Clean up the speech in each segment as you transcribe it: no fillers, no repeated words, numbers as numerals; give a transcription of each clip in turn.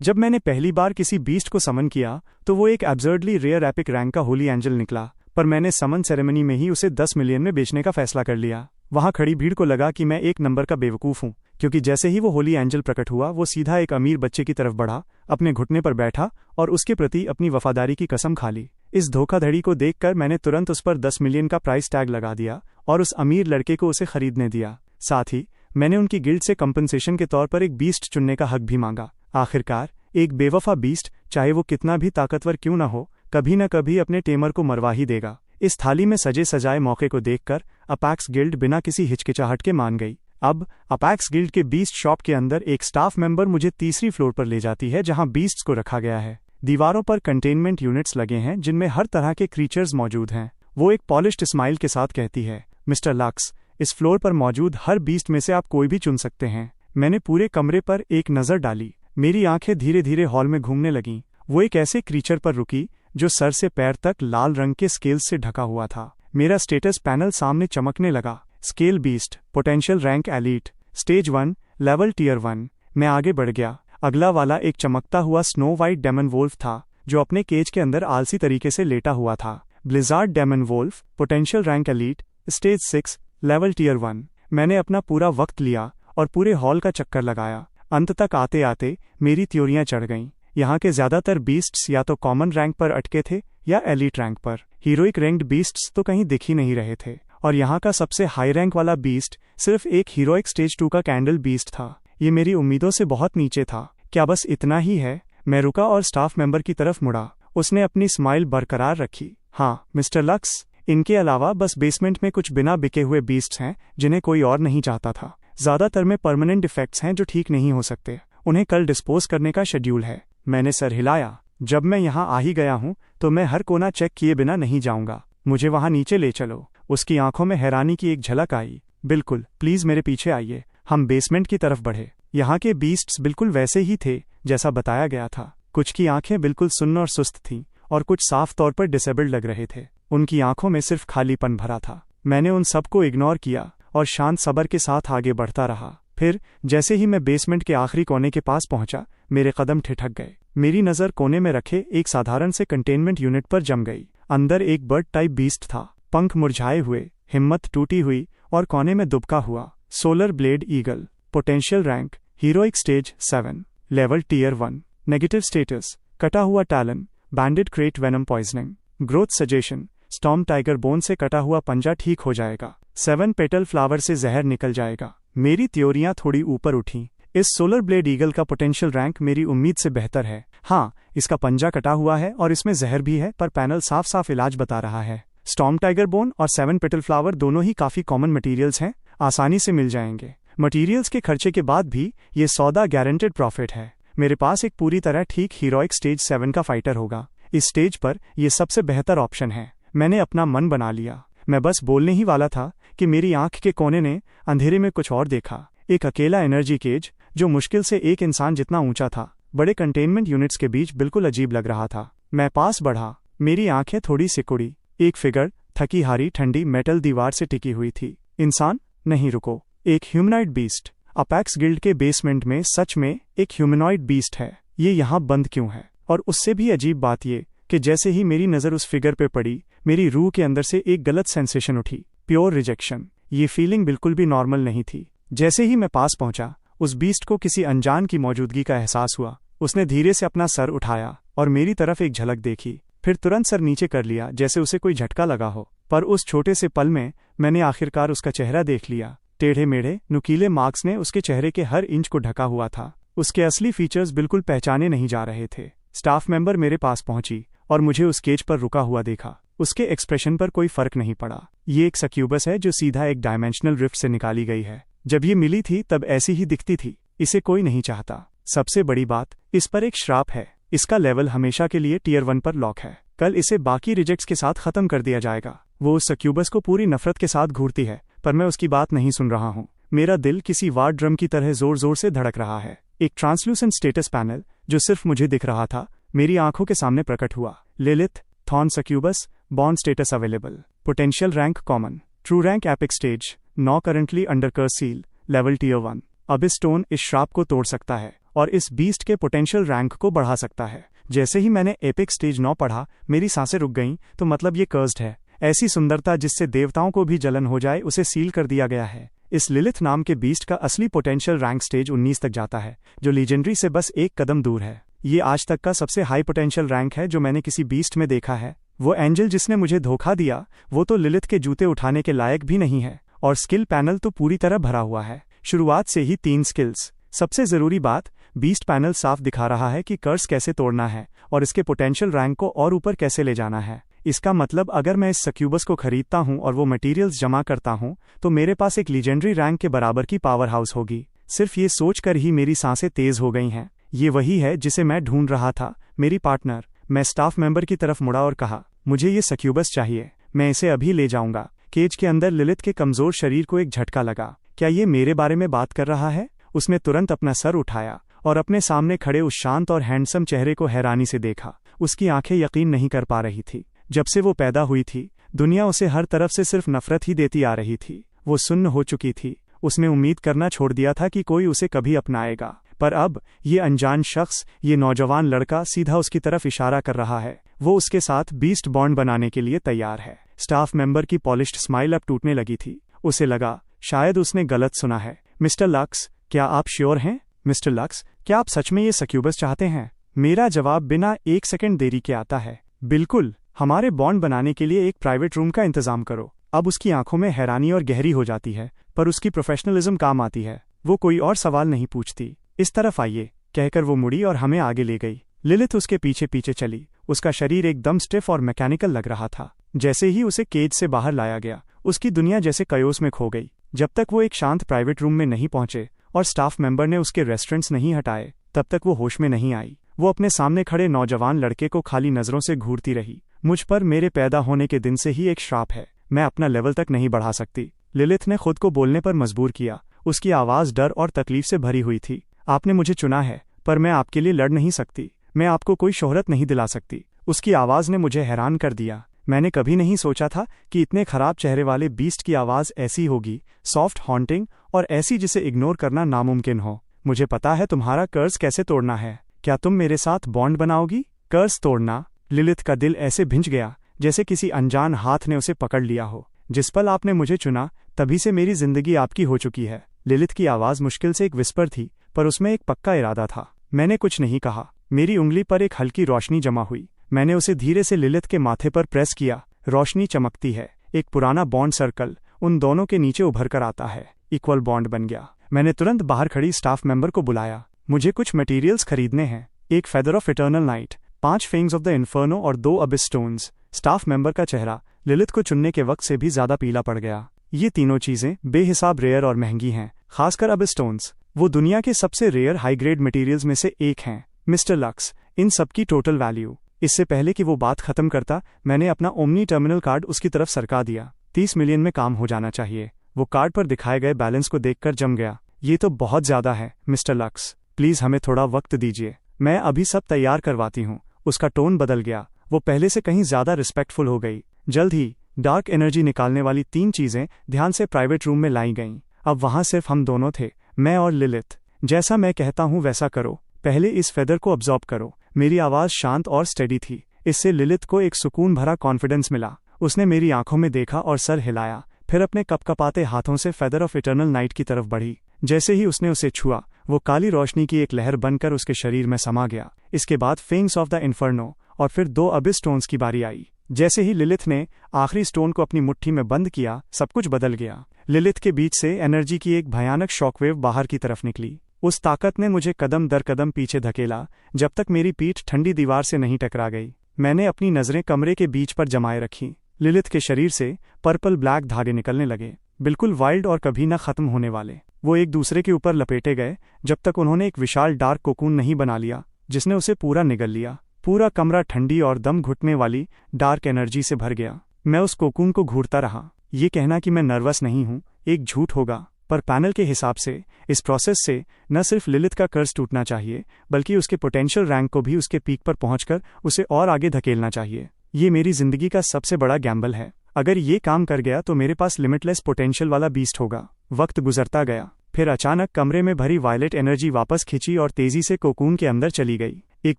जब मैंने पहली बार किसी बीस्ट को समन किया तो वो एक एब्सर्डली रेयर एपिक रैंक का होली एंजल निकला, पर मैंने समन सेरेमनी में ही उसे 10 मिलियन में बेचने का फैसला कर लिया। वहां खड़ी भीड़ को लगा कि मैं एक नंबर का बेवकूफ़ हूं, क्योंकि जैसे ही वो होली एंजल प्रकट हुआ वो सीधा एक अमीर बच्चे की तरफ बढ़ा, अपने घुटने पर बैठा और उसके प्रति अपनी वफादारी की कसम खा ली। इस धोखाधड़ी को देखकर मैंने तुरंत उस पर 10 मिलियन का प्राइस टैग लगा दिया और उस अमीर लड़के को उसे खरीदने दिया। साथ ही मैंने उनकी गिल्ड से कंपनसेशन के तौर पर एक बीस्ट चुनने का हक भी मांगा। आखिरकार एक बेवफा बीस्ट, चाहे वो कितना भी ताकतवर क्यों न हो, कभी न कभी अपने टेमर को मरवा ही देगा। इस थाली में सजे सजाए मौके को देखकर अपैक्स गिल्ड बिना किसी हिचकिचाहट के मान गई। अब अपैक्स गिल्ड के बीस्ट शॉप के अंदर एक स्टाफ मेंबर मुझे तीसरी फ्लोर पर ले जाती है, जहां बीस्ट्स को रखा गया है। दीवारों पर कंटेनमेंट यूनिट्स लगे हैं जिनमें हर तरह के क्रीचर्स मौजूद हैं। वो एक पॉलिश्ड स्माइल के साथ कहती है, मिस्टर लक्स, इस फ्लोर पर मौजूद हर बीस्ट में से आप कोई भी चुन सकते हैं। मैंने पूरे कमरे पर एक नज़र डाली। मेरी आंखें धीरे धीरे हॉल में घूमने लगीं। वो एक ऐसे क्रीचर पर रुकी जो सर से पैर तक लाल रंग के स्केल्स से ढका हुआ था। मेरा स्टेटस पैनल सामने चमकने लगा। Scale beast, potential rank elite, stage 1, level tier 1। मैं आगे बढ़ गया। अगला वाला एक चमकता हुआ स्नो वाइट डेमन वोल्फ था, जो अपने केज के अंदर आलसी तरीके से लेटा हुआ था। Blizzard demon wolf, potential rank elite, stage 6, level tier 1। मैंने अपना पूरा वक्त लिया और पूरे हॉल का चक्कर लगाया। अंत तक आते आते मेरी थ्योरियां चढ़ गईं। यहाँ के ज्यादातर बीस्ट्स या तो कॉमन रैंक पर अटके थे या एलीट रैंक पर। हीरोइक रैंक्ड बीस्ट्स तो कहीं दिख ही नहीं रहे थे, और यहाँ का सबसे हाई रैंक वाला बीस्ट सिर्फ एक हीरोइक स्टेज 2 का कैंडल बीस्ट था। ये मेरी उम्मीदों से बहुत नीचे था। क्या बस इतना ही है? मैं रुका और स्टाफ मेंबर की तरफ मुड़ा। उसने अपनी स्माइल बरकरार रखी। हाँ मिस्टर लक्स, इनके अलावा बस बेसमेंट में कुछ बिना बिके हुए बीस्ट्स हैं जिन्हें कोई और नहीं चाहता था। ज्यादातर में परमानेंट डिफेक्ट्स हैं जो ठीक नहीं हो सकते। उन्हें कल डिस्पोज करने का शेड्यूल है। मैंने सर हिलाया। जब मैं यहाँ आ ही गया हूँ तो मैं हर कोना चेक किए बिना नहीं जाऊंगा। मुझे वहाँ नीचे ले चलो। उसकी आंखों में हैरानी की एक झलक आई। बिल्कुल, प्लीज मेरे पीछे आइए। हम बेसमेंट की तरफ बढ़े। यहाँ के बीस्ट्स बिल्कुल वैसे ही थे जैसा बताया गया था। कुछ की आंखें बिल्कुल सुन्न और सुस्त थीं और कुछ साफ तौर पर डिसेबल्ड लग रहे थे। उनकी आंखों में सिर्फ खालीपन भरा था। मैंने उन सबको इग्नोर किया और शांत सब्र के साथ आगे बढ़ता रहा। फिर जैसे ही मैं बेसमेंट के आखिरी कोने के पास पहुंचा, मेरे कदम ठिठक गए। मेरी नज़र कोने में रखे एक साधारण से कंटेनमेंट यूनिट पर जम गई। अंदर एक बर्ड टाइप बीस्ट था, पंख मुरझाए हुए, हिम्मत टूटी हुई और कोने में दुबका हुआ। Solar blade eagle, potential rank heroic stage 7, level tier 1, negative status, कटा हुआ talon, banded krait venom poisoning, growth suggestion, storm tiger bone से कटा हुआ पंजा ठीक हो जाएगा, 7 पेटल फ्लावर से जहर निकल जाएगा। मेरी थ्योरियां थोड़ी ऊपर उठीं। इस सोलर ब्लेड ईगल का पोटेंशियल रैंक मेरी उम्मीद से बेहतर है। हाँ, इसका पंजा कटा हुआ है और इसमें जहर भी है, पर पैनल साफ साफ इलाज बता रहा है। स्टॉर्म टाइगर बोन और 7 पेटल फ्लावर दोनों ही काफी कॉमन मटेरियल्स हैं, आसानी से मिल जाएंगे। मटेरियल्स के खर्चे के बाद भी ये सौदा गारंटेड प्रॉफिट है। मेरे पास एक पूरी तरह ठीक हीरोइक स्टेज 7 का फाइटर होगा। इस स्टेज पर यह सबसे बेहतर ऑप्शन है। मैंने अपना मन बना लिया। मैं बस बोलने ही वाला था कि मेरी आंख के कोने ने अंधेरे में कुछ और देखा। एक अकेला एनर्जी केज जो मुश्किल से एक इंसान जितना ऊंचा था, बड़े कंटेनमेंट यूनिट्स के बीच बिल्कुल अजीब लग रहा था। मैं पास बढ़ा। मेरी आंखें थोड़ी सिकुड़ी। एक फिगर थकी हारी ठंडी मेटल दीवार से टिकी हुई थी। इंसान नहीं, रुको, एक ह्यूमनॉइड बीस्ट। अपैक्स गिल्ड के बेसमेंट में सच में एक ह्यूमनॉइड बीस्ट है। ये यहाँ बंद क्यों है? और उससे भी अजीब बात ये कि जैसे ही मेरी नज़र उस फिगर पे पड़ी, मेरी रूह के अंदर से एक गलत सेंसेशन उठी, प्योर रिजेक्शन। ये फीलिंग बिल्कुल भी नॉर्मल नहीं थी। जैसे ही मैं पास पहुंचा, उस बीस्ट को किसी अनजान की मौजूदगी का एहसास हुआ। उसने धीरे से अपना सर उठाया और मेरी तरफ एक झलक देखी, फिर तुरंत सर नीचे कर लिया जैसे उसे कोई झटका लगा हो। पर उस छोटे से पल में मैंने आखिरकार उसका चेहरा देख लिया। टेढ़े मेढ़े नुकीले मार्क्स ने उसके चेहरे के हर इंच को ढका हुआ था। उसके असली फीचर्स बिल्कुल पहचाने नहीं जा रहे थे। स्टाफ मेंबर मेरे पास पहुंची और मुझे उस केज पर रुका हुआ देखा। उसके एक्सप्रेशन पर कोई फर्क नहीं पड़ा। ये एक सक्यूबस है जो सीधा एक डायमेंशनल रिफ्ट से निकाली गई है। जब ये मिली थी तब ऐसी ही दिखती थी। इसे कोई नहीं चाहता। सबसे बड़ी बात, इस पर एक श्राप है। इसका लेवल हमेशा के लिए टियर 1 पर लॉक है। कल इसे बाकी रिजेक्ट्स के साथ खत्म कर दिया जाएगा। वो उस सक्यूबस को पूरी नफरत के साथ घूरती है, पर मैं उसकी बात नहीं सुन रहा हूँ। मेरा दिल किसी वार ड्रम की तरह जोर जोर से धड़क रहा है। एक ट्रांसल्यूसेंट स्टेटस पैनल जो सिर्फ मुझे दिख रहा था, मेरी आंखों के सामने प्रकट हुआ। Lilith, thorn succubus, bond status available, potential rank common, true rank epic stage, no currently under curse seal, level tier 1। अब इस स्टोन इस श्राप को तोड़ सकता है और इस बीस्ट के पोटेंशियल रैंक को बढ़ा सकता है। जैसे ही मैंने एपिक स्टेज 9 पढ़ा, मेरी सांसें रुक गईं, तो मतलब ये कर्स्ड है। ऐसी सुंदरता जिससे देवताओं को भी जलन हो जाए, उसे सील कर दिया गया है। इस लिलिथ नाम के बीस्ट का असली पोटेंशियल रैंक स्टेज 19 तक जाता है, जो लीजेंडरी से बस एक कदम दूर है। ये आज तक का सबसे हाई पोटेंशियल रैंक है जो मैंने किसी बीस्ट में देखा है। वो एंजल जिसने मुझे धोखा दिया, वो तो लिलिथ के जूते उठाने के लायक भी नहीं है, और स्किल पैनल तो पूरी तरह भरा हुआ है। शुरुआत से ही 3 स्किल्स। सबसे जरूरी बात, बीस्ट पैनल साफ दिखा रहा है कि कर्स कैसे तोड़ना है और इसके पोटेंशियल रैंक को और ऊपर कैसे ले जाना है। इसका मतलब अगर मैं इस सक्यूबस को खरीदता हूं और वो मटेरियल्स जमा करता हूं, तो मेरे पास एक लीजेंडरी रैंक के बराबर की पावर हाउस होगी। सिर्फ ये सोचकर ही मेरी सांसें तेज हो गई हैं। ये वही है जिसे मैं ढूंढ रहा था, मेरी पार्टनर। मैं स्टाफ मेंबर की तरफ मुड़ा और कहा, मुझे ये सक्यूबस चाहिए, मैं इसे अभी ले जाऊंगा। केज के अंदर लिलिथ के कमजोर शरीर को एक झटका लगा। क्या ये मेरे बारे में बात कर रहा है? उसने तुरंत अपना सर उठाया और अपने सामने खड़े उस शांत और हैंडसम चेहरे को हैरानी से देखा। उसकी आंखें यकीन नहीं कर पा रही थी। जब से वो पैदा हुई थी, दुनिया उसे हर तरफ से सिर्फ नफरत ही देती आ रही थी। वो सुन्न हो चुकी थी। उसने उम्मीद करना छोड़ दिया था कि कोई उसे कभी अपनाएगा, पर अब ये अनजान शख्स, ये नौजवान लड़का सीधा उसकी तरफ इशारा कर रहा है। वो उसके साथ बीस्ट बॉन्ड बनाने के लिए तैयार है। स्टाफ मेंबर की पॉलिश्ड स्माइल अब टूटने लगी थी। उसे लगा शायद उसने गलत सुना है। मिस्टर लक्स, क्या आप श्योर हैं? मिस्टर लक्स, क्या आप सच में ये सक्यूबस चाहते हैं? मेरा जवाब बिना 1 सेकंड देरी के आता है। बिल्कुल, हमारे बॉन्ड बनाने के लिए एक प्राइवेट रूम का इंतजाम करो। अब उसकी आंखों में हैरानी और गहरी हो जाती है, पर उसकी प्रोफेशनलिज्म काम आती है। वो कोई और सवाल नहीं पूछती। इस तरफ आइए, कहकर वो मुड़ी और हमें आगे ले गई। लिलिथ उसके पीछे पीछे चली। उसका शरीर एकदम स्टिफ और मैकेनिकल लग रहा था। जैसे ही उसे केज से बाहर लाया गया, उसकी दुनिया जैसे कयोस में खो गई। जब तक वो एक शांत प्राइवेट रूम में नहीं पहुंचे और स्टाफ मेंबर ने उसके रेस्टोरेंट्स नहीं हटाए, तब तक वो होश में नहीं आई। वो अपने सामने खड़े नौजवान लड़के को खाली नजरों से घूरती रही। मुझ पर मेरे पैदा होने के दिन से ही एक श्राप है। मैं अपना लेवल तक नहीं बढ़ा सकती। लिलिथ ने खुद को बोलने पर मजबूर किया। उसकी आवाज डर और तकलीफ से भरी हुई थी। आपने मुझे चुना है, पर मैं आपके लिए लड़ नहीं सकती। मैं आपको कोई शोहरत नहीं दिला सकती। उसकी आवाज ने मुझे हैरान कर दिया। मैंने कभी नहीं सोचा था कि इतने खराब चेहरे वाले बीस्ट की आवाज ऐसी होगी, सॉफ्ट, हॉन्टिंग और ऐसी जिसे इग्नोर करना नामुमकिन हो। मुझे पता है तुम्हारा कर्ज कैसे तोड़ना है। क्या तुम मेरे साथ बॉन्ड बनाओगी? कर्ज तोड़ना? लिलिथ का दिल ऐसे भिंच गया जैसे किसी अनजान हाथ ने उसे पकड़ लिया हो। जिस पल आपने मुझे चुना, तभी से मेरी जिंदगी आपकी हो चुकी है। लिलिथ की आवाज मुश्किल से एक विस्पर थी, पर उसमें एक पक्का इरादा था। मैंने कुछ नहीं कहा। मेरी उंगली पर एक हल्की रोशनी जमा हुई। मैंने उसे धीरे से लिलिथ के माथे पर प्रेस किया। रोशनी चमकती है। एक पुराना बॉन्ड सर्कल उन दोनों के नीचे उभर कर आता है। इक्वल बॉन्ड बन गया। मैंने तुरंत बाहर खड़ी स्टाफ मेंबर को बुलाया। मुझे कुछ मटेरियल्स खरीदने हैं। एक feather of eternal night, 5 fangs of the inferno और 2 अबिस स्टोन्स। स्टाफ मेंबर का चेहरा लिलिथ को चुनने के वक्त से भी ज्यादा पीला पड़ गया। ये तीनों चीजें बेहिसाब रेयर और महंगी हैं, खासकर अबिस स्टोन्स। वो दुनिया के सबसे रेयर हाई ग्रेड मटेरियल्स में से एक हैं। मिस्टर लक्स, इन सब की टोटल वैल्यू। इससे पहले कि वो बात खत्म करता, मैंने अपना ओमनी टर्मिनल कार्ड उसकी तरफ सरका दिया। 30 मिलियन में काम हो जाना चाहिए। वो कार्ड पर दिखाए गए बैलेंस को देखकर जम गया। ये तो बहुत ज्यादा है मिस्टर लक्स, प्लीज हमें थोड़ा वक्त दीजिए। मैं अभी सब तैयार करवाती हूँ। उसका टोन बदल गया। वो पहले से कहीं ज्यादा रिस्पेक्टफुल हो गई। जल्द ही डार्क एनर्जी निकालने वाली 3 चीजें ध्यान से प्राइवेट रूम में लाई गईं। अब वहां सिर्फ हम दोनों थे, मैं और लिलिथ। जैसा मैं कहता हूँ वैसा करो। पहले इस फेदर को अब्जॉर्ब करो। मेरी आवाज शांत और स्टेडी थी। इससे लिलिथ को एक सुकून भरा कॉन्फिडेंस मिला। उसने मेरी आंखों में देखा और सर हिलाया, फिर अपने कपकपाते हाथों से फेदर ऑफ इटर्नल नाइट की तरफ बढ़ी। जैसे ही उसने उसे छुआ, वो काली रोशनी की एक लहर बनकर उसके शरीर में समा गया। इसके बाद फेंग्स ऑफ द इन्फर्नो और फिर 2 अबिस स्टोन्स की बारी आई। जैसे ही लिलिथ ने आखिरी स्टोन को अपनी मुट्ठी में बंद किया, सब कुछ बदल गया। लिलिथ के बीच से एनर्जी की एक भयानक शॉकवेव बाहर की तरफ निकली। उस ताकत ने मुझे कदम दर कदम पीछे धकेला, जब तक मेरी पीठ ठंडी दीवार से नहीं टकरा गई। मैंने अपनी नजरें कमरे के बीच पर जमाए रखी। लिलिथ के शरीर से पर्पल ब्लैक धागे निकलने लगे, बिल्कुल वाइल्ड और कभी न खत्म होने वाले। वो एक दूसरे के ऊपर लपेटे गए, जब तक उन्होंने एक विशाल डार्क कोकून नहीं बना लिया, जिसने उसे पूरा निगल लिया। पूरा कमरा ठंडी और दम घुटने वाली डार्क एनर्जी से भर गया। मैं उस कोकून को घूरता रहा। ये कहना कि मैं नर्वस नहीं हूँ एक झूठ होगा, पर पैनल के हिसाब से इस प्रोसेस से न सिर्फ लिलिथ का कर्ज टूटना चाहिए, बल्कि उसके पोटेंशियल रैंक को भी उसके पीक पर पहुंचकर उसे और आगे धकेलना चाहिए। ये मेरी जिंदगी का सबसे बड़ा गैम्बल है। अगर ये काम कर गया तो मेरे पास लिमिटलेस पोटेंशियल वाला बीस्ट होगा। वक्त गुजरता गया। फिर अचानक कमरे में भरी वायलेट एनर्जी वापस खिंची और तेजी से कोकून के अंदर चली गई। एक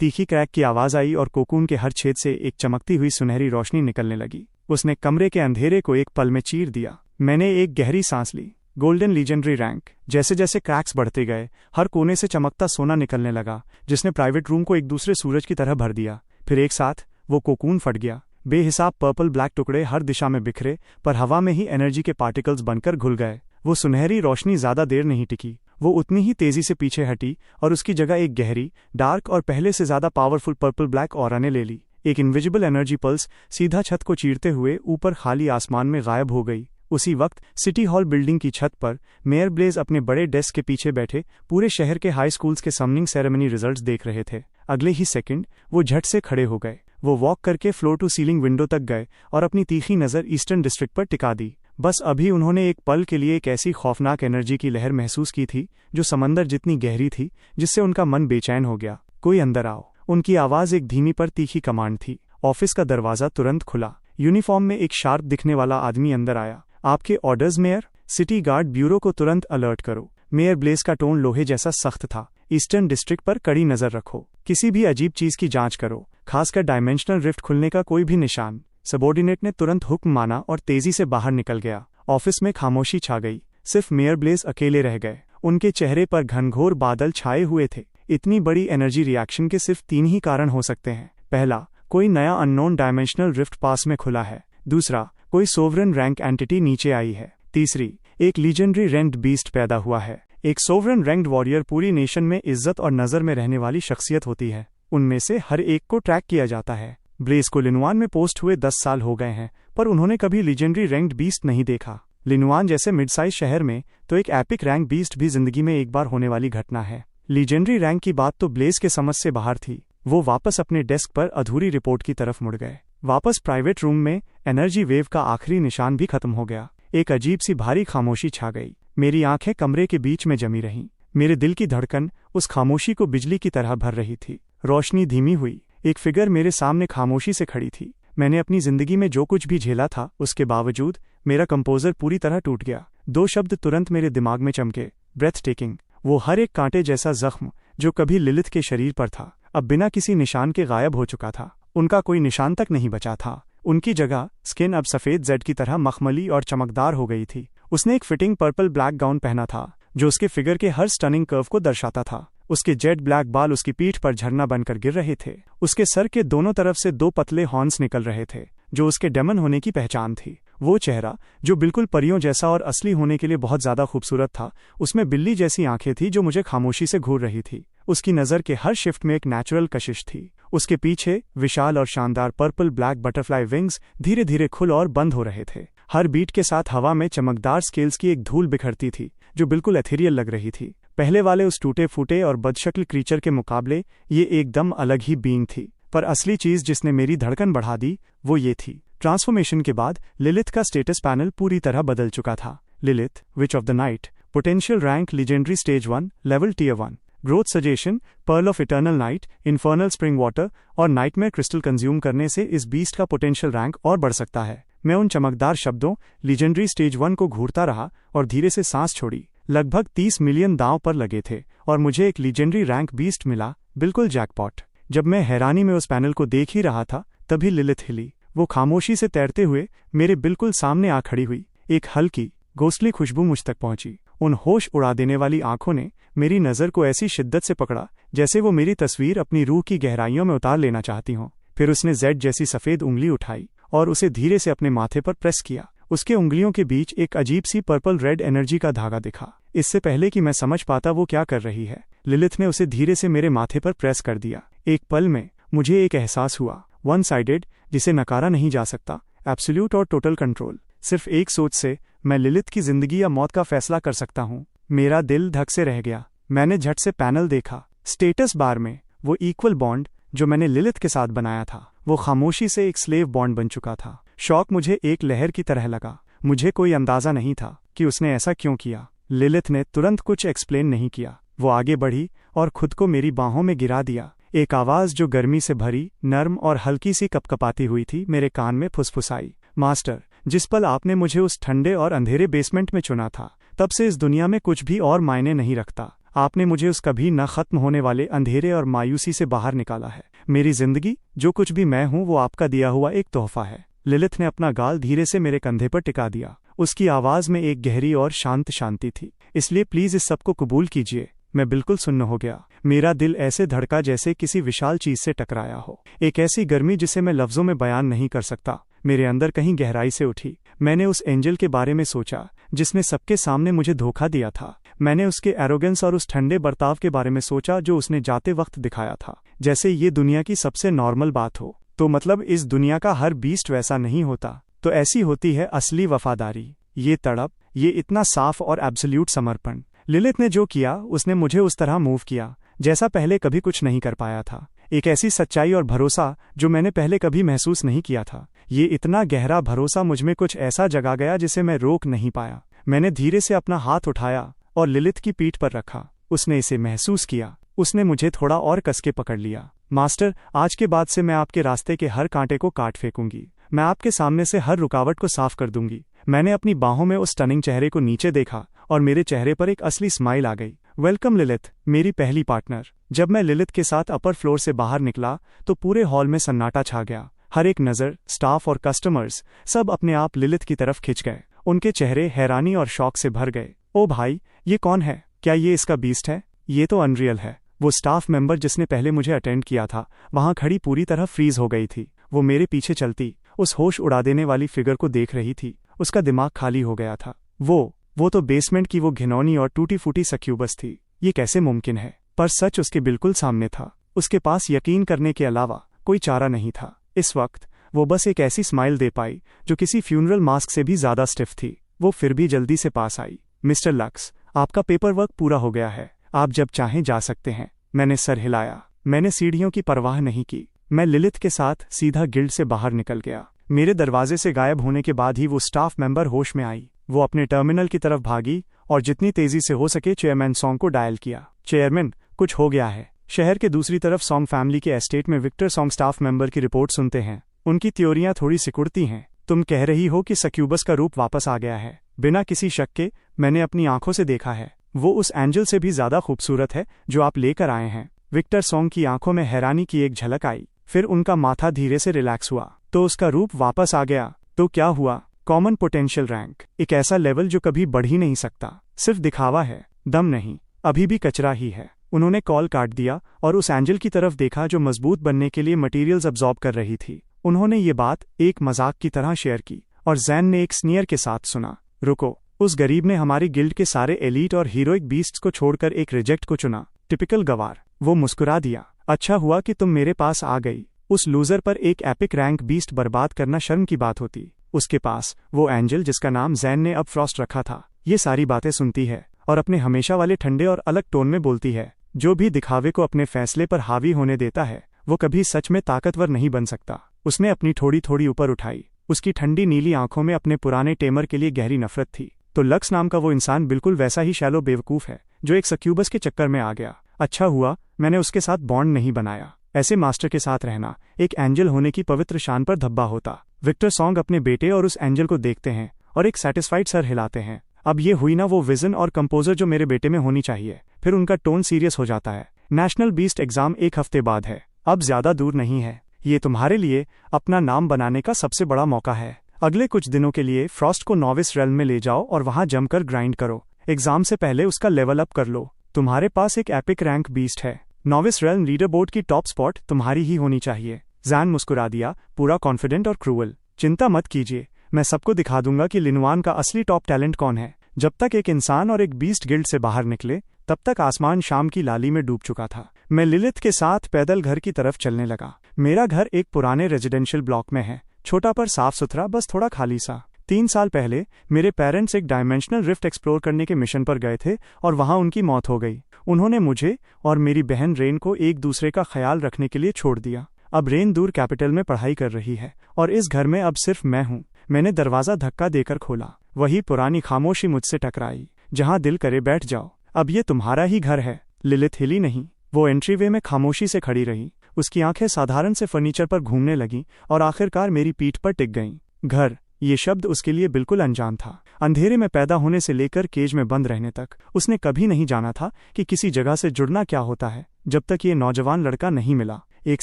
तीखी क्रैक की आवाज आई और कोकून के हर छेद से एक चमकती हुई सुनहरी रोशनी निकलने लगी। उसने कमरे के अंधेरे को एक पल में चीर दिया। मैंने एक गहरी सांस ली। Golden legendary rank. जैसे जैसे क्रैक्स बढ़ते गए, हर कोने से चमकता सोना निकलने लगा, जिसने प्राइवेट रूम को एक दूसरे सूरज की तरह भर दिया। फिर एक साथ वो कोकून फट गया। बेहिसाब पर्पल ब्लैक टुकड़े हर दिशा में बिखरे, पर हवा में ही एनर्जी के पार्टिकल्स बनकर घुल गए। वो सुनहरी रोशनी ज्यादा देर नहीं टिकी। वो उतनी ही तेजी से पीछे हटी और उसकी जगह एक गहरी, डार्क और पहले से ज्यादा पावरफुल पर्पल ब्लैक ऑरा ने ले ली। एक इनविजिबल एनर्जी पल्स सीधा छत को चीरते हुए ऊपर खाली आसमान में गायब हो गई। उसी वक्त सिटी हॉल बिल्डिंग की छत पर मेयर ब्लेज अपने बड़े डेस्क के पीछे बैठे पूरे शहर के हाई स्कूल्स के समनिंग सेरेमनी रिजल्ट्स देख रहे थे। अगले ही सेकंड वो झट से खड़े हो गए। वो वॉक करके फ्लोर टू सीलिंग विंडो तक गए और अपनी तीखी नज़र ईस्टर्न डिस्ट्रिक्ट पर टिका दी। बस अभी उन्होंने एक पल के लिए एक ऐसी खौफनाक एनर्जी की लहर महसूस की थी जो समंदर जितनी गहरी थी, जिससे उनका मन बेचैन हो गया। कोई अंदर आओ। उनकी आवाज़ एक धीमी पर तीखी कमांड थी। ऑफिस का दरवाज़ा तुरंत खुला। यूनिफॉर्म में एक शार्प दिखने वाला आदमी अंदर आया। आपके orders mayor? City guard bureau को तुरंत अलर्ट करो। मेयर ब्लेज का टोन लोहे जैसा सख्त था। ईस्टर्न डिस्ट्रिक्ट पर कड़ी नजर रखो। किसी भी अजीब चीज की जांच करो, खासकर डायमेंशनल रिफ्ट खुलने का कोई भी निशान। सबॉर्डिनेट ने तुरंत हुक्म माना और तेजी से बाहर निकल गया। ऑफिस में खामोशी छा गई। सिर्फ मेयर ब्लेज अकेले रह गए। उनके चेहरे पर घनघोर बादल छाए हुए थे। इतनी बड़ी एनर्जी रिएक्शन के सिर्फ 3 ही कारण हो सकते हैं। पहला, कोई नया अननोन डायमेंशनल रिफ्ट पास में खुला है। दूसरा, कोई सोवरन रैंक एंटिटी नीचे आई है। तीसरी, एक लीजेंडरी रैंक्ड बीस्ट पैदा हुआ है। एक सोवरन रैंक्ड वॉरियर पूरी नेशन में इज्जत और नजर में रहने वाली शख्सियत होती है। उनमें से हर एक को ट्रैक किया जाता है। ब्लेज को लिनुआन में पोस्ट हुए 10 साल हो गए हैं, पर उन्होंने कभी लीजेंडरी रैंक्ड बीस्ट नहीं देखा। लिनुआन जैसे मिड साइज शहर में तो एक एपिक रैंक बीस्ट भी जिंदगी में एक बार होने वाली घटना है। लीजेंडरी रैंक की बात तो ब्लेज के समझ से बाहर थी। वो वापस अपने डेस्क पर अधूरी रिपोर्ट की तरफ मुड़ गए। वापस प्राइवेट रूम में एनर्जी वेव का आखिरी निशान भी खत्म हो गया। एक अजीब सी भारी खामोशी छा गई। मेरी आंखें कमरे के बीच में जमी रहीं। मेरे दिल की धड़कन उस खामोशी को बिजली की तरह भर रही थी। रोशनी धीमी हुई। एक फिगर मेरे सामने खामोशी से खड़ी थी। मैंने अपनी जिंदगी में जो कुछ भी झेला था, उसके बावजूद मेरा कंपोजर पूरी तरह टूट गया। 2 शब्द तुरंत मेरे दिमाग में चमके, ब्रेथ टेकिंग। वो हर एक कांटे जैसा जख्म जो कभी लिलिथ के शरीर पर था, अब बिना किसी निशान के गायब हो चुका था। उनका कोई निशान तक नहीं बचा था। उनकी जगह स्किन अब सफेद जेड की तरह मखमली और चमकदार हो गई थी। उसने एक फिटिंग पर्पल ब्लैक गाउन पहना था जो उसके फिगर के हर स्टनिंग कर्व को दर्शाता था। उसके जेट ब्लैक बाल उसकी पीठ पर झरना बनकर गिर रहे थे। उसके सर के दोनों तरफ से 2 पतले हॉर्न्स निकल रहे थे जो उसके डेमन होने की पहचान थी। वो चेहरा जो बिल्कुल परियों जैसा और असली होने के लिए बहुत ज्यादा खूबसूरत था, उसमें बिल्ली जैसी आंखें थी जो मुझे खामोशी से घूर रही थी। उसकी नज़र के हर शिफ्ट में एक नेचुरल कशिश थी। उसके पीछे विशाल और शानदार पर्पल ब्लैक बटरफ्लाई विंग्स धीरे धीरे खुल और बंद हो रहे थे। हर बीट के साथ हवा में चमकदार स्केल्स की एक धूल बिखरती थी जो बिल्कुल एथेरियल लग रही थी। पहले वाले उस टूटे फूटे और बदशक्ल क्रीचर के मुकाबले ये एकदम अलग ही बीइंग थी। पर असली चीज जिसने मेरी धड़कन बढ़ा दी वो ये थी। ट्रांसफॉर्मेशन के बाद लिलिथ का स्टेटस पैनल पूरी तरह बदल चुका था। Lilith, witch of the night, potential rank legendary stage 1, level tier 1, growth suggestion, pearl of eternal night, infernal spring water और नाइटमेयर क्रिस्टल कंज्यूम करने से इस बीस्ट का पोटेंशियल रैंक और बढ़ सकता है। मैं उन चमकदार शब्दों लीजेंडरी स्टेज 1 को घूरता रहा और धीरे से सांस छोड़ी। लगभग 30 मिलियन दांव पर लगे थे और मुझे एक लीजेंडरी रैंक बीस्ट मिला, बिल्कुल जैकपॉट। जब मैं हैरानी में उस पैनल को देख ही रहा था तभी लिलिथ हिली। वो खामोशी से तैरते हुए मेरे बिल्कुल सामने आ खड़ी हुई। एक हल्की घोंसली खुशबू मुझ तक पहुंची। उन होश उड़ा देने वाली आंखों ने मेरी नज़र को ऐसी शिद्दत से पकड़ा जैसे वो मेरी तस्वीर अपनी रूह की गहराइयों में उतार लेना चाहती हों। फिर उसने जेड जैसी सफ़ेद उंगली उठाई और उसे धीरे से अपने माथे पर प्रेस किया। उसके उंगलियों के बीच एक अजीब सी पर्पल रेड एनर्जी का धागा दिखा। इससे पहले कि मैं समझ पाता वो क्या कर रही है, लिलिथ ने उसे धीरे से मेरे माथे पर प्रेस कर दिया। एक पल में मुझे एक एहसास हुआ, वन साइडेड, जिसे नकारा नहीं जा सकता, एब्सोल्यूट और टोटल कंट्रोल। सिर्फ एक सोच से मैं लिलिथ की जिंदगी या मौत का फैसला कर सकता हूँ। मेरा दिल धक से रह गया। मैंने झट से पैनल देखा। स्टेटस बार में वो इक्वल बॉन्ड जो मैंने लिलिथ के साथ बनाया था, वो खामोशी से एक स्लेव बॉन्ड बन चुका था। शौक मुझे एक लहर की तरह लगा। मुझे कोई अंदाजा नहीं था कि उसने ऐसा क्यों किया। लिलिथ ने तुरंत कुछ एक्सप्लेन नहीं किया। वो आगे बढ़ी और खुद को मेरी बाहों में गिरा दिया। एक आवाज जो गर्मी से भरी, नर्म और हल्की सी कपकपाती हुई थी मेरे कान में फुसफुसाई, मास्टर, जिस पल आपने मुझे उस ठंडे और अंधेरे बेसमेंट में चुना था, तब से इस दुनिया में कुछ भी और मायने नहीं रखता। आपने मुझे उस कभी न खत्म होने वाले अंधेरे और मायूसी से बाहर निकाला है। मेरी जिंदगी, जो कुछ भी मैं हूं, वो आपका दिया हुआ एक तोहफा है। लिलिथ ने अपना गाल धीरे से मेरे कंधे पर टिका दिया। उसकी आवाज में एक गहरी और शांत शांति थी। इसलिए प्लीज इस सबको कबूल कीजिए। मैं बिल्कुल सुन्न हो गया। मेरा दिल ऐसे धड़का जैसे किसी विशाल चीज से टकराया हो। एक ऐसी गर्मी जिसे मैं लफ्जों में बयान नहीं कर सकता मेरे अंदर कहीं गहराई से उठी। मैंने उस एंजल के बारे में सोचा जिसने सबके सामने मुझे धोखा दिया था। मैंने उसके एरोगेंस और उस ठंडे बर्ताव के बारे में सोचा जो उसने जाते वक्त दिखाया था, जैसे ये दुनिया की सबसे नॉर्मल बात हो। तो मतलब इस दुनिया का हर बीस्ट वैसा नहीं होता। तो ऐसी होती है असली वफादारी, ये तड़प, ये इतना साफ और एब्सोल्यूट समर्पण। लिलिथ ने जो किया, उसने मुझे उस तरह मूव किया जैसा पहले कभी कुछ नहीं कर पाया था। एक ऐसी सच्चाई और भरोसा जो मैंने पहले कभी महसूस नहीं किया था। ये इतना गहरा भरोसा मुझ में कुछ ऐसा जगा गया जिसे मैं रोक नहीं पाया। मैंने धीरे से अपना हाथ उठाया और लिलिथ की पीठ पर रखा। उसने इसे महसूस किया। उसने मुझे थोड़ा और कसके पकड़ लिया। मास्टर, आज के बाद से मैं आपके रास्ते के हर कांटे को काट फेंकूंगी। मैं आपके सामने से हर रुकावट को साफ कर दूंगी। मैंने अपनी बाहों में उस स्टनिंग चेहरे को नीचे देखा और मेरे चेहरे पर एक असली स्माइल आ गई। वेलकम लिलिथ, मेरी पहली पार्टनर। जब मैं लिलिथ के साथ अपर फ्लोर से बाहर निकला तो पूरे हॉल में सन्नाटा छा गया। हर एक नज़र, स्टाफ और कस्टमर्स, सब अपने आप लिलिथ की तरफ खिंच गए। उनके चेहरे हैरानी और शौक से भर गए। ओ भाई, ये कौन है? क्या ये इसका बीस्ट है? ये तो अनरियल है। वो स्टाफ मेंबर जिसने पहले मुझे अटेंड किया था वहां खड़ी पूरी तरह फ्रीज हो गई थी। वो मेरे पीछे चलती उस होश उड़ा देने वाली फिगर को देख रही थी। उसका दिमाग खाली हो गया था। वो तो बेसमेंट की वो घिनौनी और टूटी फूटी सक्यूबस थी। ये कैसे मुमकिन है? पर सच उसके बिल्कुल सामने था। उसके पास यकीन करने के अलावा कोई चारा नहीं था। इस वक्त वो बस एक ऐसी स्माइल दे पाई जो किसी फ्यूनरल मास्क से भी ज्यादा स्टिफ थी। वो फिर भी जल्दी से पास आई। मिस्टर लक्स, आपका पेपर वर्क पूरा हो गया है। आप जब चाहें जा सकते हैं। मैंने सर हिलाया। मैंने सीढ़ियों की परवाह नहीं की। मैं लिलिथ के साथ सीधा गिल्ड से बाहर निकल गया। मेरे दरवाजे से गायब होने के बाद ही वो स्टाफ मेंबर होश में आई। वो अपने टर्मिनल की तरफ भागी और जितनी तेजी से हो सके चेयरमैन सॉन्ग को डायल किया। चेयरमैन, कुछ हो गया है। शहर के दूसरी तरफ सॉन्ग फैमिली के एस्टेट में विक्टर सॉन्ग स्टाफ मेंबर की रिपोर्ट सुनते हैं। उनकी थ्योरियां थोड़ी सिकुड़ती हैं। तुम कह रही हो कि सक्यूबस का रूप वापस आ गया है? बिना किसी शक के मैंने अपनी आंखों से देखा है। वो उस एंजल से भी ज्यादा खूबसूरत है जो आप लेकर आए हैं। विक्टर सॉन्ग की आंखों में हैरानी की एक झलक आई। फिर उनका माथा धीरे से रिलैक्स हुआ। तो उसका रूप वापस आ गया? तो क्या हुआ? कॉमन पोटेंशियल रैंक, एक ऐसा लेवल जो कभी बढ़ ही नहीं सकता। सिर्फ दिखावा है, दम नहीं। अभी भी कचरा ही है। उन्होंने कॉल काट दिया और उस एंजल की तरफ देखा जो मजबूत बनने के लिए मटेरियल्स अब्सॉर्ब कर रही थी। उन्होंने ये बात एक मजाक की तरह शेयर की और जैन ने एक स्नीयर के साथ सुना। रुको, उस गरीब ने हमारी गिल्ड के सारे एलीट और हीरोइक बीस्ट्स को छोड़कर एक रिजेक्ट को चुना। टिपिकल गवार। वो मुस्कुरा दिया। अच्छा हुआ कि तुम मेरे पास आ गई। उस लूजर पर एक एपिक रैंक बीस्ट बर्बाद करना शर्म की बात होती। उसके पास वो एंजल जिसका नाम जैन ने अब फ्रॉस्ट रखा था, ये सारी बातें सुनती है और अपने हमेशा वाले ठंडे और अलग टोन में बोलती है। जो भी दिखावे को अपने फैसले पर हावी होने देता है वो कभी सच में ताकतवर नहीं बन सकता। उसने अपनी थोड़ी थोड़ी ऊपर उठाई। उसकी ठंडी नीली आंखों में अपने पुराने टेमर के लिए गहरी नफरत थी। तो लक्स नाम का वो इंसान बिल्कुल वैसा ही शैलो बेवकूफ है जो एक सक्यूबस के चक्कर में आ गया। अच्छा हुआ मैंने उसके साथ बॉन्ड नहीं बनाया। ऐसे मास्टर के साथ रहना एक एंजल होने की पवित्र शान पर धब्बा होता। विक्टर सॉन्ग अपने बेटे और उस एंजल को देखते हैं और एक सेटिस्फाइड सर हिलाते हैं। अब ये हुई ना वो विजन और कंपोजर जो मेरे बेटे में होनी चाहिए। फिर उनका टोन सीरियस हो जाता है। नेशनल बीस्ट एग्जाम एक हफ्ते बाद है। अब ज्यादा दूर नहीं है। ये तुम्हारे लिए अपना नाम बनाने का सबसे बड़ा मौका है। अगले कुछ दिनों के लिए फ्रॉस्ट को नॉविस रेल्म में ले जाओ और वहां जमकर ग्राइंड करो। एग्जाम से पहले उसका लेवल अप कर लो। तुम्हारे पास एक एपिक रैंक बीस्ट है। नॉविस रेल्म लीडर बोर्ड की टॉप स्पॉट तुम्हारी ही होनी चाहिए। जैन मुस्कुरा दिया, पूरा कॉन्फिडेंट और क्रूअल। चिंता मत कीजिए, मैं सबको दिखा दूंगा कि लिनवान का असली टॉप टैलेंट कौन है। जब तक एक इंसान और एक बीस्ट गिल्ड से बाहर निकले तब तक आसमान शाम की लाली में डूब चुका था। मैं लिलिथ के साथ पैदल घर की तरफ चलने लगा। मेरा घर एक पुराने रेजिडेंशियल ब्लॉक में है, छोटा पर साफ सुथरा, बस थोड़ा खाली सा। 3 साल पहले मेरे पेरेंट्स एक डायमेंशनल रिफ्ट एक्सप्लोर करने के मिशन पर गए थे और वहां उनकी मौत हो गई। उन्होंने मुझे और मेरी बहन रेन को एक दूसरे का ख्याल रखने के लिए छोड़ दिया। अब रेन दूर कैपिटल में पढ़ाई कर रही है और इस घर में अब सिर्फ मैं हूँ। मैंने दरवाजा धक्का देकर खोला। वही पुरानी खामोशी मुझसे टकराई। जहां दिल करे बैठ जाओ, अब ये तुम्हारा ही घर है। लिलिथ हिली नहीं। वो एंट्रीवे में खामोशी से खड़ी रही। उसकी आंखें साधारण से फर्नीचर पर घूमने लगीं और आखिरकार मेरी पीठ पर टिक गईं। घर, ये शब्द उसके लिए बिल्कुल अनजान था। अंधेरे में पैदा होने से लेकर केज में बंद रहने तक उसने कभी नहीं जाना था कि किसी जगह से जुड़ना क्या होता है, जब तक ये नौजवान लड़का नहीं मिला। एक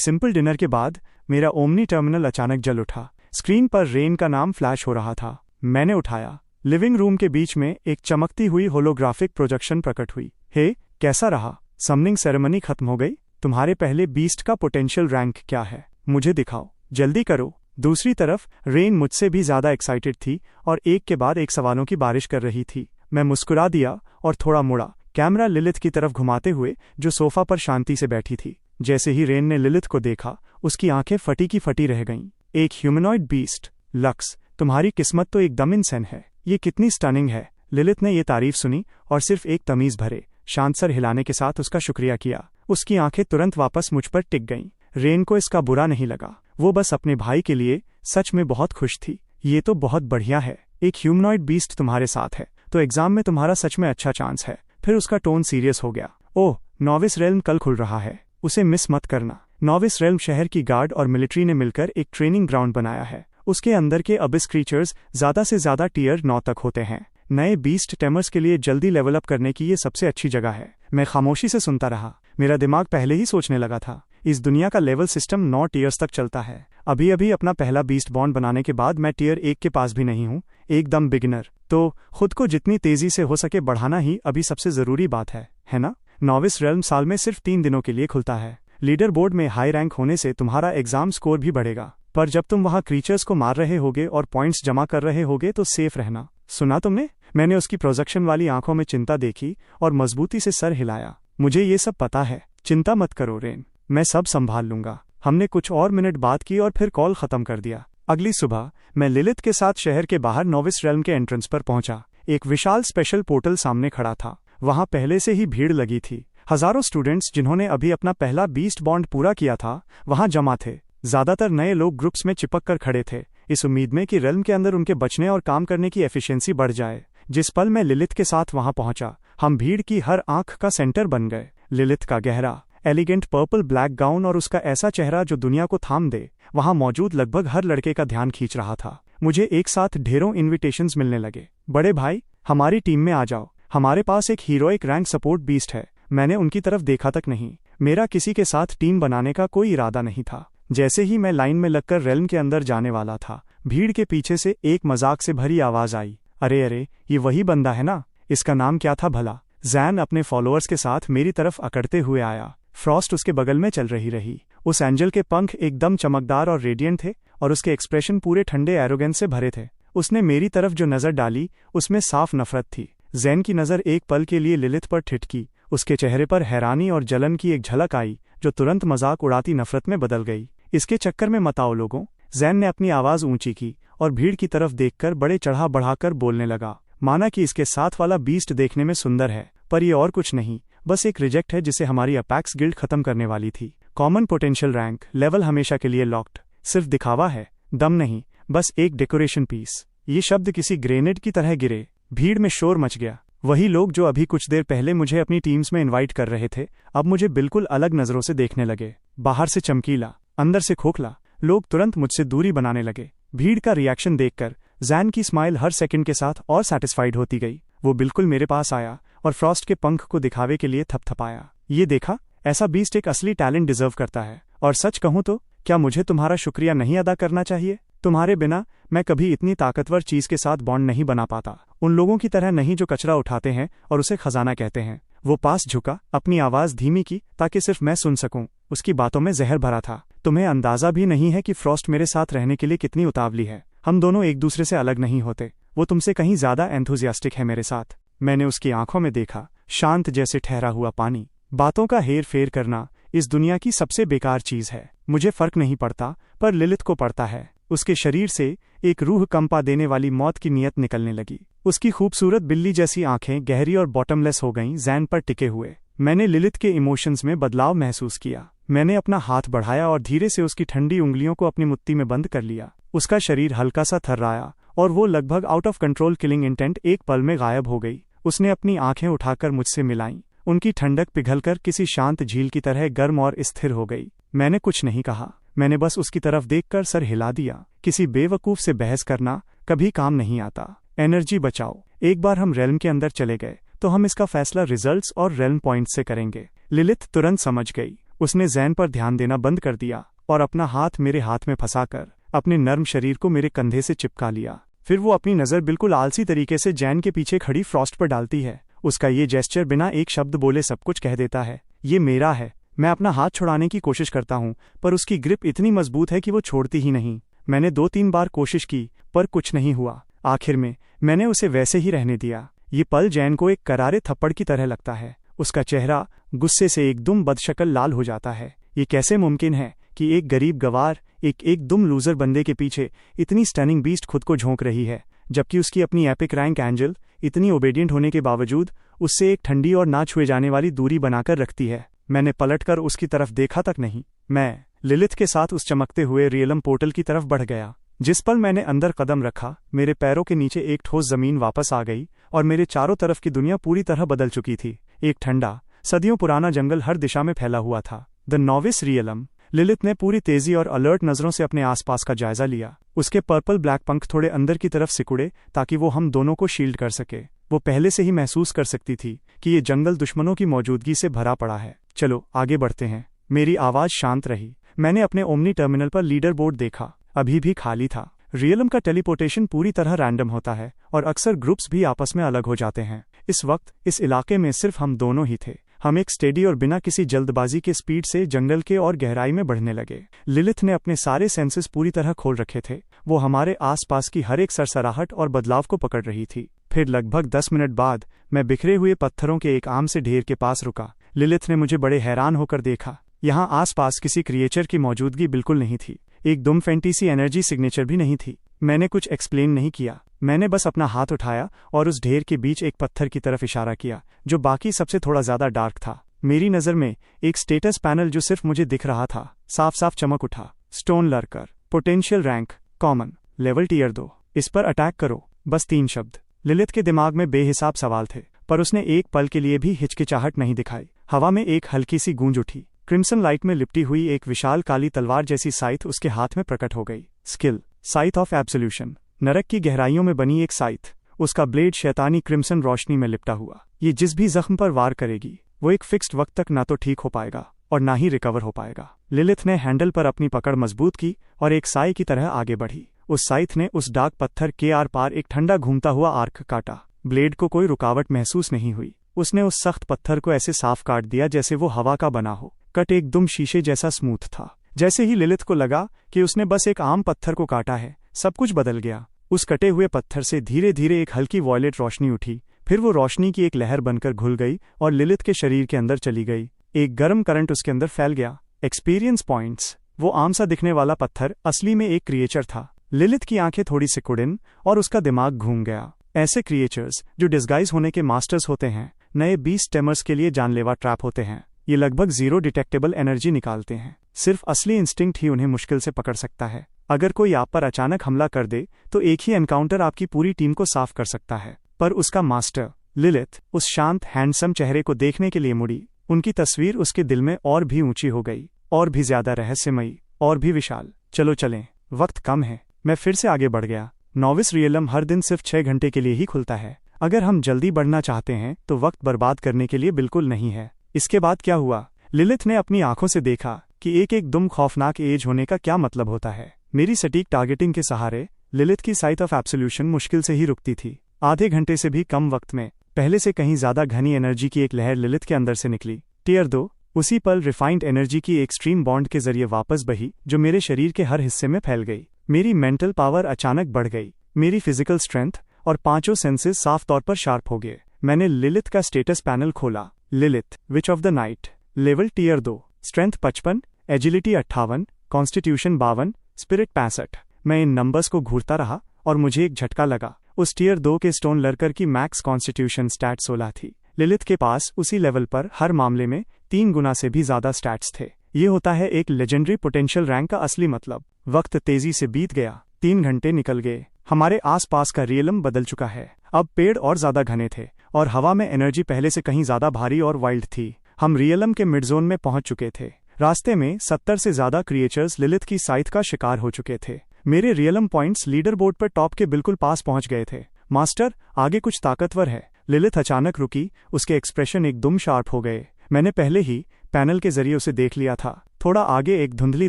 सिंपल डिनर के बाद मेरा ओमनी टर्मिनल अचानक जल उठा। स्क्रीन पर रेन का नाम फ्लैश हो रहा था। मैंने उठाया। लिविंग रूम के बीच में एक चमकती हुई होलोग्राफिक प्रोजेक्शन प्रकट हुई। हे, कैसा रहा? समनिंग सेरेमनी खत्म हो गई? तुम्हारे पहले बीस्ट का पोटेंशियल रैंक क्या है? मुझे दिखाओ, जल्दी करो। दूसरी तरफ रेन मुझसे भी ज्यादा एक्साइटेड थी और एक के बाद एक सवालों की बारिश कर रही थी। मैं मुस्कुरा दिया और थोड़ा मुड़ा, कैमरा लिलिथ की तरफ घुमाते हुए, जो सोफा पर शांति से बैठी थी। जैसे ही रेन ने लिलिथ को देखा, उसकी आंखें फटी की फटी रह गईं। एक ह्यूमनॉइड बीस्ट, लक्स, तुम्हारी किस्मत तो एकदम इंसान है। ये कितनी स्टनिंग है। लिलिथ ने ये तारीफ सुनी और सिर्फ एक तमीज भरे शांत सर हिलाने के साथ उसका शुक्रिया किया। उसकी आंखें तुरंत वापस मुझ पर टिक गईं। रेन को इसका बुरा नहीं लगा। वो बस अपने भाई के लिए सच में बहुत खुश थी। ये तो बहुत बढ़िया है। एक ह्यूमनॉइड बीस्ट तुम्हारे साथ है तो एग्जाम में तुम्हारा सच में अच्छा चांस है। फिर उसका टोन सीरियस हो गया। ओह, नॉविस रेल्म कल खुल रहा है, उसे मिस मत करना। नॉविस रेल्म शहर की गार्ड और मिलिट्री ने मिलकर एक ट्रेनिंग ग्राउंड बनाया है। उसके अंदर के अबिस क्रीचर्स ज्यादा से ज्यादा टियर 9 तक होते हैं। नए बीस्ट टेमर्स के लिए जल्दी लेवल अप करने की ये सबसे अच्छी जगह है। मैं खामोशी से सुनता रहा। मेरा दिमाग पहले ही सोचने लगा था, इस दुनिया का लेवल सिस्टम 9 टियर्स तक चलता है। अभी अभी अपना पहला बीस्ट बॉन्ड बनाने के बाद मैं टियर 1 के पास भी नहीं हूँ, एकदम बिगिनर। तो खुद को जितनी तेजी से हो सके बढ़ाना ही अभी सबसे जरूरी बात है ना? नॉविस रेल्म साल में सिर्फ 3 दिनों के लिए खुलता है। लीडर बोर्ड में हाई रैंक होने से तुम्हारा एग्जाम स्कोर भी बढ़ेगा, पर जब तुम वहाँ क्रीचर्स को मार रहे होगे और पॉइंट्स जमा कर रहे होगे तो सेफ रहना। सुना तुमने? मैंने उसकी प्रोजेक्शन वाली आंखों में चिंता देखी और मजबूती से सर हिलाया। मुझे ये सब पता है, चिंता मत करो रेन, मैं सब संभाल लूंगा। हमने कुछ और मिनट बात की और फिर कॉल खत्म कर दिया। अगली सुबह मैं लिलिथ के साथ शहर के बाहर नॉविस रेल्म के एंट्रेंस पर पहुंचा। एक विशाल स्पेशल पोर्टल सामने खड़ा था। वहां पहले से ही भीड़ लगी थी। हजारों स्टूडेंट्स जिन्होंने अभी अपना पहला बीस्ट बॉन्ड पूरा किया था वहां जमा थे। ज्यादातर नए लोग ग्रुप्स में चिपक कर खड़े थे, इस उम्मीद में कि रेल्म के अंदर उनके बचने और काम करने की एफिशिएंसी बढ़ जाए। जिस पल मैं लिलिथ के साथ वहां पहुंचा, हम भीड़ की हर आंख का सेंटर बन गए। लिलिथ का गहरा एलिगेंट पर्पल ब्लैक गाउन और उसका ऐसा चेहरा जो दुनिया को थाम दे, वहां मौजूद लगभग हर लड़के का ध्यान खींच रहा था। मुझे एक साथ ढेरों इन्विटेशंस मिलने लगे। बड़े भाई, हमारी टीम में आ जाओ, हमारे पास एक हीरोइक रैंक सपोर्ट बीस्ट है। मैंने उनकी तरफ देखा तक नहीं। मेरा किसी के साथ टीम बनाने का कोई इरादा नहीं था। जैसे ही मैं लाइन में लगकर रेल्म के अंदर जाने वाला था, भीड़ के पीछे से एक मजाक से भरी आवाज आई, अरे अरे, ये वही बंदा है ना? इसका नाम क्या था भला? जैन अपने फॉलोअर्स के साथ मेरी तरफ अकड़ते हुए आया। फ्रॉस्ट उसके बगल में चल रही। उस एंजल के पंख एकदम चमकदार और रेडिएंट थे और उसके एक्सप्रेशन पूरे ठंडे एरोगेंस से भरे थे। उसने मेरी तरफ जो नजर डाली उसमें साफ नफरत थी। जैन की नजर एक पल के लिए लिलिथ पर ठिठकी। उसके चेहरे पर हैरानी और जलन की एक झलक आई जो तुरंत मजाक उड़ाती नफरत में बदल गई। इसके चक्कर में मत आओ लोगों। जैन ने अपनी आवाज ऊंची की और भीड़ की तरफ देखकर बड़े चढ़ा बढ़ाकर बोलने लगा, माना कि इसके साथ वाला बीस्ट देखने में सुंदर है, पर ये और कुछ नहीं, बस एक रिजेक्ट है जिसे हमारी अपैक्स गिल्ड खत्म करने वाली थी। कॉमन पोटेंशियल रैंक लेवल हमेशा के लिए लॉक्ड। सिर्फ दिखावा है, दम नहीं, बस एक डेकोरेशन पीस। ये शब्द किसी ग्रेनेड की तरह गिरे। भीड़ में शोर मच गया। वही लोग जो अभी कुछ देर पहले मुझे अपनी टीम्स में इनवाइट कर रहे थे, अब मुझे बिल्कुल अलग नजरों से देखने लगे। बाहर से चमकीला, अंदर से खोखला। लोग तुरंत मुझसे दूरी बनाने लगे। भीड़ का रिएक्शन देखकर जैन की स्माइल हर सेकंड के साथ और सैटिस्फाइड होती गई। वो बिल्कुल मेरे पास आया और फ्रॉस्ट के पंख को दिखावे के लिए थपथपाया। ये देखा, ऐसा बीस्ट एक असली टैलेंट डिजर्व करता है। और सच कहूं तो क्या मुझे तुम्हारा शुक्रिया नहीं अदा करना चाहिए? तुम्हारे बिना मैं कभी इतनी ताकतवर चीज के साथ बॉन्ड नहीं बना पाता। उन लोगों की तरह नहीं जो कचरा उठाते हैं और उसे खजाना कहते हैं। वो पास झुका, अपनी आवाज धीमी की ताकि सिर्फ मैं सुन सकूं। उसकी बातों में जहर भरा था। तुम्हें अंदाजा भी नहीं है कि फ्रॉस्ट मेरे साथ रहने के लिए कितनी उतावली है। हम दोनों एक दूसरे से अलग नहीं होते। वो तुमसे कहीं ज्यादा एंथुजियास्टिक है मेरे साथ। मैंने उसकी आंखों में देखा, शांत जैसे ठहरा हुआ पानी। बातों का हेर फेर करना इस दुनिया की सबसे बेकार चीज है। मुझे फर्क नहीं पड़ता, पर लिलिथ को पड़ता है। उसके शरीर से एक रूह कंपा देने वाली मौत की नीयत निकलने लगी। उसकी खूबसूरत बिल्ली जैसी आंखें गहरी और बॉटमलेस हो गईं, जैन पर टिके हुए। मैंने लिलिथ के इमोशंस में बदलाव महसूस किया। मैंने अपना हाथ बढ़ाया और धीरे से उसकी ठंडी उंगलियों को अपनी मुट्ठी में बंद कर लिया। उसका शरीर हल्का सा थर्राया और वो लगभग out of control killing intent एक पल में गायब हो गई। उसने अपनी आंखें उठाकर मुझसे मिलाईं। उनकी ठंडक पिघलकर किसी शांत झील की तरह गर्म और स्थिर हो गई। मैंने कुछ नहीं कहा, मैंने बस उसकी तरफ देखकर सर हिला दिया। किसी बेवकूफ से बहस करना कभी काम नहीं आता। एनर्जी बचाओ। एक बार हम रेल्म के अंदर चले गए तो हम इसका फैसला रिजल्ट्स और रेल्म पॉइंट्स से करेंगे। लिलिथ तुरंत समझ गई। उसने जैन पर ध्यान देना बंद कर दिया और अपना हाथ मेरे हाथ में फंसाकर अपने नर्म शरीर को मेरे कंधे से चिपका लिया। फिर वो अपनी नज़र बिल्कुल आलसी तरीके से जैन के पीछे खड़ी फ्रॉस्ट पर डालती है। उसका ये जेस्चर बिना एक शब्द बोले सब कुछ कह देता है। ये मेरा है। मैं अपना हाथ छुड़ाने की कोशिश करता हूँ, पर उसकी ग्रिप इतनी मजबूत है कि वो छोड़ती ही नहीं। मैंने 2-3 बार कोशिश की, पर कुछ नहीं हुआ। आखिर में मैंने उसे वैसे ही रहने दिया। ये पल जैन को एक करारे थप्पड़ की तरह लगता है। उसका चेहरा गुस्से से एकदम बदशक्ल लाल हो जाता है। ये कैसे मुमकिन है कि एक गरीब गवार, एक दुम लूजर बंदे के पीछे इतनी स्टनिंग बीस्ट खुद को झोंक रही है, जबकि उसकी अपनी एपिक रैंक एंजल इतनी ओबेडियंट होने के बावजूद उससे एक ठंडी और ना छुए जाने वाली दूरी बनाकर रखती है। मैंने पलटकर उसकी तरफ देखा तक नहीं। मैं लिलिथ के साथ उस चमकते हुए रियलम पोर्टल की तरफ बढ़ गया। जिस पल मैंने अंदर कदम रखा, मेरे पैरों के नीचे एक ठोस जमीन वापस आ गई और मेरे चारों तरफ की दुनिया पूरी तरह बदल चुकी थी। एक ठंडा, सदियों पुराना जंगल हर दिशा में फैला हुआ था। The novice realm. लिलिथ ने पूरी तेजी और अलर्ट नजरों से अपने आसपास का जायजा लिया। उसके पर्पल ब्लैक पंख थोड़े अंदर की तरफ सिकुड़े ताकि वो हम दोनों को शील्ड कर सके। वो पहले से ही महसूस कर सकती थी कि ये जंगल दुश्मनों की मौजूदगी से भरा पड़ा है। चलो आगे बढ़ते हैं। मेरी आवाज शांत रही। मैंने अपने ओमनी टर्मिनल पर लीडर बोर्ड देखा। अभी भी खाली था। रियलम का टेलीपोर्टेशन पूरी तरह रैंडम होता है और अक्सर ग्रुप्स भी आपस में अलग हो जाते हैं। इस वक्त इस इलाके में सिर्फ हम दोनों ही थे। हम एक स्टेडी और बिना किसी जल्दबाजी के स्पीड से जंगल के और गहराई में बढ़ने लगे। लिलिथ ने अपने सारे सेंसेस पूरी तरह खोल रखे थे। वो हमारे आसपास की हर एक सरसराहट और बदलाव को पकड़ रही थी। फिर लगभग 10 मिनट बाद मैं बिखरे हुए पत्थरों के एक आम से ढेर के पास रुका। लिलिथ ने मुझे बड़े हैरान होकर देखा। यहाँ आसपास किसी क्रिएचर की मौजूदगी बिल्कुल नहीं थी। एक दुम फैंटेसी एनर्जी सिग्नेचर भी नहीं थी। मैंने कुछ एक्सप्लेन नहीं किया। मैंने बस अपना हाथ उठाया और उस ढेर के बीच एक पत्थर की तरफ इशारा किया जो बाकी सबसे थोड़ा ज्यादा डार्क था। मेरी नज़र में एक स्टेटस पैनल जो सिर्फ मुझे दिख रहा था साफ साफ चमक उठा। Stone lurker, potential rank common, level tier 2। इस पर अटैक करो। बस 3 शब्द। लिलिथ के दिमाग में बेहिसाब सवाल थे, पर उसने एक पल के लिए भी हिचकिचाहट नहीं दिखाई। हवा में एक हल्की सी गूंज उठी। क्रिम्सन लाइट में लिपटी हुई एक विशाल काली तलवार जैसी साइथ उसके हाथ में प्रकट हो गई। स्किल, साइथ ऑफ एब्सोल्यूशन। नरक की गहराइयों में बनी एक साइथ। उसका ब्लेड शैतानी क्रिम्सन रोशनी में लिपटा हुआ। ये जिस भी जख्म पर वार करेगी वो एक फिक्स्ड वक्त तक ना तो ठीक हो पाएगा और ना ही रिकवर हो पाएगा। लिलिथ ने हैंडल पर अपनी पकड़ मजबूत की और एक साई की तरह आगे बढ़ी। उस साइथ ने उस डार्क पत्थर के आर पार एक ठंडा घूमता हुआ आर्क काटा। ब्लेड को कोई रुकावट महसूस नहीं हुई। उसने उस सख्त पत्थर को ऐसे साफ काट दिया जैसे वो हवा का बना हो। कट एकदम शीशे जैसा स्मूथ था। जैसे ही लिलिथ को लगा कि उसने बस एक आम पत्थर को काटा है, सब कुछ बदल गया। उस कटे हुए पत्थर से धीरे धीरे एक हल्की वॉयलेट रोशनी उठी। फिर वो रोशनी की एक लहर बनकर घुल गई और लिलिथ के शरीर के अंदर चली गई। एक गर्म करंट उसके अंदर फैल गया। Experience points. वो आम सा दिखने वाला पत्थर असली में एक क्रिएचर था। लिलिथ की आंखें थोड़ी सिकुड़न और उसका दिमाग घूम गया। ऐसे क्रिएचर्स जो डिस्गाइज होने के मास्टर्स होते हैं, नए बीस्ट टेमर्स के लिए जानलेवा ट्रैप होते हैं। ये लगभग 0 डिटेक्टेबल एनर्जी निकालते हैं। सिर्फ असली इंस्टिंक्ट ही उन्हें मुश्किल से पकड़ सकता है। अगर कोई आप पर अचानक हमला कर दे तो एक ही एनकाउंटर आपकी पूरी टीम को साफ कर सकता है। पर उसका मास्टर लिलिथ उस शांत हैंडसम चेहरे को देखने के लिए मुड़ी। उनकी तस्वीर उसके दिल में और भी ऊंची हो गई, और भी ज्यादा रहस्यमयी, और भी विशाल। चलो चलें, वक्त कम है। मैं फिर से आगे बढ़ गया। नोविस रियलम हर दिन सिर्फ 6 घंटे के लिए ही खुलता है। अगर हम जल्दी बढ़ना चाहते हैं तो वक्त बर्बाद करने के लिए बिल्कुल नहीं है। इसके बाद क्या हुआ? लिलिथ ने अपनी आंखों से देखा कि एक दुम खौफनाक एज होने का क्या मतलब होता है। मेरी सटीक टारगेटिंग के सहारे लिलिथ की साइट ऑफ एब्सोल्यूशन मुश्किल से ही रुकती थी। आधे घंटे से भी कम वक्त में पहले से कहीं ज्यादा घनी एनर्जी की एक लहर लिलिथ के अंदर से निकली। टियर 2। उसी पल रिफाइंड एनर्जी की एक्सट्रीम बॉन्ड के जरिए वापस बही, जो मेरे शरीर के हर हिस्से में फैल गई। मेरी मेंटल पावर अचानक बढ़ गई। मेरी फिजिकल स्ट्रेंथ और 5 सेंसेस साफ तौर पर शार्प हो गए। मैंने लिलिथ का स्टेटस पैनल खोला। Lilith, witch of the knight, level tier 2, strength 55, agility 58, constitution 52, spirit 65। मैं इन नंबर्स को घूरता रहा और मुझे एक झटका लगा। उस टियर 2 के स्टोन लर्कर की मैक्स कॉन्स्टिट्यूशन स्टैट 16 थी। लिलिथ के पास उसी लेवल पर हर मामले में 3 गुना से भी ज्यादा स्टैट्स थे। ये होता है एक लेजेंडरी पोटेंशियल रैंक का असली मतलब। वक्त तेजी से बीत गया। 3 घंटे निकल गए। हमारे आसपास का रियलम बदल चुका है। अब पेड़ और ज्यादा घने थे और हवा में एनर्जी पहले से कहीं ज्यादा भारी और वाइल्ड थी। हम रियलम के मिड जोन में पहुंच चुके थे। रास्ते में 70 से ज्यादा क्रिएचर्स लिलिथ की साइथ का शिकार हो चुके थे। मेरे रियलम पॉइंट्स लीडर बोर्ड पर टॉप के बिल्कुल पास पहुंच गए थे। मास्टर, आगे कुछ ताकतवर है। लिलिथ अचानक रुकी, उसके एक्सप्रेशन एकदम शार्प हो गए। मैंने पहले ही पैनल के जरिए उसे देख लिया था। थोड़ा आगे एक धुंधली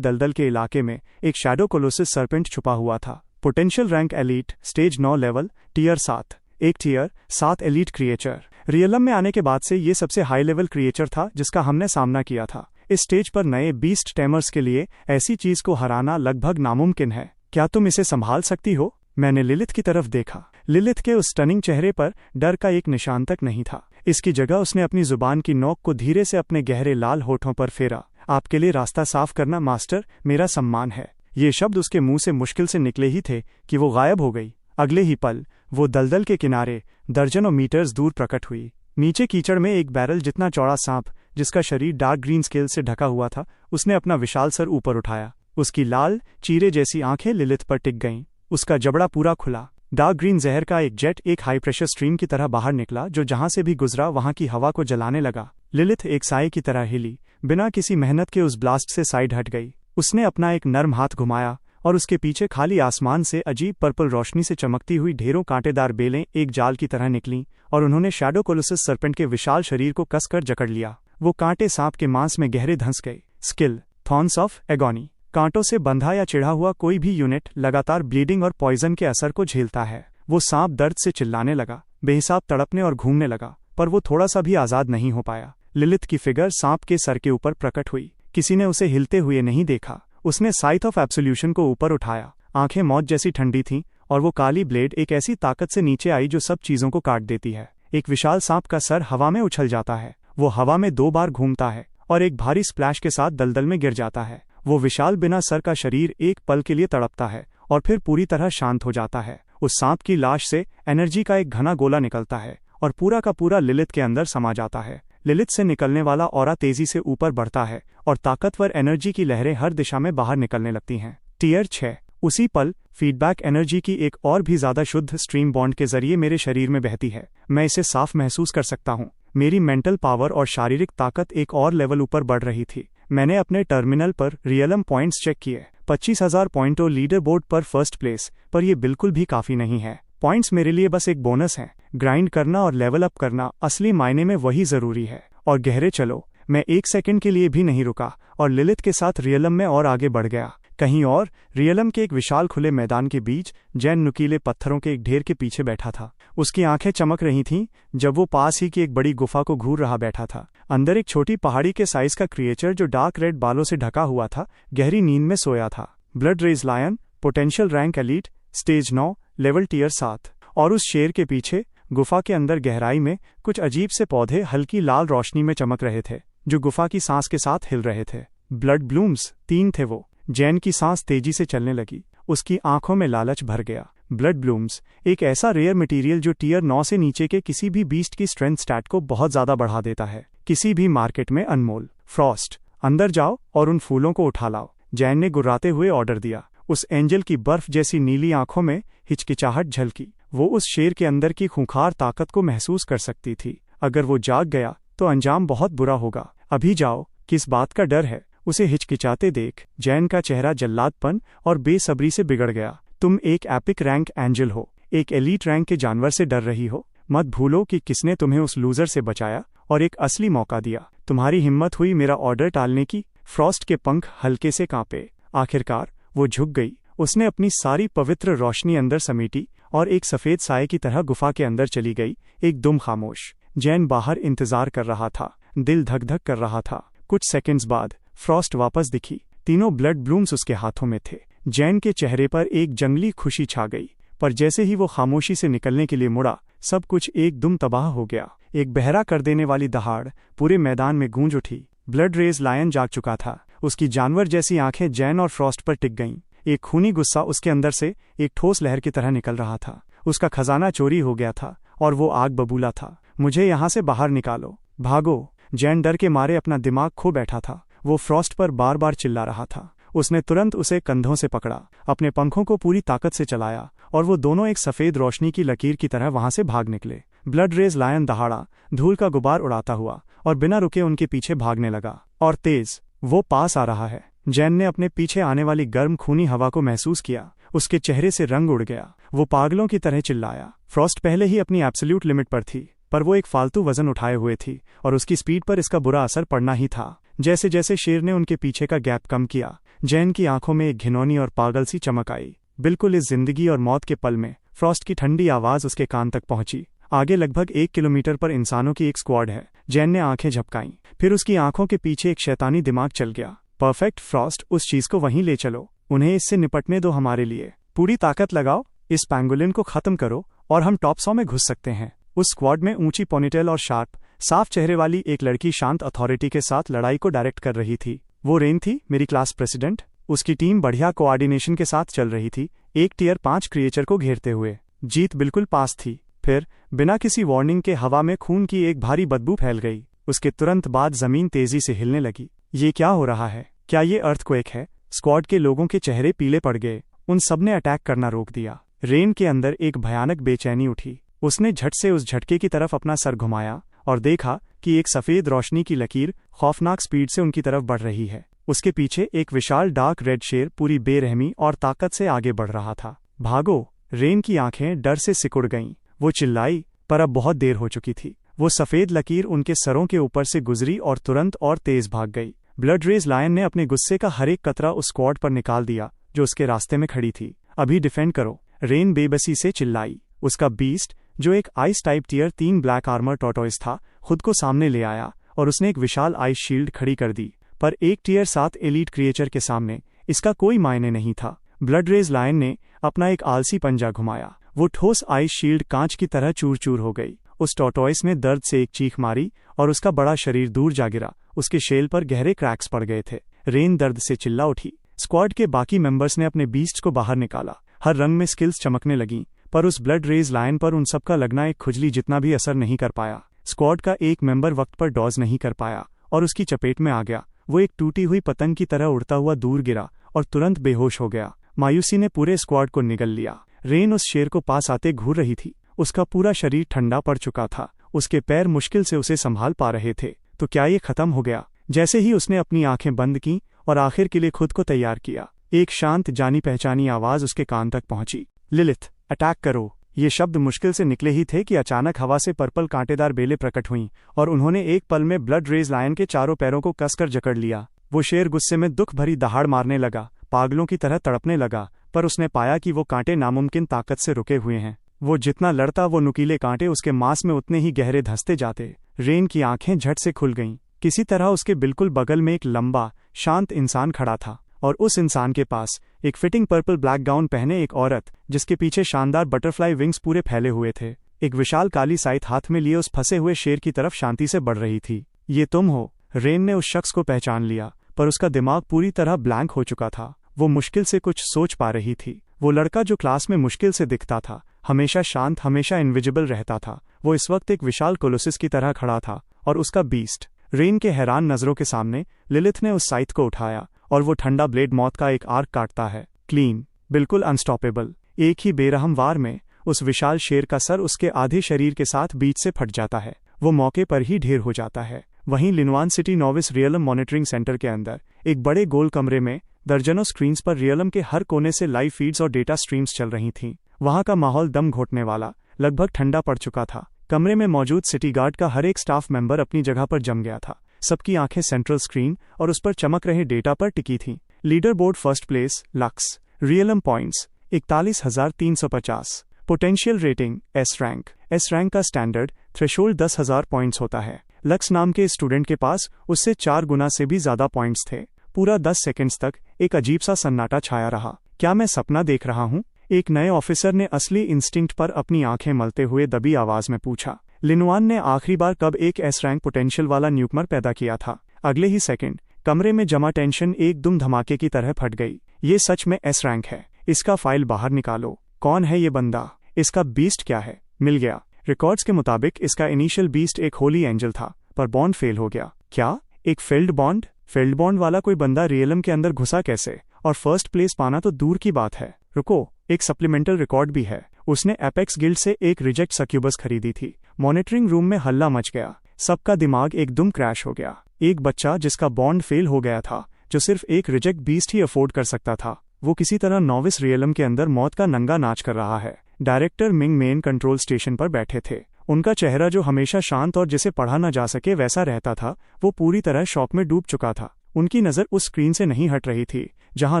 दलदल के इलाके में एक शैडो कोलोसिस सर्पेंट छुपा हुआ था। Potential rank elite, stage 9 level, tier 7, एक टियर 7 एलीट क्रिएचर। रियलम में आने के बाद से ये सबसे हाई लेवल क्रिएचर था जिसका हमने सामना किया था। इस स्टेज पर नए बीस्ट टेमर्स के लिए ऐसी चीज को हराना लगभग नामुमकिन है। क्या तुम इसे संभाल सकती हो? मैंने लिलिथ की तरफ देखा। लिलिथ के उस स्टनिंग चेहरे पर डर का एक निशान तक नहीं था। इसकी जगह उसने अपनी जुबान की नोक को धीरे से अपने गहरे लाल होठों पर फेरा। आपके लिए रास्ता साफ करना मास्टर मेरा सम्मान है। ये शब्द उसके मुंह से मुश्किल से निकले ही थे कि वो गायब हो गई। अगले ही पल वो दलदल के किनारे दर्जनों मीटर्स दूर प्रकट हुई। नीचे कीचड़ में एक बैरल जितना चौड़ा सांप, जिसका शरीर डार्क ग्रीन स्केल से ढका हुआ था, उसने अपना विशाल सर ऊपर उठाया। उसकी लाल चीरे जैसी आंखें लिलिथ पर टिक गईं। उसका जबड़ा पूरा खुला। डार्क ग्रीन जहर का एक जेट एक हाई प्रेशर स्ट्रीम की तरह बाहर निकला जो जहां से भी गुजरा वहां की हवा को जलाने लगा। लिलिथ एक साए की तरह हिली, बिना किसी मेहनत के उस ब्लास्ट से साइड हट गई। उसने अपना एक नर्म हाथ घुमाया और उसके पीछे खाली आसमान से अजीब पर्पल रोशनी से चमकती हुई ढेरों कांटेदार बेलें एक जाल की तरह निकलीं और उन्होंने शैडो कोलोसिस सर्पेंट के विशाल शरीर को कसकर जकड़ लिया। वो कांटे सांप के मांस में गहरे धंस गए। Skill, thorns of agony. कांटों से बंधा या चिढ़ा हुआ कोई भी यूनिट लगातार ब्लीडिंग और पॉइजन के असर को झेलता है। वो सांप दर्द से चिल्लाने लगा, बेहिसाब तड़पने और घूमने लगा, पर वो थोड़ा सा भी आजाद नहीं हो पाया। लिलिथ की फिगर सांप के सर के ऊपर प्रकट हुई। किसी ने उसे हिलते हुए नहीं देखा। उसने साइथ ऑफ एब्सोल्यूशन को ऊपर उठाया। आंखें मौत जैसी ठंडी थीं और वो काली ब्लेड एक ऐसी ताकत से नीचे आई जो सब चीजों को काट देती है। एक विशाल सांप का सर हवा में उछल जाता है। वो हवा में 2 बार घूमता है और एक भारी स्प्लैश के साथ दलदल में गिर जाता है। वो विशाल बिना सर का शरीर एक पल के लिए तड़पता है और फिर पूरी तरह शांत हो जाता है। उस सांप की लाश से एनर्जी का एक घना गोला निकलता है और पूरा का पूरा लिलिथ के अंदर समा जाता है। लिलिथ से निकलने वाला ऑरा तेजी से ऊपर बढ़ता है और ताकतवर एनर्जी की लहरें हर दिशा में बाहर निकलने लगती हैं। टियर 6। उसी पल फीडबैक एनर्जी की एक और भी ज्यादा शुद्ध स्ट्रीम बॉन्ड के जरिए मेरे शरीर में बहती है। मैं इसे साफ महसूस कर सकता हूँ। मेरी मेंटल पावर और शारीरिक ताकत एक और लेवल ऊपर बढ़ रही थी। मैंने अपने टर्मिनल पर रियलम पॉइंट्स चेक किए। 25,000 पॉइंटों लीडर बोर्ड पर फर्स्ट प्लेस, पर यह बिल्कुल भी काफी नहीं है। पॉइंट्स मेरे लिए बस एक बोनस है। ग्राइंड करना और लेवल अप करना असली मायने में वही जरूरी है। और गहरे चलो, मैं 1 सेकंड के लिए भी नहीं रुका और लिलिथ के साथ रियलम में और आगे बढ़ गया। कहीं और रियलम के एक विशाल खुले मैदान के बीच जैन नुकीले पत्थरों के एक ढेर के पीछे बैठा था। उसकी आंखें चमक रही थीं जब वो पास ही की एक बड़ी गुफा को घूर रहा बैठा था। अंदर एक छोटी पहाड़ी के साइज का क्रिएचर जो डार्क रेड बालों से ढका हुआ था, गहरी नींद में सोया था। Blood rage lion, potential rank elite, stage 9, level tier 7। और उस शेर के पीछे गुफा के अंदर गहराई में कुछ अजीब से पौधे हल्की लाल रोशनी में चमक रहे थे जो गुफा की सांस के साथ हिल रहे थे। ब्लड ब्लूम्स 3 थे वो। जैन की सांस तेजी से चलने लगी। उसकी आंखों में लालच भर गया। ब्लड ब्लूम्स एक ऐसा रेयर मटेरियल जो टियर 9 से नीचे के किसी भी बीस्ट की स्ट्रेंथ स्टैट को बहुत ज्यादा बढ़ा देता है। किसी भी मार्केट में अनमोल। फ्रॉस्ट, अंदर जाओ और उन फूलों को उठा लाओ, जैन ने गुर्राते हुए ऑर्डर दिया। उस एंजल की बर्फ जैसी नीली आंखों में हिचकिचाहट झलकी। वो उस शेर के अंदर की खूंखार ताकत को महसूस कर सकती थी। अगर वो जाग गया तो अंजाम बहुत बुरा होगा। अभी जाओ, किस बात का डर है? उसे हिचकिचाते देख जैन का चेहरा जल्लादपन और बेसब्री से बिगड़ गया। तुम एक एपिक रैंक एंजल हो, एक एलीट रैंक के जानवर से डर रही हो। मत भूलो कि किसने तुम्हें उस लूजर से बचाया और एक असली मौका दिया। तुम्हारी हिम्मत हुई मेरा ऑर्डर टालने की? फ्रॉस्ट के पंख हल्के से कांपे। आखिरकार वो झुक गई। उसने अपनी सारी पवित्र रोशनी अंदर समेटी और एक सफेद साए की तरह गुफा के अंदर चली गई, एकदम खामोश। जैन बाहर इंतजार कर रहा था, दिल धक धक कर रहा था। कुछ सेकंड्स बाद फ्रॉस्ट वापस दिखी। तीनों ब्लड ब्लूम्स उसके हाथों में थे। जैन के चेहरे पर एक जंगली खुशी छा गई, पर जैसे ही वो खामोशी से निकलने के लिए मुड़ा, सब कुछ एकदम तबाह हो गया। एक बहरा कर देने वाली दहाड़ पूरे मैदान में गूंज उठी। ब्लड रेज लायन जाग चुका था। उसकी जानवर जैसी आंखें जैन और फ्रॉस्ट पर टिक गईं। एक खूनी गुस्सा उसके अंदर से एक ठोस लहर की तरह निकल रहा था। उसका खजाना चोरी हो गया था और वो आग बबूला था। मुझे यहाँ से बाहर निकालो, भागो। जैन डर के मारे अपना दिमाग खो बैठा था। वो फ्रॉस्ट पर बार बार चिल्ला रहा था। उसने तुरंत उसे कंधों से पकड़ा, अपने पंखों को पूरी ताकत से चलाया और वो दोनों एक सफेद रोशनी की लकीर की तरह वहां से भाग निकले। ब्लड रेज लायन दहाड़ा, धूल का गुबार उड़ाता हुआ और बिना रुके उनके पीछे भागने लगा। और तेज वो पास आ रहा है। जैन ने अपने पीछे आने वाली गर्म खूनी हवा को महसूस किया। उसके चेहरे से रंग उड़ गया। वो पागलों की तरह चिल्लाया। फ्रॉस्ट पहले ही अपनी एब्सोल्यूट लिमिट पर थी, पर वो एक फालतू वजन उठाए हुए थी और उसकी स्पीड पर इसका बुरा असर पड़ना ही था। जैसे जैसे शेर ने उनके पीछे का गैप कम किया, जैन की आंखों में एक घिनौनी और पागल सी चमक आई। बिल्कुल इस जिंदगी और मौत के पल में फ्रॉस्ट की ठंडी आवाज उसके कान तक पहुंची। आगे लगभग 1 किलोमीटर पर इंसानों की एक स्क्वाड है। जैन ने आंखें झपकाईं। फिर उसकी आंखों के पीछे एक शैतानी दिमाग चल गया। परफेक्ट फ्रॉस्ट, उस चीज को वहीं ले चलो। उन्हें इससे निपटने दो हमारे लिए। पूरी ताकत लगाओ, इस पैंगोलिन को खत्म करो और हम टॉप 100 में घुस सकते हैं। उस स्क्वाड में ऊंची पोनीटेल और शार्प, साफ चेहरे वाली एक लड़की शांत अथॉरिटी के साथ लड़ाई को डायरेक्ट कर रही थी। वो रेन थी, मेरी क्लास प्रेसिडेंट। उसकी टीम बढ़िया कोऑर्डिनेशन के साथ चल रही थी, एक टियर 5 क्रिएचर को घेरते हुए। जीत बिल्कुल पास थी। फिर बिना किसी वार्निंग के हवा में खून की एक भारी बदबू फैल गई। उसके तुरंत बाद जमीन तेजी से हिलने लगी। ये क्या हो रहा है? क्या ये अर्थक्वेक है? स्क्वाड के लोगों के चेहरे पीले पड़ गए। उन सब ने अटैक करना रोक दिया। रेन के अंदर एक भयानक बेचैनी उठी। उसने झट से उस झटके की तरफ अपना सर घुमाया और देखा कि एक सफेद रोशनी की लकीर खौफनाक स्पीड से उनकी तरफ बढ़ रही है। उसके पीछे एक विशाल डार्क रेड शेर पूरी बेरहमी और ताकत से आगे बढ़ रहा था। भागो! रेन की आंखें डर से सिकुड़ गईं। वो चिल्लाई, पर अब बहुत देर हो चुकी थी। वो सफेद लकीर उनके सरों के ऊपर से गुजरी और तुरंत और तेज भाग गई। ब्लड रेज लायन ने अपने गुस्से का हर एक कतरा उस स्क्वाड पर निकाल दिया जो उसके रास्ते में खड़ी थी। अभी डिफेंड करो, रेन बेबसी से चिल्लाई। उसका बीस्ट, जो एक ice type tier 3 black armour tortoise था, खुद को सामने ले आया और उसने एक विशाल आइस शील्ड खड़ी कर दी। पर एक टियर 7 एलीट क्रिएचर के सामने इसका कोई मायने नहीं था। ब्लड रेज लायन ने अपना एक आलसी पंजा घुमाया। वो ठोस आइस शील्ड कांच की तरह चूर चूर हो गई। उस टॉर्टोइस ने दर्द से एक चीख मारी और उसका बड़ा शरीर दूर जा गिरा। उसके शेल पर गहरे क्रैक्स पड़ गए थे। रेन दर्द से चिल्ला उठी। स्क्वाड के बाकी मेंबर्स ने अपने बीस्ट को बाहर निकाला। हर रंग में स्किल्स चमकने लगीं, पर उस ब्लड रेज लायन पर उन सबका लगना एक खुजली जितना भी असर नहीं कर पाया। स्क्वाड का एक मेंबर वक्त पर डॉज नहीं कर पाया और उसकी चपेट में आ गया। वो एक टूटी हुई पतंग की तरह उड़ता हुआ दूर गिरा और तुरंत बेहोश हो गया। मायूसी ने पूरे स्क्वाड को निगल लिया। रेन उस शेर को पास आते घूर रही थी। उसका पूरा शरीर ठंडा पड़ चुका था। उसके पैर मुश्किल से उसे संभाल पा रहे थे। तो क्या ये खत्म हो गया? जैसे ही उसने अपनी आंखें बंद कीं और आखिर के लिए खुद को तैयार किया, एक शांत जानी पहचानी आवाज उसके कान तक पहुंची। लिलिथ, अटैक करो! ये शब्द मुश्किल से निकले ही थे कि अचानक हवा से पर्पल कांटेदार बेलें प्रकट हुईं और उन्होंने एक पल में ब्लड रेज लायन के चारों पैरों को कसकर जकड़ लिया। वो शेर गुस्से में दुख भरी दहाड़ मारने लगा, पागलों की तरह तड़पने लगा, पर उसने पाया कि वो कांटे नामुमकिन ताकत से रुके हुए हैं। वो जितना लड़ता, वो नुकीले कांटे उसके मांस में उतने ही गहरे धंसते जाते। रेन की आंखें झट से खुल गईं। किसी तरह उसके बिल्कुल बगल में एक लंबा, शांत इंसान खड़ा था और उस इंसान के पास एक फिटिंग पर्पल ब्लैक गाउन पहने एक औरत, जिसके पीछे शानदार बटरफ्लाई विंग्स पूरे फैले हुए थे, एक विशाल काली साइथ हाथ में लिए उस फंसे हुए शेर की तरफ शांति से बढ़ रही थी। ये तुम हो? रेन ने उस शख्स को पहचान लिया, पर उसका दिमाग पूरी तरह ब्लैंक हो चुका था। वो मुश्किल से कुछ सोच पा रही थी। वो लड़का जो क्लास में मुश्किल से दिखता था, हमेशा शांत, हमेशा इनविजिबल रहता था, वो इस वक्त एक विशाल कोलोसिस की तरह खड़ा था और उसका बीस्ट। रेन के हैरान नजरों के सामने लिलिथ ने उस साइथ को उठाया और वो ठंडा ब्लेड मौत का एक आर्क काटता है। क्लीन, बिल्कुल अनस्टॉपेबल। एक ही बेरहम वार में उस विशाल शेर का सर उसके आधे शरीर के साथ बीच से फट जाता है। वो मौके पर ही ढेर हो जाता है। वहीं Linwan city novice realm monitoring centre के अंदर एक बड़े गोल कमरे में दर्जनों स्क्रीन्स पर रियलम के हर कोने से लाइव फीड्स और डेटा स्ट्रीम्स चल रही थीं। वहां का माहौल दम घोटने वाला, लगभग ठंडा पड़ चुका था। कमरे में मौजूद सिटी गार्ड का हर एक स्टाफ मेंबर अपनी जगह पर जम गया था। सबकी आंखें सेंट्रल स्क्रीन और उस पर चमक रहे डेटा पर टिकी थीं। Leader board first place lux, realm points 41,350, potential rating S rank. S rank का स्टैंडर्ड थ्रेशोल्ड 10,000 पॉइंट्स होता है। लक्स नाम के स्टूडेंट के पास उससे 4 गुना से भी ज्यादा पॉइंट्स थे। पूरा 10 सेकंड्स तक एक अजीब सा सन्नाटा छाया रहा। क्या मैं सपना देख रहा हूं? एक नए ऑफिसर ने असली इंस्टिंक्ट पर अपनी आंखें मलते हुए दबी आवाज में पूछा। लिनवान ने आखिरी बार कब एक एस रैंक पोटेंशियल वाला न्यूकमर पैदा किया था? अगले ही सेकंड कमरे में जमा टेंशन एक दुम धमाके की तरह फट गई। ये सच में एस रैंक है। इसका फाइल बाहर निकालो। कौन है ये बंदा? इसका बीस्ट क्या है? मिल गया। रिकॉर्ड्स के मुताबिक इसका इनिशियल बीस्ट एक होली एंजल था, पर बॉन्ड फेल हो गया। क्या? एक फेल्ड बॉन्ड? फेल्ड बॉन्ड वाला कोई बंदा रियलम के अंदर घुसा कैसे? और फर्स्ट प्लेस पाना तो दूर की बात है। रुको, एक सप्लीमेंटल रिकॉर्ड भी है। उसने एपेक्स गिल्ड से एक रिजेक्ट सक्यूबस खरीदी थी। मॉनिटरिंग रूम में हल्ला मच गया। सबका दिमाग एकदम क्रैश हो गया। एक बच्चा जिसका बॉन्ड फेल हो गया था, जो सिर्फ एक रिजेक्ट बीस्ट ही अफोर्ड कर सकता था, वो किसी तरह नॉविस रियलम के अंदर मौत का नंगा नाच कर रहा है। Director Ming main control station पर बैठे थे। उनका चेहरा जो हमेशा शांत और जिसे पढ़ा न जा सके वैसा रहता था, वो पूरी तरह शॉक में डूब चुका था। उनकी नज़र उस स्क्रीन से नहीं हट रही थी जहां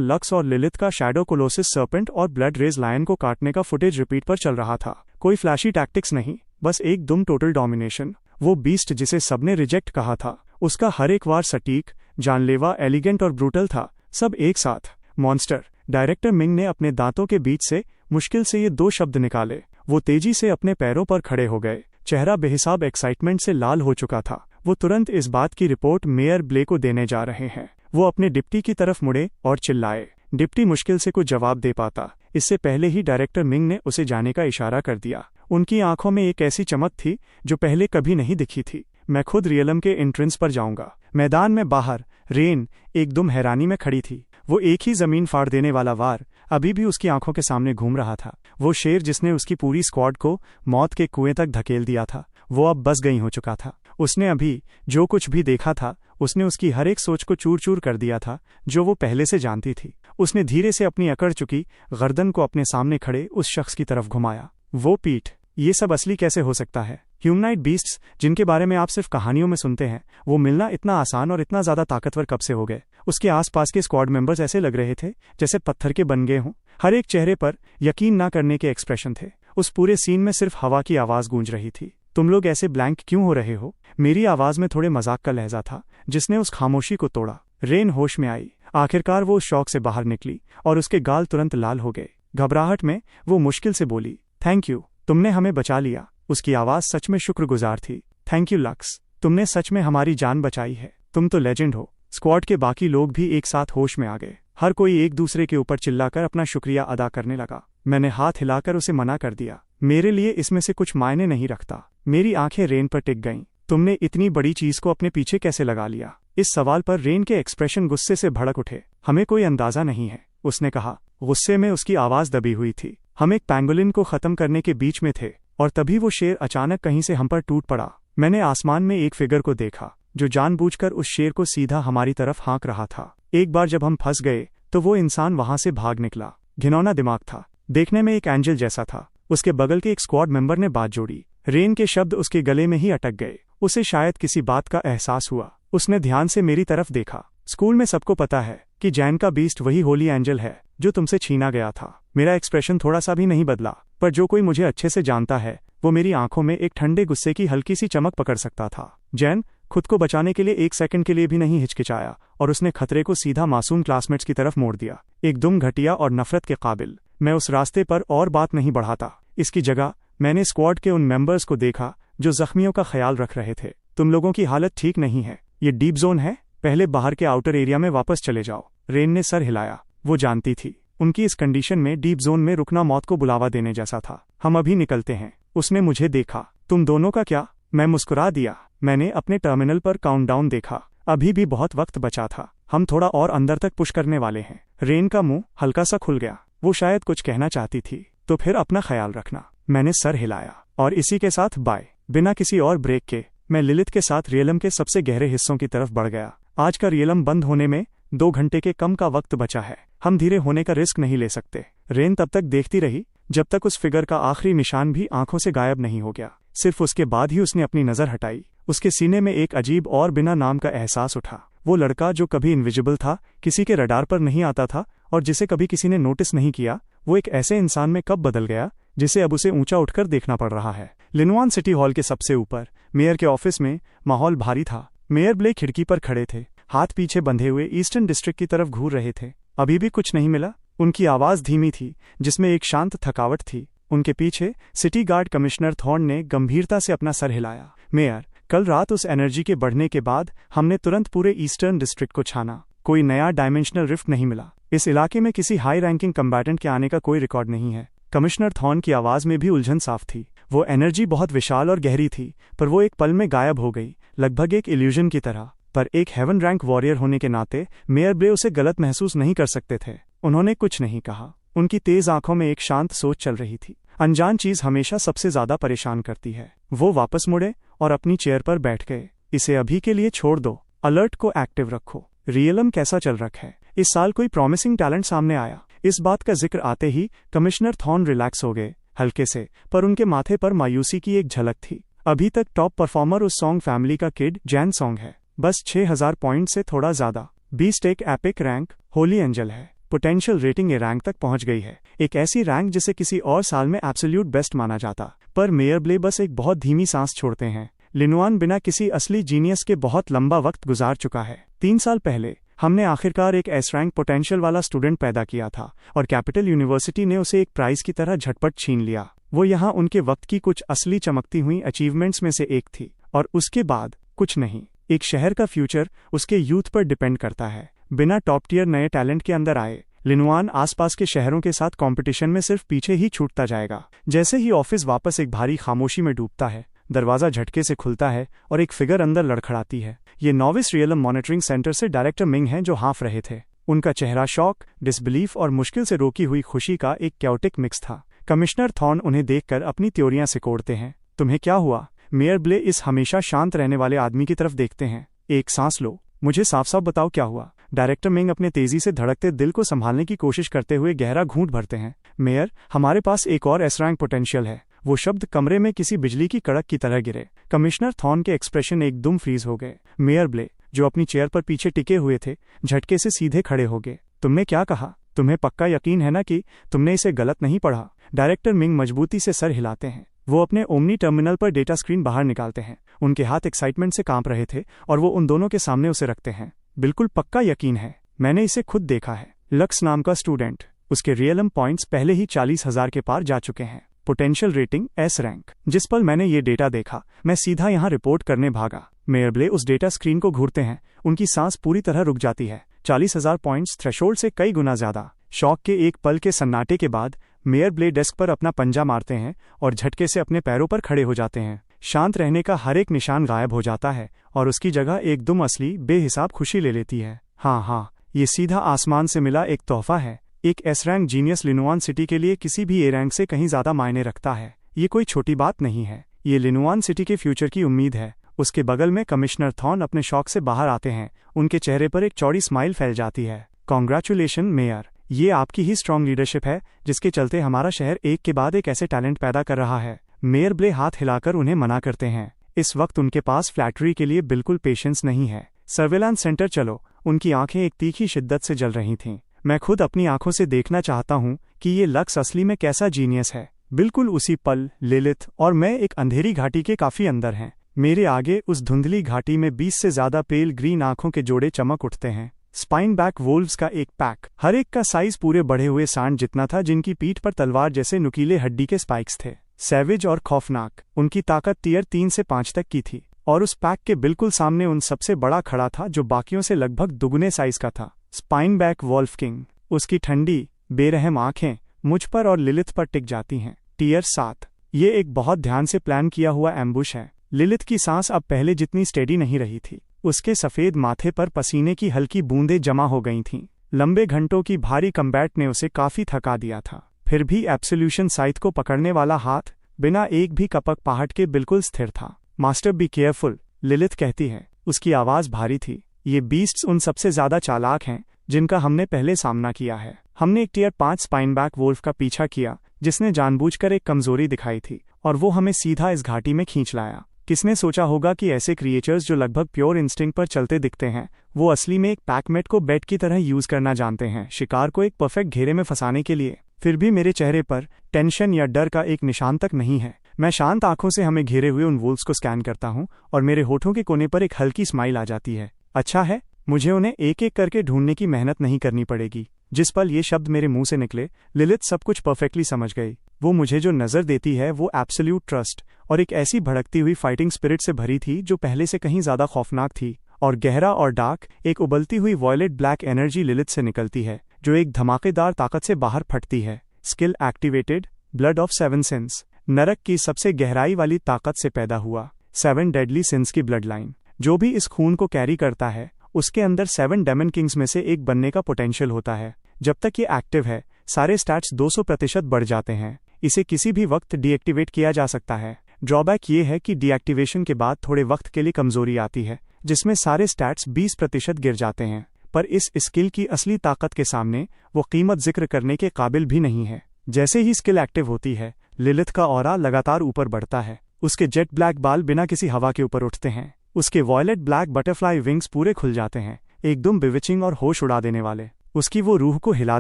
लक्स और लिलिथ का शैडो कोलोसिस सर्पेंट और ब्लड रेज लायन को काटने का फुटेज रिपीट पर चल रहा था। कोई फ्लैशी टैक्टिक्स नहीं, बस एक दुम टोटल डोमिनेशन। वो बीस्ट जिसे सबने रिजेक्ट कहा था, उसका हर एक वार सटीक, जानलेवा, एलिगेंट और ब्रूटल था, सब एक साथ। मॉन्स्टर। डायरेक्टर मिंग ने अपने दांतों के बीच से मुश्किल से ये 2 शब्द निकाले। वो तेजी से अपने पैरों पर खड़े हो गए। चेहरा बेहिसाब एक्साइटमेंट से लाल हो चुका था। वो तुरंत इस बात की रिपोर्ट मेयर ब्ले को देने जा रहे हैं। वो अपने डिप्टी की तरफ मुड़े और चिल्लाए। डिप्टी मुश्किल से कुछ जवाब दे पाता। इससे पहले ही डायरेक्टर मिंग ने उसे जाने का इशारा कर दिया। उनकी आंखों में एक ऐसी चमक थी जो पहले कभी नहीं दिखी थी। मैं खुद रियलम के एंट्रेंस पर जाऊंगा। मैदान में बाहर रेन एकदम हैरानी में खड़ी थी। वो एक ही जमीन फाड़ देने वाला वार अभी भी उसकी आंखों के सामने घूम रहा था। वो शेर जिसने उसकी पूरी स्क्वाड को मौत के कुएं तक धकेल दिया था, वो अब बस गई हो चुका था। उसने अभी जो कुछ भी देखा था, उसने उसकी हर एक सोच को चूर चूर कर दिया था जो वो पहले से जानती थी। उसने धीरे से अपनी अकड़ चुकी गर्दन को अपने सामने खड़े उस शख्स की तरफ घुमाया। वो पीठ। ये सब असली कैसे हो सकता है? ह्यूमनाइड बीस्ट्स जिनके बारे में आप सिर्फ कहानियों में सुनते हैं, वो मिलना इतना आसान और इतना ज्यादा ताकतवर कब से हो गए? उसके आसपास के स्क्वाड मेंबर्स ऐसे लग रहे थे जैसे पत्थर के बन गए हों। हर एक चेहरे पर यकीन न करने के एक्सप्रेशन थे। उस पूरे सीन में सिर्फ हवा की आवाज गूंज रही थी। तुम लोग ऐसे ब्लैंक क्यों हो रहे हो? मेरी आवाज में थोड़े मजाक का लहजा था जिसने उस खामोशी को तोड़ा। रेन होश में आई। आखिरकार वो उस शौक से बाहर निकली और उसके गाल तुरंत लाल हो गए। घबराहट में वो मुश्किल से बोली, थैंक यू, तुमने हमें बचा लिया। उसकी आवाज सच में शुक्रगुजार थी। थैंक यू लक्स, तुमने सच में हमारी जान बचाई है। तुम तो लेजेंड हो। स्क्वाड के बाकी लोग भी एक साथ होश में आ गए। हर कोई एक दूसरे के ऊपर चिल्लाकर अपना शुक्रिया अदा करने लगा। मैंने हाथ हिलाकर उसे मना कर दिया। मेरे लिए इसमें से कुछ मायने नहीं रखता। मेरी आंखें रेन पर टिक गईं। तुमने इतनी बड़ी चीज को अपने पीछे कैसे लगा लिया? इस सवाल पर रेन के एक्सप्रेशन गुस्से से भड़क उठे। हमें कोई अंदाजा नहीं है, उसने कहा। गुस्से में उसकी आवाज दबी हुई थी। हम एक पैंगोलिन को खत्म करने के बीच में थे और तभी वो शेर अचानक कहीं से हम पर टूट पड़ा। मैंने आसमान में एक फिगर को देखा जो जानबूझकर उस शेर को सीधा हमारी तरफ हाँक रहा था। एक बार जब हम फंस गए तो वो इंसान वहां से भाग निकला। घिनौना दिमाग था, देखने में एक एंजल जैसा था। उसके बगल के एक स्क्वाड मेंबर ने बात जोड़ी। रेन के शब्द उसके गले में ही अटक गए। उसे शायद किसी बात का एहसास हुआ। उसने ध्यान से मेरी तरफ देखा। स्कूल में सबको पता है कि जैन का बीस्ट वही होली एंजल है जो तुमसे छीना गया था। मेरा एक्सप्रेशन थोड़ा सा भी नहीं बदला, पर जो कोई मुझे अच्छे से जानता है वो मेरी आंखों में एक ठंडे गुस्से की हल्की सी चमक पकड़ सकता था। जैन खुद को बचाने के लिए एक सेकंड के लिए भी नहीं हिचकिचाया और उसने खतरे को सीधा मासूम क्लासमेट्स की तरफ मोड़ दिया। एकदम घटिया और नफरत के काबिल। मैं उस रास्ते पर और बात नहीं बढ़ाता। इसकी जगह मैंने स्क्वाड के उन मेंबर्स को देखा जो जख्मियों का ख्याल रख रहे थे। तुम लोगों की हालत ठीक नहीं है। ये डीप जोन है, पहले बाहर के आउटर एरिया में वापस चले जाओ। रेन ने सर हिलाया। वो जानती थी उनकी इस कंडीशन में डीप जोन में रुकना मौत को बुलावा देने जैसा था। हम अभी निकलते हैं। उसने मुझे देखा। तुम दोनों का क्या? मैं मुस्कुरा दिया। मैंने अपने टर्मिनल पर काउंटडाउन देखा। अभी भी बहुत वक्त बचा था। हम थोड़ा और अंदर तक पुश करने वाले हैं। रेन का मुंह हल्का सा खुल गया। वो शायद कुछ कहना चाहती थी। तो फिर अपना ख्याल रखना। मैंने सर हिलाया। और इसी के साथ बाय। बिना किसी और ब्रेक के मैं लिलिथ के साथ रियलम के सबसे गहरे हिस्सों की तरफ बढ़ गया। आज का रियलम बंद होने में 2 घंटे के कम का वक्त बचा है। हम धीरे होने का रिस्क नहीं ले सकते। रेन तब तक देखती रही जब तक उस फिगर का आखिरी निशान भी आंखों से गायब नहीं हो गया। सिर्फ उसके बाद ही उसने अपनी नजर हटाई। उसके सीने में एक अजीब और बिना नाम का एहसास उठा। वो लड़का जो कभी इनविजिबल था, किसी के रडार पर नहीं आता था और जिसे कभी किसी ने नोटिस नहीं किया, वो एक ऐसे इंसान में कब बदल गया जिसे अब उसे ऊंचा उठकर देखना पड़ रहा है। लिनवान सिटी हॉल के सबसे ऊपर मेयर के ऑफिस में माहौल भारी था। मेयर ब्ले खिड़की पर खड़े थे, हाथ पीछे बंधे हुए ईस्टर्न डिस्ट्रिक्ट की तरफ घूर रहे थे। अभी भी कुछ नहीं मिला? उनकी आवाज धीमी थी जिसमें एक शांत थकावट थी। उनके पीछे सिटी गार्ड कमिश्नर थॉर्न ने गंभीरता से अपना सर हिलाया। मेयर, कल रात उस एनर्जी के बढ़ने के बाद हमने तुरंत पूरे ईस्टर्न डिस्ट्रिक्ट को छाना। कोई नया डायमेंशनल रिफ्ट नहीं मिला। इस इलाके में किसी हाई रैंकिंग कम्बैटेंट के आने का कोई रिकॉर्ड नहीं है। कमिश्नर थॉर्न की आवाज में भी उलझन साफ थी। वो एनर्जी बहुत विशाल और गहरी थी, पर वो एक पल में गायब हो गई, लगभग एक इल्यूजन की तरह। पर एक हेवन रैंक वॉरियर होने के नाते मेयर ब्ले उसे गलत महसूस नहीं कर सकते थे। उन्होंने कुछ नहीं कहा। उनकी तेज आंखों में एक शांत सोच चल रही थी। अनजान चीज हमेशा सबसे ज्यादा परेशान करती है। वो वापस मुड़े और अपनी चेयर पर बैठ गए। इसे अभी के लिए छोड़ दो, अलर्ट को एक्टिव रखो। रियलम कैसा चल रखा है? इस साल कोई प्रॉमिसिंग टैलेंट सामने आया? इस बात का जिक्र आते ही कमिश्नर थॉर्न रिलैक्स हो गए हल्के से, पर उनके माथे पर मायूसी की एक झलक थी। अभी तक टॉप परफॉर्मर उस सॉन्ग फैमिली का किड जैन सॉन्ग है, बस 6000 पॉइंट से थोड़ा ज्यादा। बीस्ट एक एपिक रैंक होली एंजल है। पोटेंशियल रेटिंग ए रैंक तक पहुंच गई है, एक ऐसी रैंक जिसे किसी और साल में एब्सोल्यूट बेस्ट माना जाता। पर मेयर ब्ले बस एक बहुत धीमी सांस छोड़ते हैं। लिनुआन बिना किसी असली जीनियस के बहुत लंबा वक्त गुजार चुका है। 3 साल पहले हमने आखिरकार एक एस रैंक पोटेंशियल वाला स्टूडेंट पैदा किया था और कैपिटल यूनिवर्सिटी ने उसे एक प्राइज की तरह झटपट छीन लिया। वो यहाँ उनके वक्त की कुछ असली चमकती हुई अचीवमेंट्स में से एक थी, और उसके बाद कुछ नहीं। एक शहर का फ्यूचर उसके यूथ पर डिपेंड करता है। बिना टॉप टियर नए टैलेंट के अंदर आए लिनुआन आसपास के शहरों के साथ कंपटीशन में सिर्फ पीछे ही छूटता जाएगा। जैसे ही ऑफिस वापस एक भारी खामोशी में डूबता है, दरवाजा झटके से खुलता है और एक फिगर अंदर लड़खड़ाती है। ये नॉविस रियलम मॉनिटरिंग सेंटर से डायरेक्टर मिंग हैं जो हाँफ रहे थे। उनका चेहरा शॉक, डिसबिलीफ और मुश्किल से रोकी हुई खुशी का एक क्याओटिक मिक्स था। कमिश्नर थॉर्न उन्हें देखकर अपनी त्योरियां सिकोड़ते हैं। तुम्हें क्या हुआ? मेयर ब्ले इस हमेशा शांत रहने वाले आदमी की तरफ देखते हैं। एक सांस लो, मुझे साफ साफ बताओ क्या हुआ। डायरेक्टर मिंग अपने तेजी से धड़कते दिल को संभालने की कोशिश करते हुए गहरा घूंट भरते हैं। मेयर, हमारे पास एक और एस रैंक पोटेंशियल है। वो शब्द कमरे में किसी बिजली की कड़क की तरह गिरे। कमिश्नर थॉर्न के एक्सप्रेशन एकदम फ्रीज हो गए। मेयर ब्ले, जो अपनी चेयर पर पीछे टिके हुए थे, झटके से सीधे खड़े हो गए। तुमने क्या कहा? तुम्हें पक्का यकीन है ना कि तुमने इसे गलत नहीं पढ़ा? डायरेक्टर मिंग मजबूती से सर हिलाते हैं। वो अपने ओमनी टर्मिनल पर डेटा स्क्रीन बाहर निकालते हैं। उनके हाथ एक्साइटमेंट से कांप रहे थे और वो उन दोनों के सामने उसे रखते हैं। बिल्कुल पक्का यकीन है, मैंने इसे खुद देखा है। लक्स नाम का स्टूडेंट, उसके रियलम पॉइंट्स पहले ही 40,000 के पार जा चुके हैं। Potential rating S rank. जिस पल मैंने ये डेटा देखा, मैं सीधा यहाँ रिपोर्ट करने भागा। मेयर ब्ले उस डेटा स्क्रीन को घूरते हैं। उनकी सांस पूरी तरह रुक जाती है। 40,000 पॉइंट्स थ्रेशोल्ड से कई गुना ज्यादा। शॉक के एक पल के सन्नाटे के बाद मेयर ब्ले डेस्क पर अपना पंजा मारते हैं और झटके से अपने पैरों पर खड़े हो जाते हैं। शांत रहने का हर एक निशान गायब हो जाता है और उसकी जगह एकदम असली बेहिसाब खुशी ले लेती है। हाँ, ये सीधा आसमान से मिला एक तोहफा है। एक एस रैंक जीनियस लिनुआन सिटी के लिए किसी भी ए रैंक से कहीं ज्यादा मायने रखता है। ये कोई छोटी बात नहीं है, ये लिनुआन सिटी के फ्यूचर की उम्मीद है। उसके बगल में कमिश्नर थॉर्न अपने शौक से बाहर आते हैं। उनके चेहरे पर एक चौड़ी स्माइल फैल जाती है। कॉन्ग्रेचुलेशन मेयर, ये आपकी ही स्ट्रांग लीडरशिप है जिसके चलते हमारा शहर एक के बाद एक ऐसे टैलेंट पैदा कर रहा है। मेयर ब्ले हाथ हिलाकर उन्हें मना करते हैं। इस वक्त उनके पास फ्लैटरी के लिए बिल्कुल पेशेंस नहीं है। सर्वेलांस सेंटर चलो। उनकी आंखें एक तीखी शिद्दत से जल रही थीं। मैं खुद अपनी आंखों से देखना चाहता हूं कि ये लक्स असली में कैसा जीनियस है। बिल्कुल उसी पल लिलिथ और मैं एक अंधेरी घाटी के काफी अंदर हैं। मेरे आगे उस धुंधली घाटी में 20 से ज्यादा पेल ग्रीन आंखों के जोड़े चमक उठते हैं। स्पाइन बैक वोल्व्स का एक पैक, हर एक का साइज पूरे बढ़े हुए सांड जितना था, जिनकी पीठ पर तलवार जैसे नुकीले हड्डी के स्पाइक्स थे। सैवेज और खौफनाक, उनकी ताकत टियर 3 से 5 तक की थी। और उस पैक के बिल्कुल सामने उन सबसे बड़ा खड़ा था जो बाकियों से लगभग दुगने साइज का था। Spine back wolf king. उसकी ठंडी बेरहम आंखें मुझ पर और लिलिथ पर टिक जाती हैं। टियर 7। ये एक बहुत ध्यान से प्लान किया हुआ एम्बुश है। लिलिथ की सांस अब पहले जितनी स्टेडी नहीं रही थी। उसके सफेद माथे पर पसीने की हल्की बूंदें जमा हो गई थीं। लंबे घंटों की भारी कम्बैट ने उसे काफी थका दिया था। फिर भी एब्सोल्यूशन साइट को पकड़ने वाला हाथ बिना एक भी कपक पहाड़ के बिल्कुल स्थिर था। मास्टर बी केयरफुल, लिलिथ कहती है। उसकी आवाज भारी थी। ये बीस्ट्स उन सबसे ज्यादा चालाक हैं जिनका हमने पहले सामना किया है। हमने एक टियर 5 स्पाइन बैक वोल्फ का पीछा किया जिसने जानबूझकर एक कमजोरी दिखाई थी और वो हमें सीधा इस घाटी में खींच लाया। किसने सोचा होगा कि ऐसे क्रिएचर्स जो लगभग प्योर इंस्टिंक्ट पर चलते दिखते हैं, वो असली में एक पैकमेट को बेट की तरह यूज करना जानते हैं, शिकार को एक परफेक्ट घेरे में फंसाने के लिए। फिर भी मेरे चेहरे पर टेंशन या डर का एक निशान तक नहीं है। मैं शांत आंखों से हमें घेरे हुए उन वोल्व्स को स्कैन करता हूं और मेरे होठों के कोने पर एक हल्की स्माइल आ जाती है। अच्छा है, मुझे उन्हें एक एक करके ढूंढने की मेहनत नहीं करनी पड़ेगी। जिस पल ये शब्द मेरे मुंह से निकले, लिलिथ सब कुछ परफेक्टली समझ गई। वो मुझे जो नजर देती है वो एब्सोल्यूट ट्रस्ट और एक ऐसी भड़कती हुई फाइटिंग स्पिरिट से भरी थी जो पहले से कहीं ज्यादा खौफनाक थी। और गहरा और डार्क एक उबलती हुई वॉयलेट ब्लैक एनर्जी लिलिथ से निकलती है जो एक धमाकेदार ताकत से बाहर फटती है। Skill activated, blood of 7 since. नरक की सबसे गहराई वाली ताकत से पैदा हुआ 7 डेडली सिंस की ब्लड लाइन। जो भी इस खून को कैरी करता है उसके अंदर 7 डेमन किंग्स में से एक बनने का पोटेंशियल होता है। जब तक ये एक्टिव है सारे स्टैट्स 200% बढ़ जाते हैं। इसे किसी भी वक्त डीएक्टिवेट किया जा सकता है। ड्रॉबैक ये है कि डीएक्टिवेशन के बाद थोड़े वक्त के लिए कमजोरी आती है, जिसमें सारे स्टैट्स 20% गिर जाते हैं, पर इस स्किल की असली ताकत के सामने वो कीमत जिक्र करने के काबिल भी नहीं है। जैसे ही स्किल एक्टिव होती है, लिलिथ का ऑरा लगातार ऊपर बढ़ता है। उसके जेट ब्लैक बाल बिना किसी हवा के ऊपर उठते हैं। उसके वॉयलेट ब्लैक बटरफ्लाई विंग्स पूरे खुल जाते हैं, एकदम बिविचिंग और होश उड़ा देने वाले। उसकी वो रूह को हिला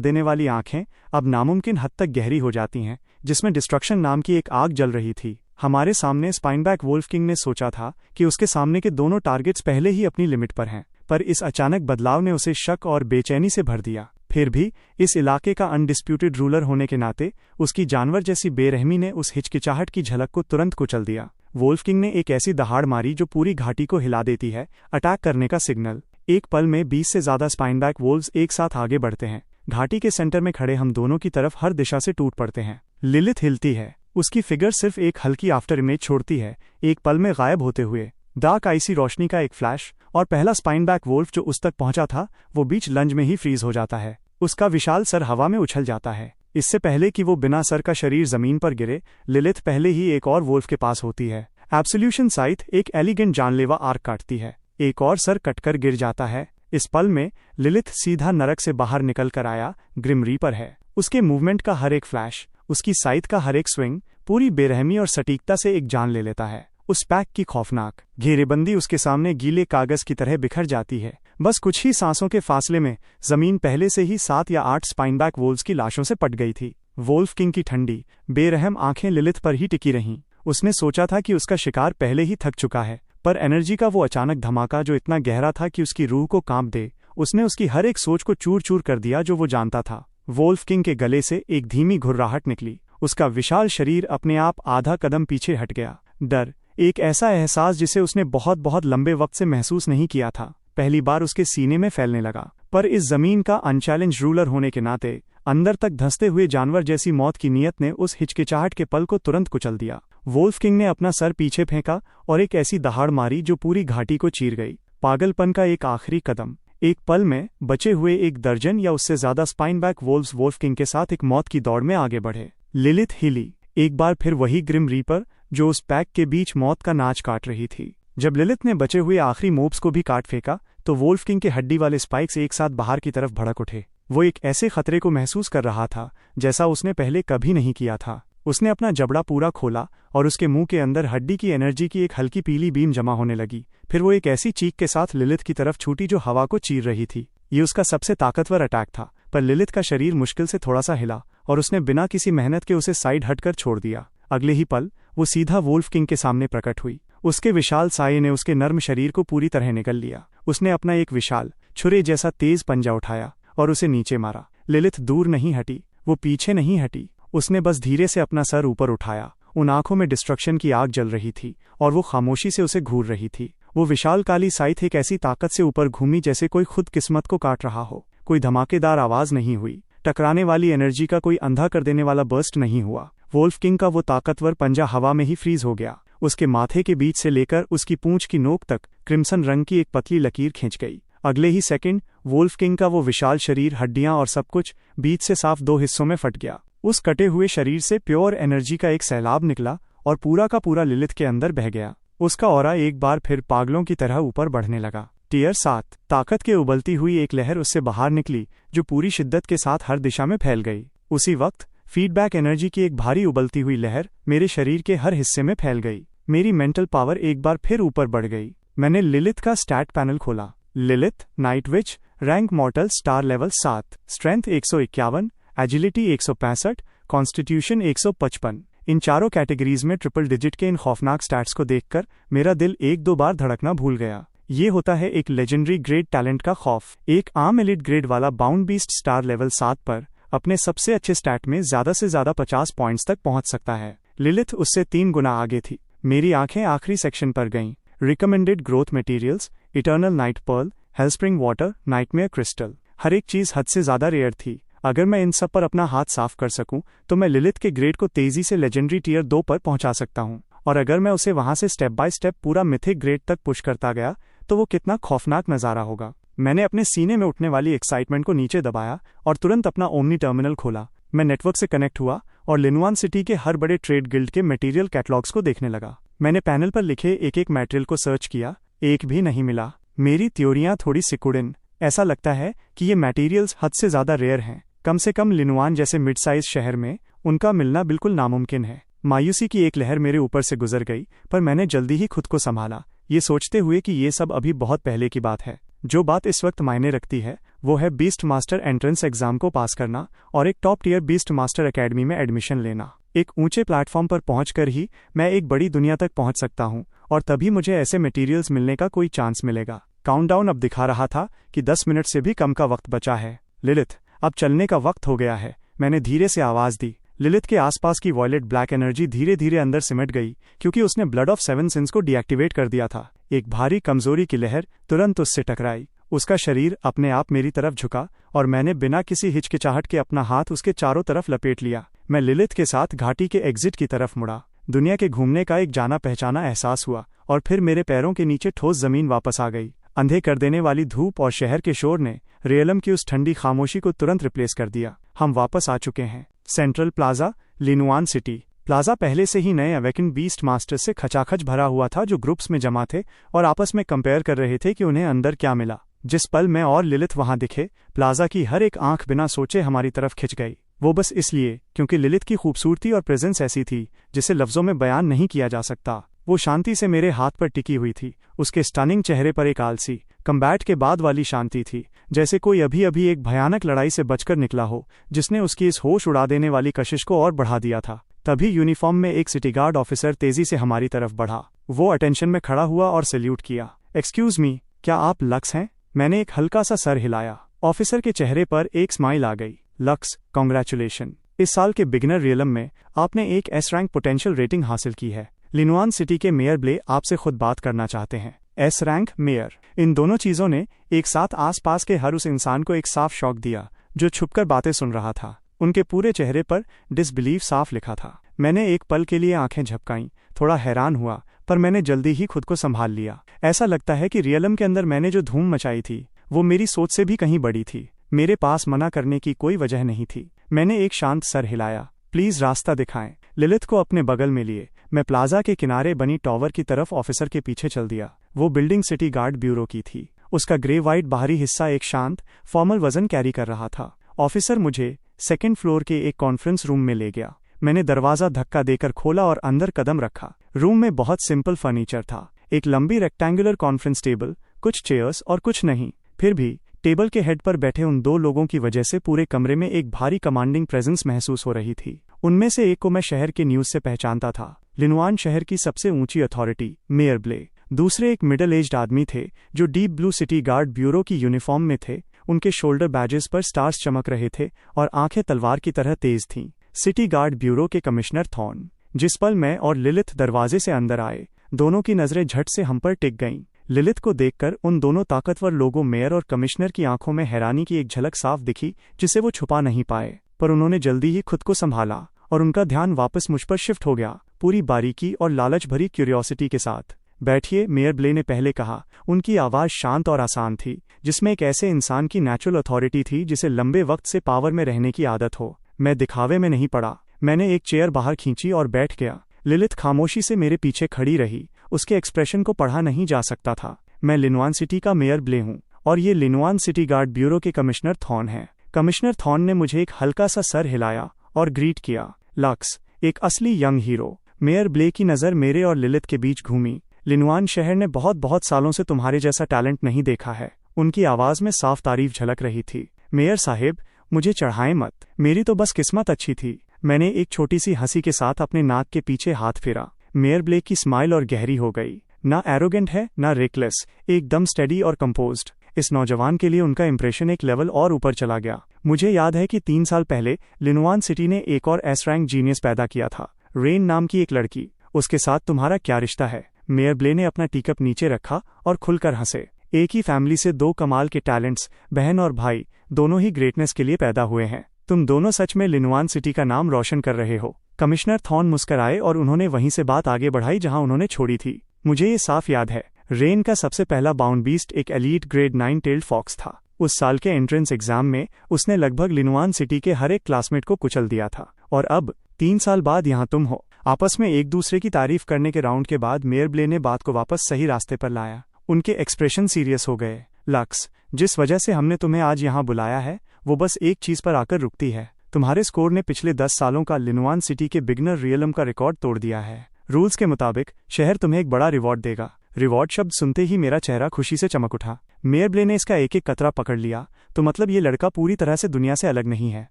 देने वाली आंखें अब नामुमकिन हद तक गहरी हो जाती हैं, जिसमें डिस्ट्रक्शन नाम की एक आग जल रही थी। हमारे सामने स्पाइनबैक वोल्फ किंग ने सोचा था कि उसके सामने के दोनों टारगेट्स पहले ही अपनी लिमिट पर हैं, पर इस अचानक बदलाव ने उसे शक और बेचैनी से भर दिया। फिर भी इस इलाके का अनडिस्प्यूटेड रूलर होने के नाते उसकी जानवर जैसी बेरहमी ने उस हिचकिचाहट की झलक को तुरंत कुचल दिया। वोल्फ किंग ने एक ऐसी दहाड़ मारी जो पूरी घाटी को हिला देती है, अटैक करने का सिग्नल। एक पल में 20 से ज्यादा स्पाइनबैक वोल्व्स एक साथ आगे बढ़ते हैं। घाटी के सेंटर में खड़े हम दोनों की तरफ हर दिशा से टूट पड़ते हैं। लिलिथ हिलती है, उसकी फिगर सिर्फ एक हल्की आफ्टर इमेज छोड़ती है, एक पल में गायब होते हुए। डार्क आइसी रोशनी का एक फ्लैश, और पहला स्पाइनबैक वोल्फ जो उस तक पहुंचा था वो बीच लंज में ही फ्रीज हो जाता है। उसका विशाल सर हवा में उछल जाता है। इससे पहले कि वो बिना सर का शरीर जमीन पर गिरे, लिलिथ पहले ही एक और वोल्फ के पास होती है। एब्सोल्यूशन साइथ एक एलिगेंट जानलेवा आर्क काटती है, एक और सर कटकर गिर जाता है। इस पल में लिलिथ सीधा नरक से बाहर निकल कर आया ग्रिम रीपर है। उसके मूवमेंट का हर एक फ्लैश, उसकी साइथ का हर एक स्विंग पूरी बेरहमी और सटीकता से एक जान ले लेता है। उस पैक की खौफनाक घेरेबंदी उसके सामने गीले कागज की तरह बिखर जाती है। बस कुछ ही सांसों के फासले में जमीन पहले से ही 7 या 8 स्पाइनबैक वोल्व्स की लाशों से पट गई थी। वोल्फ किंग की ठंडी बेरहम आंखें लिलिथ पर ही टिकी रहीं। उसने सोचा था कि उसका शिकार पहले ही थक चुका है, पर एनर्जी का वो अचानक धमाका जो इतना गहरा था कि उसकी रूह को कांप दे, उसने उसकी हर एक सोच को चूर चूर कर दिया जो वो जानता था। वोल्फ किंग के गले से एक धीमी घुर्राहट निकली। उसका विशाल शरीर अपने आप आधा कदम पीछे हट गया। डर, एक ऐसा एहसास जिसे उसने बहुत बहुत लंबे वक्त से महसूस नहीं किया था, पहली बार उसके सीने में फैलने लगा। पर इस जमीन का अनचैलेंज रूलर होने के नाते अंदर तक धंसते हुए जानवर जैसी मौत की नीयत ने उस हिचकिचाहट के पल को तुरंत कुचल दिया। वोल्फ किंग ने अपना सर पीछे फेंका और एक ऐसी दहाड़ मारी जो पूरी घाटी को चीर गई। पागलपन का एक आखिरी कदम। एक पल में बचे हुए 1 दर्जन या उससे ज्यादा स्पाइनबैक वोल्व्स वोल्फ किंग के साथ एक मौत की दौड़ में आगे बढ़े। लिलिथ हिली, एक बार फिर वही ग्रिम रीपर जो उस पैक के बीच मौत का नाच काट रही थी। जब लिलिथ ने बचे हुए आखिरी मोब्स को भी काट फेंका तो वोल्फ किंग के हड्डी वाले स्पाइक्स एक साथ बाहर की तरफ भड़क उठे। वो एक ऐसे खतरे को महसूस कर रहा था जैसा उसने पहले कभी नहीं किया था। उसने अपना जबड़ा पूरा खोला और उसके मुंह के अंदर हड्डी की एनर्जी की एक हल्की पीली बीम जमा होने लगी। फिर वो एक ऐसी चीख के साथ लिलिथ की तरफ छूटी जो हवा को चीर रही थी। ये उसका सबसे ताकतवर अटैक था, पर लिलिथ का शरीर मुश्किल से थोड़ा सा हिला और उसने बिना किसी मेहनत के उसे साइड हटकर छोड़ दिया। अगले ही पल वो सीधा वोल्फ किंग के सामने प्रकट हुई। उसके विशाल साये ने उसके नर्म शरीर को पूरी तरह निगल लिया। उसने अपना एक विशाल छुरे जैसा तेज पंजा उठाया और उसे नीचे मारा। लिलिथ दूर नहीं हटी, वो पीछे नहीं हटी, उसने बस धीरे से अपना सर ऊपर उठाया। उन आंखों में डिस्ट्रक्शन की आग जल रही थी और वो खामोशी से उसे घूर रही थी। वो विशाल काली साइथ एक ऐसी ताकत से ऊपर घूमी जैसे कोई खुद किस्मत को काट रहा हो। कोई धमाकेदार आवाज नहीं हुई, टकराने वाली एनर्जी का कोई अंधा कर देने वाला बर्स्ट नहीं हुआ। वोल्फ किंग का वो ताकतवर पंजा हवा में ही फ्रीज हो गया। उसके माथे के बीच से लेकर उसकी पूंछ की नोक तक क्रिम्सन रंग की एक पतली लकीर खींच गई। अगले ही सेकंड वोल्फ किंग का वो विशाल शरीर, हड्डियां और सब कुछ बीच से साफ 2 हिस्सों में फट गया। उस कटे हुए शरीर से प्योर एनर्जी का एक सैलाब निकला और पूरा का पूरा लिलिथ के अंदर बह गया। उसका ऑरा एक बार फिर पागलों की तरह ऊपर बढ़ने लगा। टियर 7 ताकत के उबलती हुई एक लहर उससे बाहर निकली जो पूरी शिद्दत के साथ हर दिशा में फैल गई। उसी वक्त फीडबैक एनर्जी की एक भारी उबलती हुई लहर मेरे शरीर के हर हिस्से में फैल गई। मेरी मेंटल पावर एक बार फिर ऊपर बढ़ गई। मैंने लिलिथ का स्टैट पैनल खोला। Lilith, night which, rank मॉर्टल, star level 7, strength 151, agility 165, constitution 155। इन चारों कैटेगरीज में ट्रिपल डिजिट के इन खौफनाक स्टैट्स को देखकर मेरा दिल 1-2 बार धड़कना भूल गया। ये होता है एक लेजेंडरी ग्रेड टैलेंट का खौफ। एक आम एलिट ग्रेड वाला बाउंड बीस्ट स्टार लेवल 7 पर अपने सबसे अच्छे स्टैट में ज्यादा से ज्यादा 50 पॉइंट्स तक पहुंच सकता है। लिलिथ उससे 3 गुना आगे थी। मेरी आंखें आखिरी सेक्शन पर गईं। Recommended growth materials, eternal night pearl, hellspring water, nightmare crystal. हर एक चीज हद से ज्यादा रेयर थी। अगर मैं इन सब पर अपना हाथ साफ कर सकूं तो मैं लिलिथ के ग्रेड को तेजी से लेजेंडरी टियर 2 पर पहुंचा सकता हूं। और अगर मैं उसे वहां से स्टेप बाय स्टेप पूरा मिथिक ग्रेड तक पुश करता गया तो वो कितना खौफनाक नजारा होगा। मैंने अपने सीने में उठने वाली एक्साइटमेंट को नीचे दबाया और तुरंत अपना ओमनी टर्मिनल खोला। मैं नेटवर्क से कनेक्ट हुआ और लिनुआन सिटी के हर बड़े ट्रेड गिल्ड के मटेरियल कैटलॉग्स को देखने लगा। मैंने पैनल पर लिखे एक एक मटेरियल को सर्च किया, एक भी नहीं मिला। मेरी थ्योरियां थोड़ी सिकुड़न। ऐसा लगता है कि ये मटेरियल्स हद से ज़्यादा रेयर हैं। कम से कम लिनुआन जैसे मिड साइज शहर में उनका मिलना बिल्कुल नामुमकिन है। मायूसी की एक लहर मेरे ऊपर से गुजर गई, पर मैंने जल्दी ही खुद को संभाला, ये सोचते हुए कि ये सब अभी बहुत पहले की बात है। जो बात इस वक्त मायने रखती है वो है बीस्ट मास्टर एंट्रेंस एग्जाम को पास करना और एक top tier beast master academy में एडमिशन लेना। एक ऊंचे प्लेटफॉर्म पर पहुंचकर ही मैं एक बड़ी दुनिया तक पहुंच सकता हूं, और तभी मुझे ऐसे मटेरियल्स मिलने का कोई चांस मिलेगा। काउंटडाउन अब दिखा रहा था कि 10 मिनट से भी कम का वक्त बचा है। लिलिथ, अब चलने का वक्त हो गया है, मैंने धीरे से आवाज दी। लिलिथ के आसपास की वॉयलेट ब्लैक एनर्जी धीरे धीरे अंदर सिमट गई, क्योंकि उसने ब्लड ऑफ 7 सिंस को डीएक्टिवेट कर दिया था। एक भारी कमजोरी की लहर तुरंत उससे टकराई। उसका शरीर अपने आप मेरी तरफ झुका और मैंने बिना किसी हिचकिचाहट के अपना हाथ उसके चारों तरफ लपेट लिया। मैं लिलिथ के साथ घाटी के एग्जिट की तरफ मुड़ा। दुनिया के घूमने का एक जाना पहचाना एहसास हुआ, और फिर मेरे पैरों के नीचे ठोस जमीन वापस आ गई। अंधे कर देने वाली धूप और शहर के शोर ने रियलम की उस ठंडी खामोशी को तुरंत रिप्लेस कर दिया। हम वापस आ चुके हैं। Central plaza, Linyuan city. Plaza पहले से ही नए अवेकन बीस्ट मास्टर्स से खचाखच भरा हुआ था, जो ग्रुप्स में जमा थे और आपस में कंपेयर कर रहे थे कि उन्हें अंदर क्या मिला। जिस पल मैं और लिलिथ वहां दिखे, प्लाजा की हर एक आंख बिना सोचे हमारी तरफ खिंच गई। वो बस इसलिए क्योंकि लिलिथ की खूबसूरती और प्रेजेंस ऐसी थी जिसे लफ्जों में बयान नहीं किया जा सकता। वो शांति से मेरे हाथ पर टिकी हुई थी। उसके स्टनिंग चेहरे पर एक आलसी कम्बैट के बाद वाली शांति थी, जैसे कोई अभी अभी एक भयानक लड़ाई से बचकर निकला हो, जिसने उसकी इस होश उड़ा देने वाली कशिश को और बढ़ा दिया था। तभी यूनिफॉर्म में एक सिटी गार्ड ऑफिसर तेजी से हमारी तरफ बढ़ा। वो अटेंशन में खड़ा हुआ और सैल्यूट किया। एक्सक्यूज मी, क्या आप लक्स हैं? मैंने एक हल्का सा सर हिलाया। ऑफिसर के चेहरे पर एक स्माइल आ गई। Lux, congratulation. इस साल के बिगिनर रियलम में आपने एक एस रैंक पोटेंशियल रेटिंग हासिल की है। लिनुआन सिटी के मेयर ब्ले आपसे खुद बात करना चाहते हैं। एस रैंक, मेयर, इन दोनों चीजों ने एक साथ आसपास के हर उस इंसान को एक साफ शॉक दिया जो छुपकर बातें सुन रहा था। उनके पूरे चेहरे पर डिसबिलीव साफ लिखा था। मैंने एक पल के लिए आंखें झपकाईं, थोड़ा हैरान हुआ, पर मैंने जल्दी ही खुद को संभाल लिया। ऐसा लगता है कि रियलम के अंदर मैंने जो धूम मचाई थी वो मेरी सोच से भी कहीं बड़ी थी। मेरे पास मना करने की कोई वजह नहीं थी। मैंने एक शांत सर हिलाया। प्लीज रास्ता दिखाएं। लिलिथ को अपने बगल में लिए मैं प्लाजा के किनारे बनी टॉवर की तरफ ऑफिसर के पीछे चल दिया। वो बिल्डिंग सिटी गार्ड ब्यूरो की थी। उसका ग्रे वाइट बाहरी हिस्सा एक शांत फॉर्मल वजन कैरी कर रहा था। ऑफिसर मुझे सेकेंड फ्लोर के एक कॉन्फ्रेंस रूम में ले गया। मैंने दरवाजा धक्का देकर खोला और अंदर कदम रखा। रूम में बहुत सिंपल फर्नीचर था। एक लंबी रेक्टेंगुलर कॉन्फ्रेंस टेबल, कुछ चेयर्स और कुछ नहीं। फिर भी टेबल के हेड पर बैठे उन दो लोगों की वजह से पूरे कमरे में एक भारी कमांडिंग प्रेजेंस महसूस हो रही थी। उनमें से एक को मैं शहर के न्यूज से पहचानता था, लिनुआन शहर की सबसे ऊंची अथॉरिटी, मेयर ब्ले। दूसरे एक मिडिल एज्ड आदमी थे जो deep blue city guard bureau की यूनिफॉर्म में थे। उनके शोल्डर बैजेस पर स्टार्स चमक रहे थे और आंखें तलवार की तरह तेज थीं। सिटी गार्ड ब्यूरो के कमिश्नर थॉर्न। जिस पल मैं और लिलिथ दरवाजे से अंदर आए, दोनों की नजरें झट से हम पर टिक गईं। लिलिथ को देखकर उन दोनों ताकतवर लोगों मेयर और कमिश्नर की आंखों में हैरानी की एक झलक साफ दिखी, जिसे वो छुपा नहीं पाए। पर उन्होंने जल्दी ही खुद को संभाला और उनका ध्यान वापस मुझ पर शिफ्ट हो गया, पूरी बारीकी और लालच भरी क्यूरियोसिटी के साथ। बैठिए, मेयर ब्ले ने पहले कहा। उनकी आवाज शांत और आसान थी, जिसमें एक ऐसे इंसान की नेचुरल अथॉरिटी थी जिसे लंबे वक्त से पावर में रहने की आदत हो। मैं दिखावे में नहीं पड़ा। मैंने एक चेयर बाहर खींची और बैठ गया। लिलिथ खामोशी से मेरे पीछे खड़ी रही। उसके एक्सप्रेशन को पढ़ा नहीं जा सकता था। मैं लिनुआन सिटी का मेयर ब्ले हूँ और ये लिनुआन सिटी गार्ड ब्यूरो के कमिश्नर थॉर्न हैं। कमिश्नर थॉर्न ने मुझे एक हल्का सा सर हिलाया और ग्रीट किया। लक्स, एक असली यंग हीरो। मेयर ब्ले की नज़र मेरे और लिलिथ के बीच घूमी। लिनुआन शहर ने बहुत बहुत सालों से तुम्हारे जैसा टैलेंट नहीं देखा है। उनकी आवाज़ में साफ तारीफ झलक रही थी। मेयर साहिब, मुझे चढ़ाएं मत, मेरी तो बस किस्मत अच्छी थी। मैंने एक छोटी सी हंसी के साथ अपने नाक के पीछे हाथ फेरा। मेयर ब्ले की स्माइल और गहरी हो गई। ना एरोगेंट है, ना रेकलेस, एकदम स्टेडी और कंपोज्ड। इस नौजवान के लिए उनका इंप्रेशन एक लेवल और ऊपर चला गया। मुझे याद है कि 3 साल पहले लिनुआन सिटी ने एक और एस रैंक जीनियस पैदा किया था, रेन नाम की एक लड़की। उसके साथ तुम्हारा क्या रिश्ता है? मेयर ब्ले ने अपना टीकप नीचे रखा और खुलकर हंसे। एक ही फैमिली से दो कमाल के टैलेंट्स, बहन और भाई, दोनों ही ग्रेटनेस के लिए पैदा हुए हैं। तुम दोनों सच में लिनुआन सिटी का नाम रोशन कर रहे हो। कमिश्नर थॉर्न मुस्कराए और उन्होंने वहीं से बात आगे बढ़ाई जहां उन्होंने छोड़ी थी। मुझे ये साफ याद है, रेन का सबसे पहला बाउंड बीस्ट एक एलीट ग्रेड 9 टेल्ड फॉक्स था। उस साल के एंट्रेंस एग्जाम में उसने लगभग लिनुआन सिटी के हर एक क्लासमेट को कुचल दिया था। और अब 3 साल बाद यहाँ तुम हो। आपस में एक दूसरे की तारीफ करने के राउंड के बाद मेयर ब्ले ने बात को वापस सही रास्ते पर लाया। उनके एक्सप्रेशन सीरियस हो गए। लक्स, जिस वजह से हमने तुम्हें आज यहाँ बुलाया है वो बस एक चीज पर आकर रुकती है। तुम्हारे स्कोर ने पिछले 10 सालों का लिनुआन सिटी के बिगनर रियलम का रिकॉर्ड तोड़ दिया है। रूल्स के मुताबिक शहर तुम्हें एक बड़ा रिवॉर्ड देगा। रिवॉर्ड शब्द सुनते ही मेरा चेहरा खुशी से चमक उठा। मेयर ब्ले ने इसका एक एक कतरा पकड़ लिया। तो मतलब ये लड़का पूरी तरह से दुनिया से अलग नहीं है।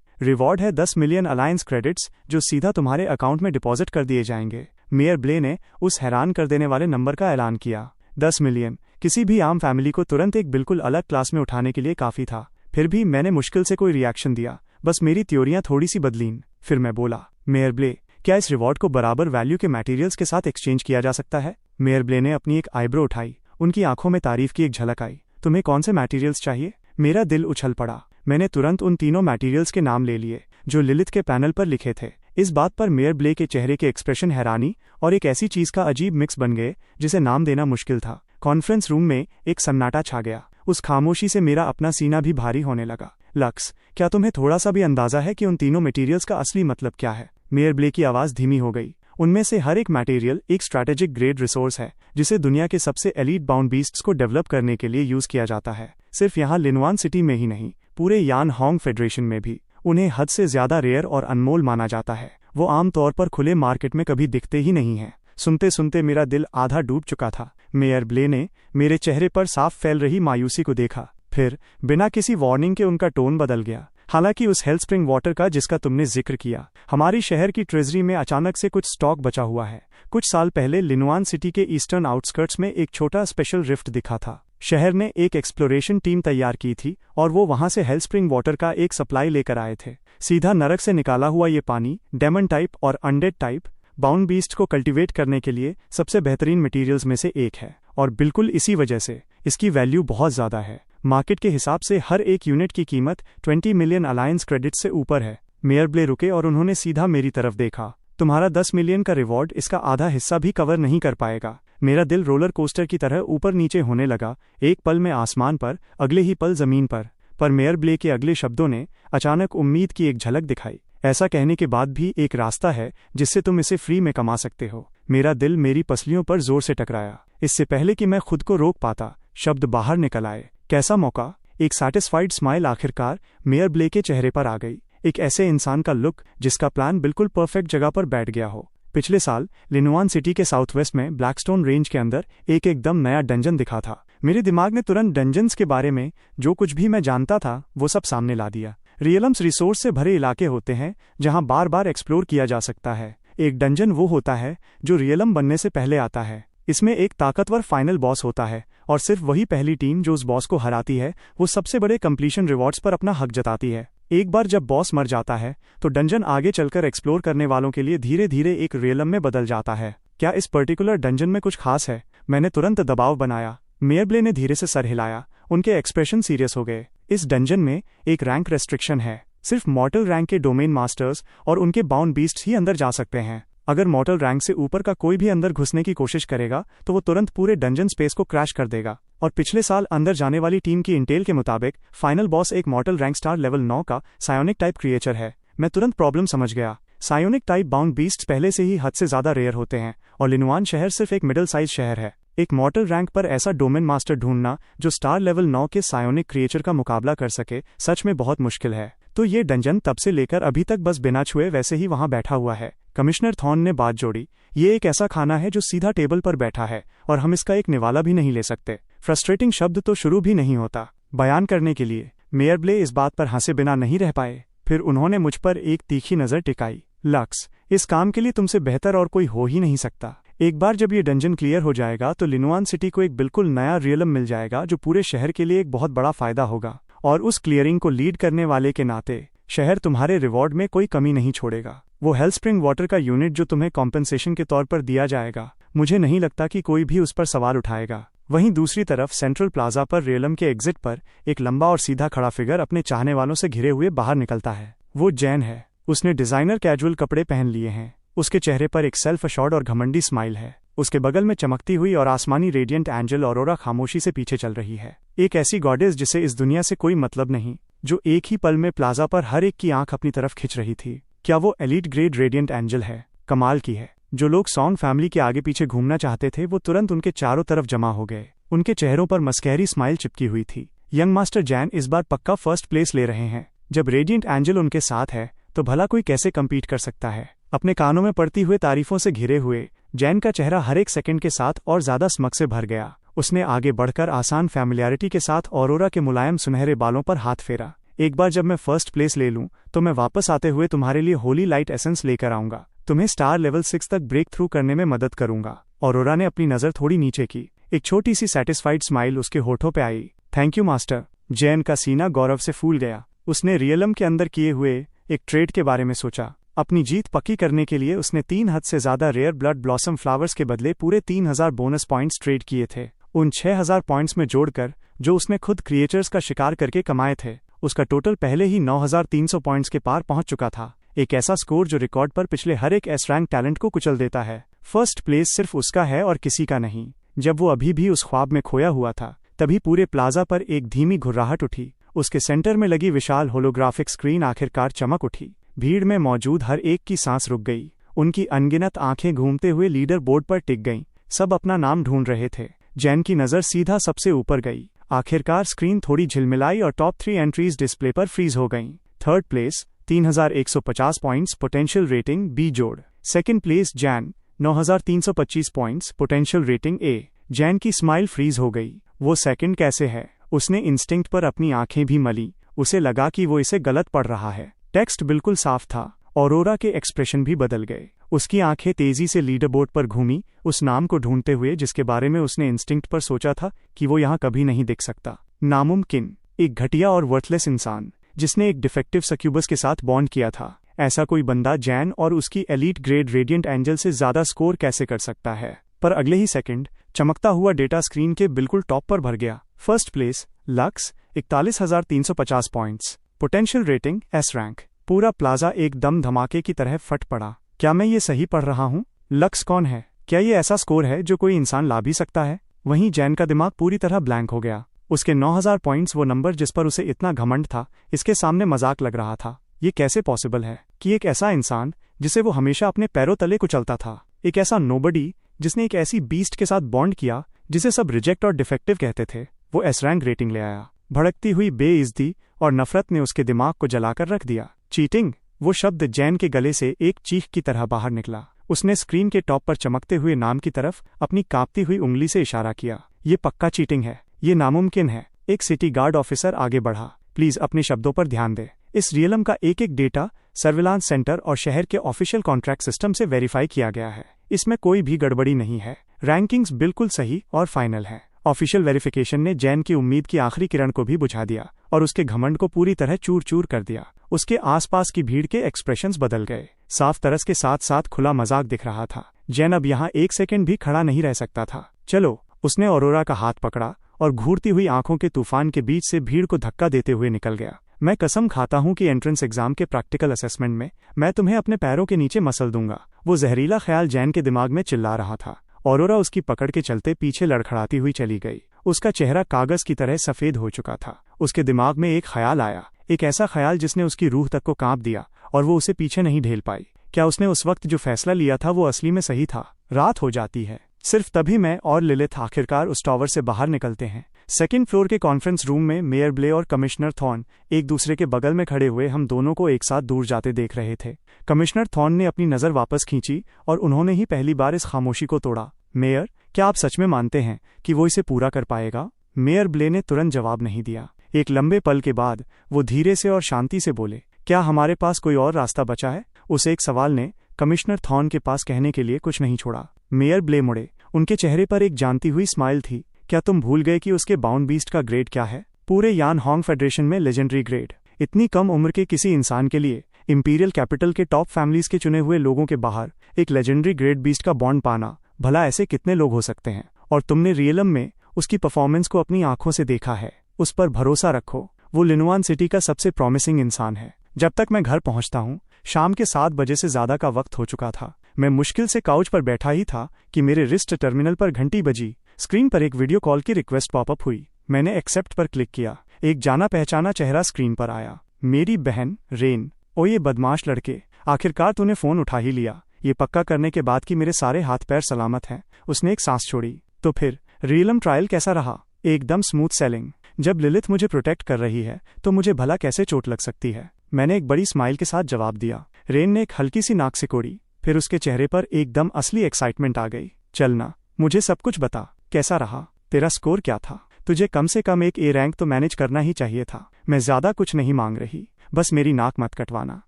रिवॉर्ड है 10 मिलियन अलायंस क्रेडिट्स जो सीधा तुम्हारे अकाउंट में डिपॉजिट कर दिए जाएंगे। मेयर ब्ले ने उस हैरान कर देने वाले नंबर का ऐलान किया। 10 मिलियन किसी भी आम फैमिली को तुरंत एक बिल्कुल अलग क्लास में उठाने के लिए काफी था। फिर भी मैंने मुश्किल से कोई रिएक्शन दिया, बस मेरी थ्योरियां थोड़ी सी बदलीं। फिर मैं बोला, मेयर ब्ले, क्या इस रिवॉर्ड को बराबर वैल्यू के मटेरियल्स के साथ एक्सचेंज किया जा सकता है? मेयर ब्ले ने अपनी एक आईब्रो उठाई। उनकी आंखों में तारीफ की एक झलक आई। तुम्हें कौन से मटेरियल्स चाहिए? मेरा दिल उछल पड़ा। मैंने तुरंत उन तीनों मटेरियल्स के नाम ले लिए जो लिलिथ के पैनल पर लिखे थे। इस बात पर मेयर ब्ले के चेहरे के एक्सप्रेशन हैरानी और एक ऐसी चीज का अजीब मिक्स बन गए जिसे नाम देना मुश्किल था। कॉन्फ्रेंस रूम में एक सन्नाटा छा गया। उस खामोशी से मेरा अपना सीना भी भारी होने लगा। लक्स, क्या तुम्हें थोड़ा सा भी अंदाजा है कि उन तीनों मटेरियल्स का असली मतलब क्या है? मेयर ब्ले की आवाज धीमी हो गई। उनमें से हर एक मटेरियल एक स्ट्रैटेजिक ग्रेड रिसोर्स है जिसे दुनिया के सबसे एलीट बाउंड बीस्ट्स को डेवलप करने के लिए यूज किया जाता है। सिर्फ यहाँ लिनुआन सिटी में ही नहीं, पूरे यान होंग फेडरेशन में भी उन्हें हद से ज्यादा रेयर और अनमोल माना जाता है। वो आमतौर पर खुले मार्केट में कभी दिखते ही नहीं हैं। सुनते सुनते मेरा दिल आधा डूब चुका था। मेयर ब्ले ने मेरे चेहरे पर साफ फैल रही मायूसी को देखा। फिर बिना किसी वार्निंग के उनका टोन बदल गया। हालांकि उस हेल्थ स्प्रिंग वाटर का जिसका तुमने जिक्र किया, हमारी शहर की ट्रेजरी में अचानक से कुछ स्टॉक बचा हुआ है। कुछ साल पहले लिनुआन सिटी के ईस्टर्न आउटस्कर्ट्स में एक छोटा स्पेशल रिफ्ट दिखा था। शहर ने एक एक्सप्लोरेशन टीम तैयार की थी और वो वहां से हेल्थ स्प्रिंग वाटर का एक सप्लाई लेकर आए थे। सीधा नरक से निकाला हुआ ये पानी डेमन टाइप और अनडेड टाइप बाउंड बीस्ट को कल्टीवेट करने के लिए सबसे बेहतरीन मटेरियल्स में से एक है और बिल्कुल इसी वजह से इसकी वैल्यू बहुत ज्यादा है। मार्केट के हिसाब से हर एक यूनिट की कीमत 20 मिलियन अलायंस क्रेडिट से ऊपर है। मेयर ब्ले रुके और उन्होंने सीधा मेरी तरफ देखा। तुम्हारा 10 मिलियन का रिवॉर्ड इसका आधा हिस्सा भी कवर नहीं कर पाएगा। मेरा दिल रोलर कोस्टर की तरह ऊपर नीचे होने लगा। एक पल में आसमान पर, अगले ही पल जमीन पर मेयर ब्ले के अगले शब्दों ने अचानक उम्मीद की एक झलक दिखाई। ऐसा कहने के बाद भी एक रास्ता है जिससे तुम इसे फ्री में कमा सकते हो। मेरा दिल मेरी पसलियों पर जोर से टकराया। इससे पहले कि मैं खुद को रोक पाता, शब्द बाहर निकल आए, कैसा मौका? एक सैटिस्फाइड स्माइल आखिरकार मेयर ब्ले के चेहरे पर आ गई। एक ऐसे इंसान का लुक जिसका प्लान बिल्कुल परफेक्ट जगह पर बैठ गया हो। पिछले साल लिनुआन सिटी के साउथ वेस्ट में ब्लैकस्टोन रेंज के अंदर एक एकदम नया डंजन दिखा था। मेरे दिमाग ने तुरंत डंजन्स के बारे में जो कुछ भी मैं जानता था वो सब सामने ला दिया। रियलम्स रिसोर्स से भरे इलाके होते हैं जहां बार बार एक्सप्लोर किया जा सकता है। एक डंजन वो होता है जो रियलम बनने से पहले आता है। इसमें एक ताकतवर फाइनल बॉस होता है और सिर्फ वही पहली टीम जो उस बॉस को हराती है वो सबसे बड़े कंप्लीशन रिवॉर्ड्स पर अपना हक जताती है। एक बार जब बॉस मर जाता है तो डंजन आगे चलकर एक्सप्लोर करने वालों के लिए धीरे धीरे एक रियलम में बदल जाता है। क्या इस पर्टिकुलर डंजन में कुछ खास है? मैंने तुरंत दबाव बनाया। मेयर ब्ले ने धीरे से सर हिलाया। उनके एक्सप्रेशन सीरियस हो गए। इस डंजन में एक रैंक रेस्ट्रिक्शन है। सिर्फ मॉर्टल रैंक के डोमेन मास्टर्स और उनके बाउंड बीस्ट्स ही अंदर जा सकते हैं। अगर मॉर्टल रैंक से ऊपर का कोई भी अंदर घुसने की कोशिश करेगा तो वो तुरंत पूरे डंजन स्पेस को क्रैश कर देगा। और पिछले साल अंदर जाने वाली टीम की इंटेल के मुताबिक फाइनल बॉस एक मॉर्टल रैंक स्टार लेवल 9 का सायोनिक टाइप क्रिएचर है। मैं तुरंत प्रॉब्लम समझ गया। सायोनिक टाइप बाउंड बीस्ट्स पहले से ही हद से ज्यादा रेयर होते हैं और लिनुआन शहर सिर्फ एक मिडिल साइज शहर है। एक मॉर्टल रैंक पर ऐसा डोमेन मास्टर ढूंढना जो स्टार लेवल 9 के सायोनिक क्रिएचर का मुकाबला कर सके सच में बहुत मुश्किल है। तो ये डंजन तब से लेकर अभी तक बस बिना छुए वैसे ही वहां बैठा हुआ है। कमिश्नर थॉर्न ने बात जोड़ी, ये एक ऐसा खाना है जो सीधा टेबल पर बैठा है और हम इसका एक निवाला भी नहीं ले सकते। फ्रस्ट्रेटिंग शब्द तो शुरू भी नहीं होता बयान करने के लिए। मेयर ब्ले इस बात पर हंसे बिना नहीं रह पाए। फिर उन्होंने मुझ पर एक तीखी नजर टिकाई। लक्स, इस काम के लिए तुमसे बेहतर और कोई हो ही नहीं सकता। एक बार जब ये डंजन क्लियर हो जाएगा तो लिनुआन सिटी को एक बिल्कुल नया रियलम मिल जाएगा जो पूरे शहर के लिए एक बहुत बड़ा फायदा होगा। और उस क्लियरिंग को लीड करने वाले के नाते शहर तुम्हारे रिवॉर्ड में कोई कमी नहीं छोड़ेगा। वो हेल्थ स्प्रिंग वाटर का यूनिट जो तुम्हें कॉम्पेंसेशन के तौर पर दिया जाएगा, मुझे नहीं लगता कि कोई भी उस पर सवाल उठाएगा। वहीं दूसरी तरफ सेंट्रल प्लाजा पर रियलम के एग्जिट पर एक लंबा और सीधा खड़ा फिगर अपने चाहने वालों से घिरे हुए बाहर निकलता है। वो जैन है। उसने डिजाइनर कैजुअल कपड़े पहन लिए हैं। उसके चेहरे पर एक सेल्फ अशोर्ड और घमंडी स्माइल है। उसके बगल में चमकती हुई और आसमानी रेडिएंट एंजल ऑरोरा खामोशी से पीछे चल रही है। एक ऐसी गॉडेस जिसे इस दुनिया से कोई मतलब नहीं, जो एक ही पल में प्लाजा पर हर एक की आंख अपनी तरफ खिंच रही थी। क्या वो एलीट ग्रेड रेडिएंट एंजल है? कमाल की है। जो लोग सॉन्ग फैमिली के आगे पीछे घूमना चाहते थे वो तुरंत उनके चारों तरफ जमा हो गए। उनके चेहरों पर मस्कहरी स्माइल चिपकी हुई थी। यंग मास्टर जैन इस बार पक्का फर्स्ट प्लेस ले रहे हैं। जब रेडिएंट एंजल उनके साथ है तो भला कोई कैसे कम्पीट कर सकता है। अपने कानों में पड़ती हुए तारीफों से घिरे हुए जैन का चेहरा हर एक सेकंड के साथ और ज्यादा स्मग से भर गया। उसने आगे बढ़कर आसान फैमिलियरिटी के साथ ऑरोरा के मुलायम सुनहरे बालों पर हाथ फेरा। एक बार जब मैं फर्स्ट प्लेस ले लूं तो मैं वापस आते हुए तुम्हारे लिए होली लाइट एसेंस लेकर आऊंगा। तुम्हें स्टार लेवल 6 तक ब्रेक थ्रू करने में मदद करूंगा। ऑरोरा ने अपनी नजर थोड़ी नीचे की। एक छोटी सी सेटिस्फाइड स्माइल उसके होठों पे आई। Thank you master. जैन का सीना गौरव से फूल गया। उसने रियलम के अंदर किए हुए एक ट्रेड के बारे में सोचा। अपनी जीत पक्की करने के लिए उसने 3 हद से ज्यादा रेयर ब्लड ब्लॉसम फ्लावर्स के बदले पूरे 3000 बोनस पॉइंट्स ट्रेड किए थे। उन 6000 पॉइंट्स में जोड़कर जो उसने खुद क्रिएचर्स का शिकार करके कमाए थे, उसका टोटल पहले ही 9300 पॉइंट्स के पार पहुंच चुका था। एक ऐसा स्कोर जो रिकॉर्ड पर पिछले हर एक एस रैंक टैलेंट को कुचल देता है। फर्स्ट प्लेस सिर्फ उसका है और किसी का नहीं। जब वो अभी भी उस ख्वाब में खोया हुआ था, तभी पूरे प्लाजा पर एक धीमी घुर्राहट उठी। उसके सेंटर में लगी विशाल होलोग्राफिक स्क्रीन आखिरकार चमक उठी। भीड़ में मौजूद हर एक की सांस रुक गई। उनकी अनगिनत आंखें घूमते हुए लीडर बोर्ड पर टिक गईं। सब अपना नाम ढूंढ रहे थे। जैन की नज़र सीधा सबसे ऊपर गई। आखिरकार स्क्रीन थोड़ी झिलमिलाई और टॉप 3 एंट्रीज डिस्प्ले पर फ्रीज हो गईं। Third place 3150 points potential rating B जोड़। सेकंड प्लेस जैन 9325 पॉइंट्स पोटेंशियल रेटिंग ए। जैन की स्माइल फ्रीज हो गई। वो सेकंड कैसे है? उसने इंस्टिंक्ट पर अपनी आंखें भी मली। उसे लगा कि वो इसे गलत पढ़ रहा है। टेक्स्ट बिल्कुल साफ था। ऑरोरा के एक्सप्रेशन भी बदल गए। उसकी आंखें तेजी से लीडर बोर्ड पर घूमी, उस नाम को ढूंढते हुए जिसके बारे में उसने इंस्टिंक्ट पर सोचा था कि वो यहाँ कभी नहीं दिख सकता। नामुमकिन, एक घटिया और वर्थलेस इंसान जिसने एक डिफेक्टिव सक्यूबस के साथ बॉन्ड किया था। ऐसा कोई बंदा जैन और उसकी एलीट ग्रेड रेडिएंट एंजल से ज्यादा स्कोर कैसे कर सकता है? पर अगले ही सेकंड चमकता हुआ डेटा स्क्रीन के बिल्कुल टॉप पर भर गया। First place lux 41350 points potential rating S rank. पूरा प्लाजा एकदम धमाके की तरह फट पड़ा। क्या मैं ये सही पढ़ रहा हूँ? लक्स कौन है? क्या ये ऐसा स्कोर है जो कोई इंसान ला भी सकता है? वहीं जैन का दिमाग पूरी तरह ब्लैंक हो गया। उसके 9000 पॉइंट्स, वो नंबर जिस पर उसे इतना घमंड था, इसके सामने मजाक लग रहा था। ये कैसे पॉसिबल है कि एक ऐसा इंसान जिसे वो हमेशा अपने पैरों तले कुचलता था, एक ऐसा नोबडी जिसने एक ऐसी बीस्ट के साथ बॉन्ड किया जिसे सब रिजेक्ट और डिफेक्टिव कहते थे, वो एस रैंक रेटिंग ले आया। भड़कती हुई बेइज्जती और नफरत ने उसके दिमाग को जलाकर रख दिया। चीटिंग, वो शब्द जैन के गले से एक चीख की तरह बाहर निकला। उसने स्क्रीन के टॉप पर चमकते हुए नाम की तरफ अपनी कांपती हुई उंगली से इशारा किया। ये पक्का चीटिंग है। ये नामुमकिन है। एक सिटी गार्ड ऑफिसर आगे बढ़ा। प्लीज अपने शब्दों पर ध्यान दे। इस रियलम का एक एक डेटा सर्विलांस सेंटर और शहर के ऑफिशियल कॉन्ट्रैक्ट सिस्टम से वेरीफाई किया गया है। इसमें कोई भी गड़बड़ी नहीं है। रैंकिंग्स बिल्कुल सही और फाइनल है। ऑफिशियल वेरिफिकेशन ने जैन की उम्मीद की आखिरी किरण को भी बुझा दिया और उसके घमंड को पूरी तरह चूर चूर कर दिया। उसके आसपास की भीड़ के एक्सप्रेशंस बदल गए। साफ तरस के साथ साथ खुला मजाक दिख रहा था। जैन अब यहाँ एक सेकंड भी खड़ा नहीं रह सकता था। चलो, उसने ऑरोरा का हाथ पकड़ा और घूरती हुई आंखों के तूफान के बीच से भीड़ को धक्का देते हुए निकल गया। मैं कसम खाता हूँ कि एंट्रेंस एग्जाम के प्रैक्टिकल असेसमेंट में मैं तुम्हें अपने पैरों के नीचे मसल दूंगा। वो जहरीला ख्याल जैन के दिमाग में चिल्ला रहा था। ऑरोरा उसकी पकड़ के चलते पीछे लड़खड़ाती हुई चली गई। उसका चेहरा कागज की तरह सफेद हो चुका था। उसके दिमाग में एक ख्याल आया, एक ऐसा ख्याल जिसने उसकी रूह तक को कांप दिया, और वो उसे पीछे नहीं ढेल पाई। क्या उसने उस वक्त जो फैसला लिया था वो असली में सही था? रात हो जाती है। सिर्फ तभी मैं और लिलिथ आखिरकार उस टावर से बाहर निकलते हैं। सेकंड फ्लोर के कॉन्फ्रेंस रूम में मेयर ब्ले और कमिश्नर थॉर्न एक दूसरे के बगल में खड़े हुए हम दोनों को एक साथ दूर जाते देख रहे थे। कमिश्नर थॉर्न ने अपनी नज़र वापस खींची और उन्होंने ही पहली बार इस खामोशी को तोड़ा। मेयर, क्या आप सच में मानते हैं कि वो इसे पूरा कर पाएगा? मेयर ब्ले ने तुरंत जवाब नहीं दिया। एक लंबे पल के बाद वो धीरे से और शांति से बोले, क्या हमारे पास कोई और रास्ता बचा है? उस एक सवाल ने कमिश्नर थॉर्न के पास कहने के लिए कुछ नहीं छोड़ा। मेयर ब्ले मुड़े। उनके चेहरे पर एक जानती हुई स्माइल थी। क्या तुम भूल गए कि उसके बाउंड बीस्ट का ग्रेड क्या है? पूरे यान होंग फेडरेशन में लेजेंडरी ग्रेड। इतनी कम उम्र के किसी इंसान के लिए इंपीरियल कैपिटल के टॉप फैमिलीज के चुने हुए लोगों के बाहर एक लेजेंडरी ग्रेड बीस्ट का बॉन्ड पाना, भला ऐसे कितने लोग हो सकते हैं? और तुमने रियलम में उसकी परफॉर्मेंस को अपनी आंखों से देखा है। उस पर भरोसा रखो। वो लिनुआन सिटी का सबसे प्रॉमिसिंग इंसान है। जब तक मैं घर पहुंचता हूं, शाम के 7 बजे से ज्यादा का वक्त हो चुका था। मैं मुश्किल से काउच पर बैठा ही था कि मेरे रिस्ट टर्मिनल पर घंटी बजी। स्क्रीन पर एक वीडियो कॉल की रिक्वेस्ट पॉपअप हुई। मैंने एक्सेप्ट पर क्लिक किया। एक जाना पहचाना चेहरा स्क्रीन पर आया। मेरी बहन रेन। ओ ये बदमाश लड़के, आखिरकार तूने फोन उठा ही लिया। ये पक्का करने के बाद कि मेरे सारे हाथ पैर सलामत हैं, उसने एक सांस छोड़ी। तो फिर रियलम ट्रायल कैसा रहा? एकदम स्मूथ सेलिंग। जब लिलिथ मुझे प्रोटेक्ट कर रही है तो मुझे भला कैसे चोट लग सकती है? मैंने एक बड़ी स्माइल के साथ जवाब दिया। रेन ने एक हल्की सी नाक सिकोड़ी, फिर उसके चेहरे पर एकदम असली एक्साइटमेंट आ गई। चलना, मुझे सब कुछ बता, कैसा रहा? तेरा स्कोर क्या था? तुझे कम से कम एक ए रैंक तो मैनेज करना ही चाहिए था। मैं ज्यादा कुछ नहीं मांग रही, बस मेरी नाक मत कटवाना।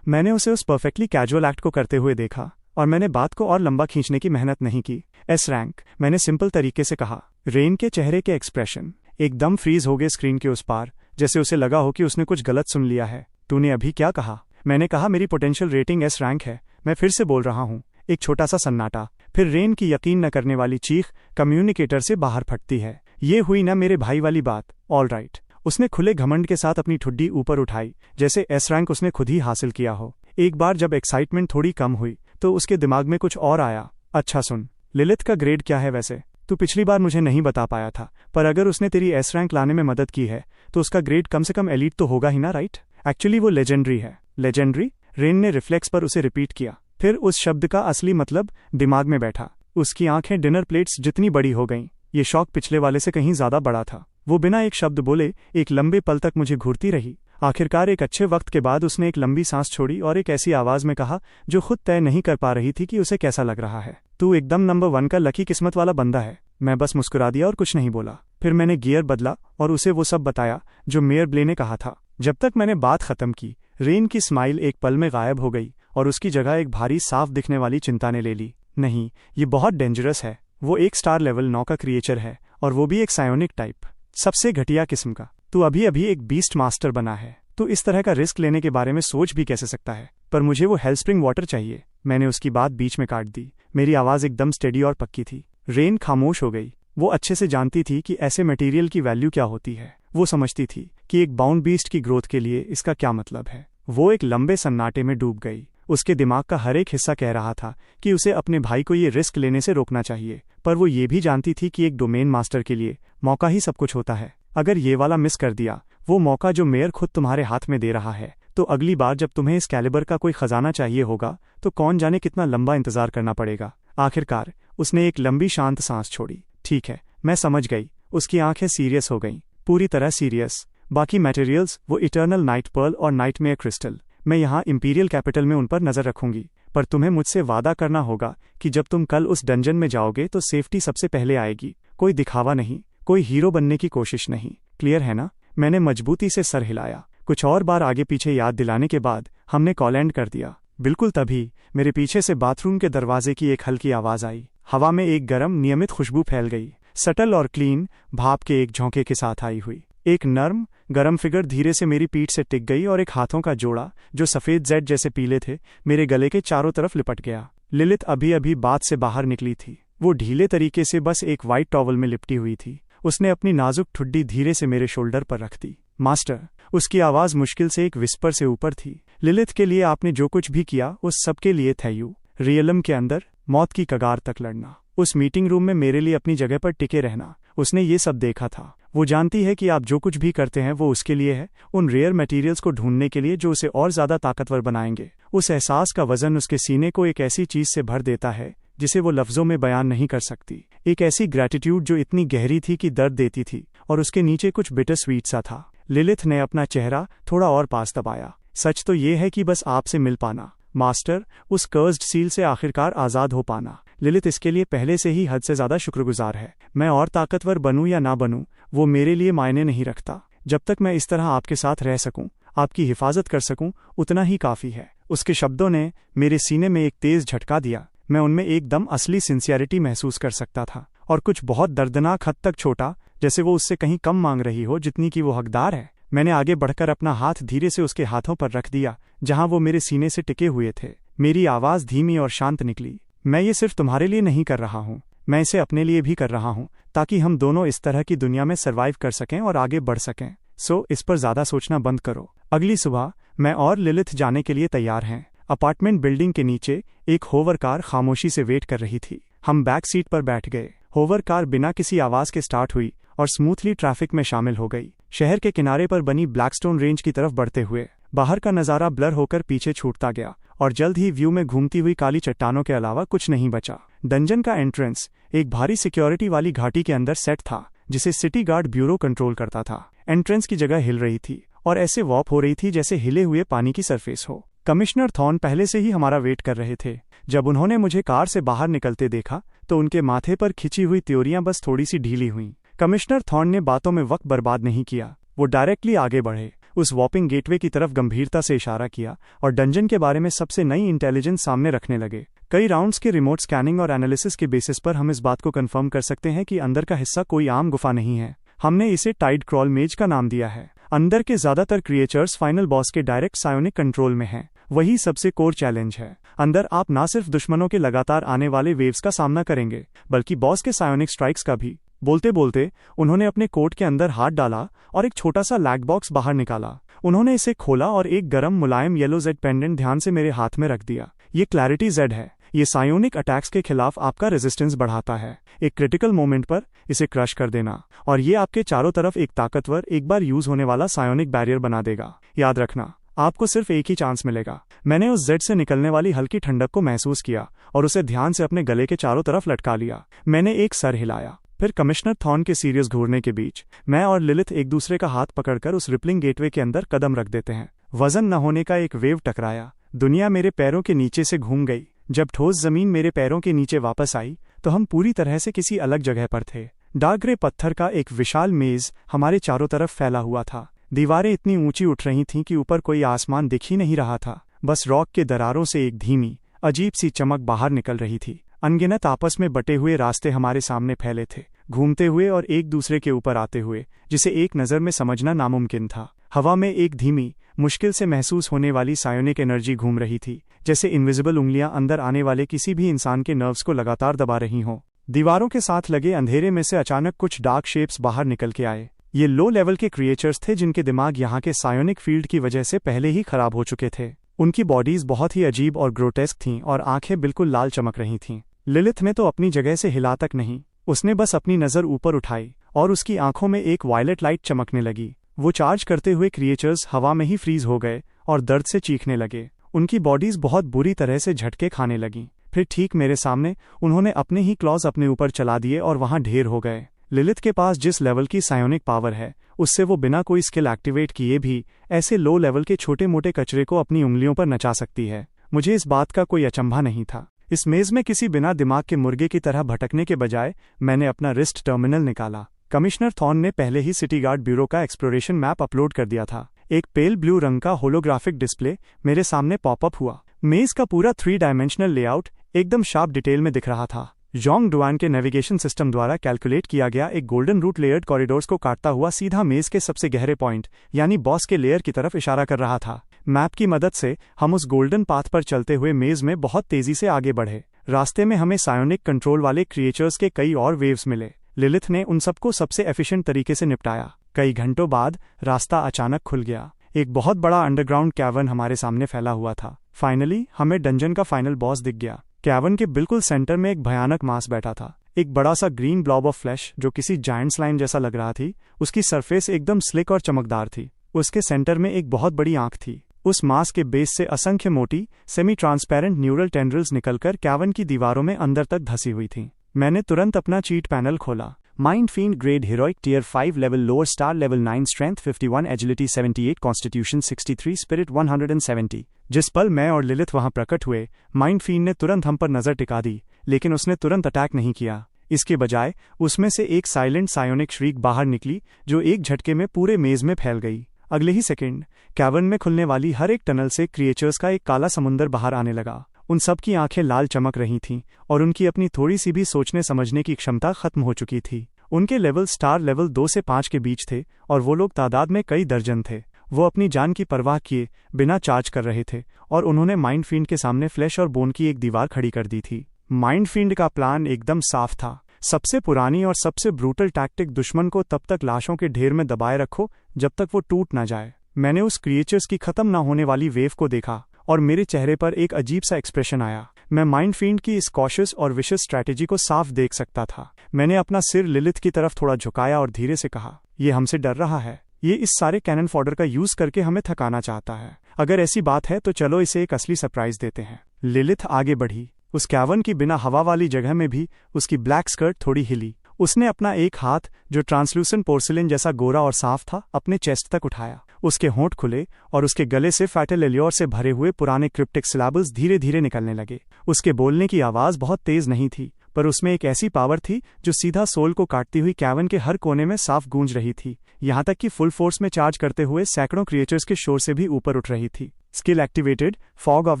मैंने उसे उस परफेक्टली कैजुअल एक्ट को करते हुए देखा और मैंने बात को और लंबा खींचने की मेहनत नहीं की। एस रैंक, मैंने सिंपल तरीके से कहा। रेन के चेहरे के एक्सप्रेशन एकदम फ्रीज हो गए स्क्रीन के उस पार, जैसे उसे लगा हो कि उसने कुछ गलत सुन लिया है। तूने अभी क्या कहा? मैंने कहा मेरी पोटेंशियल रेटिंग एस रैंक है। मैं फिर से बोल रहा हूँ। एक छोटा सा सन्नाटा, फिर रेन की यकीन न करने वाली चीख कम्युनिकेटर से बाहर फटती है। ये हुई ना मेरे भाई वाली बात। All right. उसने खुले घमंड के साथ अपनी ठुड्डी ऊपर उठाई, जैसे एस रैंक उसने खुद ही हासिल किया हो। एक बार जब एक्साइटमेंट थोड़ी कम हुई तो उसके दिमाग में कुछ और आया। अच्छा सुन, लिलिथ का ग्रेड क्या है वैसे? तू पिछली बार मुझे नहीं बता पाया था, पर अगर उसने तेरी एस रैंक लाने में मदद की है तो उसका ग्रेड कम से कम एलीट तो होगा ही ना, राइट? एक्चुअली वो लेजेंडरी है। लेजेंडरी? रेन ने रिफ्लेक्स पर उसे रिपीट किया, फिर उस शब्द का असली मतलब दिमाग में बैठा। उसकी आंखें डिनर प्लेट्स जितनी बड़ी हो गईं। ये शौक पिछले वाले से कहीं ज्यादा बड़ा था। वो बिना एक शब्द बोले एक लंबे पल तक मुझे घूरती रही। आखिरकार एक अच्छे वक्त के बाद उसने एक लंबी सांस छोड़ी और एक ऐसी आवाज में कहा जो खुद तय नहीं कर पा रही थी कि उसे कैसा लग रहा है। तू एकदम नंबर 1 का लकी किस्मत वाला बंदा है। मैं बस मुस्कुरा दिया और कुछ नहीं बोला। फिर मैंने गियर बदला और उसे वो सब बताया जो मेयर ब्ले ने कहा था। जब तक मैंने बात खत्म की, रेन की स्माइल एक पल में गायब हो गई और उसकी जगह एक भारी साफ दिखने वाली चिंता ने ले ली। नहीं, ये बहुत डेंजरस है। वो एक स्टार लेवल 9 का क्रिएचर है और वो भी एक सायोनिक टाइप, सबसे घटिया किस्म का। तू अभी अभी एक बीस्ट मास्टर बना है। तू इस तरह का रिस्क लेने के बारे में सोच भी कैसे सकता है? पर मुझे वो हेलस्प्रिंग वाटर चाहिए। मैंने उसकी बात बीच में काट दी। मेरी आवाज एकदम स्टेडी और पक्की थी। रेन खामोश हो गई। वो अच्छे से जानती थी कि ऐसे मटेरियल की वैल्यू क्या होती है। वो समझती थी कि एक बाउंड बीस्ट की ग्रोथ के लिए इसका क्या मतलब है। वो एक लंबे सन्नाटे में डूब गई। उसके दिमाग का हर एक हिस्सा कह रहा था कि उसे अपने भाई को ये रिस्क लेने से रोकना चाहिए, पर वो ये भी जानती थी कि एक डोमेन मास्टर के लिए मौका ही सब कुछ होता है। अगर ये वाला मिस कर दिया, वो मौका जो मेयर खुद तुम्हारे हाथ में दे रहा है, तो अगली बार जब तुम्हें इस कैलिबर का कोई खजाना चाहिए होगा तो कौन जाने कितना लंबा इंतजार करना पड़ेगा। आखिरकार उसने एक लंबी शांत सांस छोड़ी। ठीक है, मैं समझ गई। उसकी आंखें सीरियस हो गईं, पूरी तरह सीरियस। बाकी मटेरियल्स, वो इटर्नल नाइट पर्ल और नाइटमेयर क्रिस्टल, मैं यहाँ इंपीरियल कैपिटल में उन पर नजर रखूंगी। पर तुम्हें मुझसे वादा करना होगा कि जब तुम कल उस डंजन में जाओगे तो सेफ्टी सबसे पहले आएगी। कोई दिखावा नहीं, कोई हीरो बनने की कोशिश नहीं। क्लियर है ना? मैंने मजबूती से सर हिलाया। कुछ और बार आगे पीछे याद दिलाने के बाद हमने कॉल एंड कर दिया। बिल्कुल तभी मेरे पीछे से बाथरूम के दरवाजे की एक हल्की आवाज आई। हवा में एक गरम नियमित खुशबू फैल गई, सटल और क्लीन, भाप के एक झोंके के साथ आई हुई। एक नर्म गरम फिगर धीरे से मेरी पीठ से टिक गई और एक हाथों का जोड़ा जो सफेद जेड जैसे पीले थे मेरे गले के चारों तरफ लिपट गया। लिलिथ अभी अभी बात से बाहर निकली थी। वो ढीले तरीके से बस एक वाइट टॉवल में लिपटी हुई थी। उसने अपनी नाजुक ठुड्डी धीरे से मेरे शोल्डर पर रख दी। मास्टर, उसकी आवाज मुश्किल से एक विस्पर से ऊपर थी। लिलिथ के लिए आपने जो कुछ भी किया उस सब के लिए थैंक यू। रियलम के अंदर मौत की कगार तक लड़ना, उस मीटिंग रूम में मेरे लिए अपनी जगह पर टिके रहना, उसने ये सब देखा था। वो जानती है कि आप जो कुछ भी करते हैं वो उसके लिए है, उन रेयर मटेरियल्स को ढूंढने के लिए जो उसे और ज्यादा ताकतवर बनाएंगे। उस एहसास का वजन उसके सीने को एक ऐसी चीज से भर देता है जिसे वो लफ्जों में बयान नहीं कर सकती। एक ऐसी ग्रैटिट्यूड जो इतनी गहरी थी कि दर्द देती थी और उसके नीचे कुछ बिटर स्वीट सा था। लिलिथ ने अपना चेहरा थोड़ा और पास दबाया। सच तो ये है कि बस आपसे मिल पाना, मास्टर, उस कर्स्ड सील से आखिरकार आजाद हो पाना। लिलिथ इसके लिए पहले से ही हद से ज्यादा शुक्रगुजार है। मैं और ताकतवर बनूं या ना बनूं, वो मेरे लिए मायने नहीं रखता। जब तक मैं इस तरह आपके साथ रह सकूं, आपकी हिफाजत कर सकूं, उतना ही काफी है। उसके शब्दों ने मेरे सीने में एक तेज झटका दिया। मैं उनमें एकदम असली सिंसियरिटी महसूस कर सकता था और कुछ बहुत दर्दनाक हद तक छोटा, जैसे वो उससे कहीं कम मांग रही हो जितनी की वो हकदार है। मैंने आगे बढ़कर अपना हाथ धीरे से उसके हाथों पर रख दिया जहां वो मेरे सीने से टिके हुए थे। मेरी आवाज धीमी और शांत निकली। मैं ये सिर्फ तुम्हारे लिए नहीं कर रहा हूँ, मैं इसे अपने लिए भी कर रहा हूँ, ताकि हम दोनों इस तरह की दुनिया में सर्वाइव कर सकें और आगे बढ़ सकें। सो इस पर ज्यादा सोचना बंद करो। अगली सुबह मैं और लिलिथ जाने के लिए तैयार हैं। अपार्टमेंट बिल्डिंग के नीचे एक होवर कार खामोशी से वेट कर रही थी। हम बैक सीट पर बैठ गए। होवर कार बिना किसी आवाज के स्टार्ट हुई और स्मूथली ट्रैफिक में शामिल हो गई। शहर के किनारे पर बनी ब्लैकस्टोन रेंज की तरफ बढ़ते हुए बाहर का नज़ारा ब्लर होकर पीछे छूटता गया और जल्द ही व्यू में घूमती हुई काली चट्टानों के अलावा कुछ नहीं बचा। डंजन का एंट्रेंस एक भारी सिक्योरिटी वाली घाटी के अंदर सेट था जिसे सिटी गार्ड ब्यूरो कंट्रोल करता था। एंट्रेंस की जगह हिल रही थी और ऐसे वॉप हो रही थी जैसे हिले हुए पानी की सरफेस हो। कमिश्नर थॉर्न पहले से ही हमारा वेट कर रहे थे। जब उन्होंने मुझे कार से बाहर निकलते देखा तो उनके माथे पर खिंची हुई त्योरियां बस थोड़ी सी ढीली हुईं। कमिश्नर थॉर्न ने बातों में वक्त बर्बाद नहीं किया, वो डायरेक्टली आगे बढ़े, उस वॉपिंग गेटवे की तरफ गंभीरता से इशारा किया और डंजन के बारे में सबसे नई इंटेलिजेंस सामने रखने लगे। कई राउंड्स के रिमोट स्कैनिंग और एनालिसिस के बेसिस पर हम इस बात को कंफर्म कर सकते हैं कि अंदर का हिस्सा कोई आम गुफा नहीं है। हमने इसे टाइड क्रॉल मेज का नाम दिया है। अंदर के ज्यादातर क्रिएचर्स फाइनल बॉस के डायरेक्ट सायोनिक कंट्रोल में हैं। वही सबसे कोर चैलेंज है। अंदर आप न सिर्फ दुश्मनों के लगातार आने वाले वेव्स का सामना करेंगे बल्कि बॉस के सायोनिक स्ट्राइक्स का भी। बोलते बोलते उन्होंने अपने कोट के अंदर हाथ डाला और एक छोटा सा लैग बॉक्स बाहर निकाला। उन्होंने इसे खोला और एक गरम मुलायम येलो जेड पेंडेंट ध्यान से मेरे हाथ में रख दिया। ये क्लैरिटी जेड है। ये सायोनिक अटैक्स के खिलाफ आपका रेजिस्टेंस बढ़ाता है। एक क्रिटिकल मोमेंट पर इसे क्रश कर देना और ये आपके चारों तरफ एक ताकतवर, एक बार यूज होने वाला सायोनिक बैरियर बना देगा। याद रखना, आपको सिर्फ एक ही चांस मिलेगा। मैंने उस जेड से निकलने वाली हल्की ठंडक को महसूस किया और उसे ध्यान से अपने गले के चारों तरफ लटका लिया। मैंने एक सर हिलाया। फिर कमिश्नर थॉर्न के सीरियस घूरने के बीच मैं और लिलिथ एक दूसरे का हाथ पकड़कर उस रिपलिंग गेटवे के अंदर कदम रख देते हैं। वजन न होने का एक वेव टकराया। दुनिया मेरे पैरों के नीचे से घूम गई। जब ठोस जमीन मेरे पैरों के नीचे वापस आई तो हम पूरी तरह से किसी अलग जगह पर थे। डार्क ग्रे पत्थर का एक विशाल मेज हमारे चारों तरफ फैला हुआ था। दीवारें इतनी ऊंची उठ रही थीं कि ऊपर कोई आसमान दिख ही नहीं रहा था। बस रॉक के दरारों से एक धीमी, अजीब सी चमक बाहर निकल रही थी। अनगिनत आपस में बटे हुए रास्ते हमारे सामने फैले थे, घूमते हुए और एक दूसरे के ऊपर आते हुए, जिसे एक नज़र में समझना नामुमकिन था। हवा में एक धीमी, मुश्किल से महसूस होने वाली सायोनिक एनर्जी घूम रही थी, जैसे इनविजिबल उंगलियां अंदर आने वाले किसी भी इंसान के नर्व्स को लगातार दबा रही हों। दीवारों के साथ लगे अंधेरे में से अचानक कुछ डार्क शेप्स बाहर निकल के आए। ये लो लेवल के क्रिएचर्स थे जिनके दिमाग यहाँ के सायोनिक फील्ड की वजह से पहले ही खराब हो चुके थे। उनकी बॉडीज बहुत ही अजीब और ग्रोटेस्क थीं और आंखें बिल्कुल लाल चमक रही थीं। लिलिथ ने तो अपनी जगह से हिला तक नहीं, उसने बस अपनी नज़र ऊपर उठाई और उसकी आंखों में एक वायलेट लाइट चमकने लगी। वो चार्ज करते हुए क्रिएचर्स हवा में ही फ्रीज हो गए और दर्द से चीखने लगे। उनकी बॉडीज बहुत बुरी तरह से झटके खाने लगीं। फिर ठीक मेरे सामने उन्होंने अपने ही क्लॉज अपने ऊपर चला दिए और वहां ढेर हो गए। लिलिथ के पास जिस लेवल की सायोनिक पावर है, उससे वो बिना कोई स्किल एक्टिवेट किए भी ऐसे लो लेवल के छोटे मोटे कचरे को अपनी उंगलियों पर नचा सकती है। मुझे इस बात का कोई अचंभा नहीं था। इस मेज में किसी बिना दिमाग के मुर्गे की तरह भटकने के बजाय मैंने अपना रिस्ट टर्मिनल निकाला। कमिश्नर थॉर्न ने पहले ही सिटी गार्ड ब्यूरो का एक्सप्लोरेशन मैप अपलोड कर दिया था। एक पेल ब्लू रंग का होलोग्राफिक डिस्प्ले मेरे सामने पॉपअप हुआ। मेज का पूरा 3 डायमेंशनल लेआउट एकदम शार्प डिटेल में दिख रहा था। जोंग डुआन के नेविगेशन सिस्टम द्वारा कैलकुलेट किया गया एक गोल्डन रूट लेयर्ड कॉरिडोर्स को काटता हुआ सीधा मेज के सबसे गहरे पॉइंट यानी बॉस के लेयर की तरफ इशारा कर रहा था। मैप की मदद से हम उस गोल्डन पाथ पर चलते हुए मेज में बहुत तेजी से आगे बढ़े। रास्ते में हमें सायोनिक कंट्रोल वाले क्रिएचर्स के कई और वेव्स मिले। लिलिथ ने उन सबको सबसे एफिशिएंट तरीके से निपटाया। कई घंटों बाद रास्ता अचानक खुल गया। एक बहुत बड़ा अंडरग्राउंड कैवर्न हमारे सामने फैला हुआ था। फाइनली हमें डंजन का फाइनल बॉस दिख गया। कैवर्न के बिल्कुल सेंटर में एक भयानक मास बैठा था, एक बड़ा सा ग्रीन ब्लॉब ऑफ फ्लैश जो किसी जायंट स्लाइम जैसा लग रहा थी। उसकी सरफेस एकदम स्लिक और चमकदार थी। उसके सेंटर में एक बहुत बड़ी आंख थी। उस मास के बेस से असंख्य मोटी सेमी ट्रांसपेरेंट न्यूरल टेंड्रिल्स निकलकर कैवर्न की दीवारों में अंदर तक धसी हुई थीं। मैंने तुरंत अपना चीट पैनल खोला। Mind field grade heroic tier 5 level lower star level 9 strength 51 agility 78 constitution 63 spirit 170। जिस पल मैं और लिलिथ वहां प्रकट हुए, माइंड फील्ड ने तुरंत हम पर नजर टिका दी, लेकिन उसने तुरंत अटैक नहीं किया। इसके बजाय उसमें से एक साइलेंट सायोनिक श्रीक बाहर निकली जो एक झटके में पूरे मेज में फैल गई। अगले ही सेकंड कैवर्न में खुलने वाली हर एक टनल से क्रिएचर्स का एक काला समुंदर बाहर आने लगा। उन सब की आंखें लाल चमक रही थीं और उनकी अपनी थोड़ी सी भी सोचने समझने की क्षमता खत्म हो चुकी थी। उनके लेवल स्टार लेवल 2 से 5 के बीच थे और वो लोग तादाद में कई दर्जन थे। वो अपनी जान की परवाह किए बिना चार्ज कर रहे थे और उन्होंने माइंड फील्ड के सामने फ्लैश और बोन की एक दीवार खड़ी कर दी थी। माइंड फील्ड का प्लान एकदम साफ था। सबसे पुरानी और सबसे ब्रूटल टैक्टिक दुश्मन को तब तक लाशों के ढेर में दबाए रखो जब तक वो टूट ना जाए। मैंने उस क्रिएचर्स की खत्म ना होने वाली वेव को देखा और मेरे चेहरे पर एक अजीब सा एक्सप्रेशन आया। मैं माइंड फील्ड की इस कॉशियस और विशिष्ट स्ट्रैटेजी को साफ देख सकता था। मैंने अपना सिर लिलिथ की तरफ थोड़ा झुकाया और धीरे से कहा, ये हमसे डर रहा है। ये इस सारे कैनन फॉडर का यूज करके हमें थकाना चाहता है। अगर ऐसी बात है तो चलो इसे एक असली सरप्राइज देते हैं। लिलिथ आगे बढ़ी। उस कैवर्न की बिना हवा वाली जगह में भी उसकी ब्लैक स्कर्ट थोड़ी हिली। उसने अपना एक हाथ, जो ट्रांसलूसेंट पोर्सिलेन जैसा गोरा और साफ था, अपने चेस्ट तक उठाया। उसके होंठ खुले और उसके गले से फैटल एल्योर से भरे हुए पुराने क्रिप्टिक सिलेबल्स धीरे धीरे निकलने लगे। उसके बोलने की आवाज बहुत तेज नहीं थी, पर उसमें एक ऐसी पावर थी जो सीधा सोल को काटती हुई कैवर्न के हर कोने में साफ गूंज रही थी, यहाँ तक कि फुल फोर्स में चार्ज करते हुए सैकड़ों क्रिएचर्स के शोर से भी ऊपर उठ रही थी। Skill activated, fog of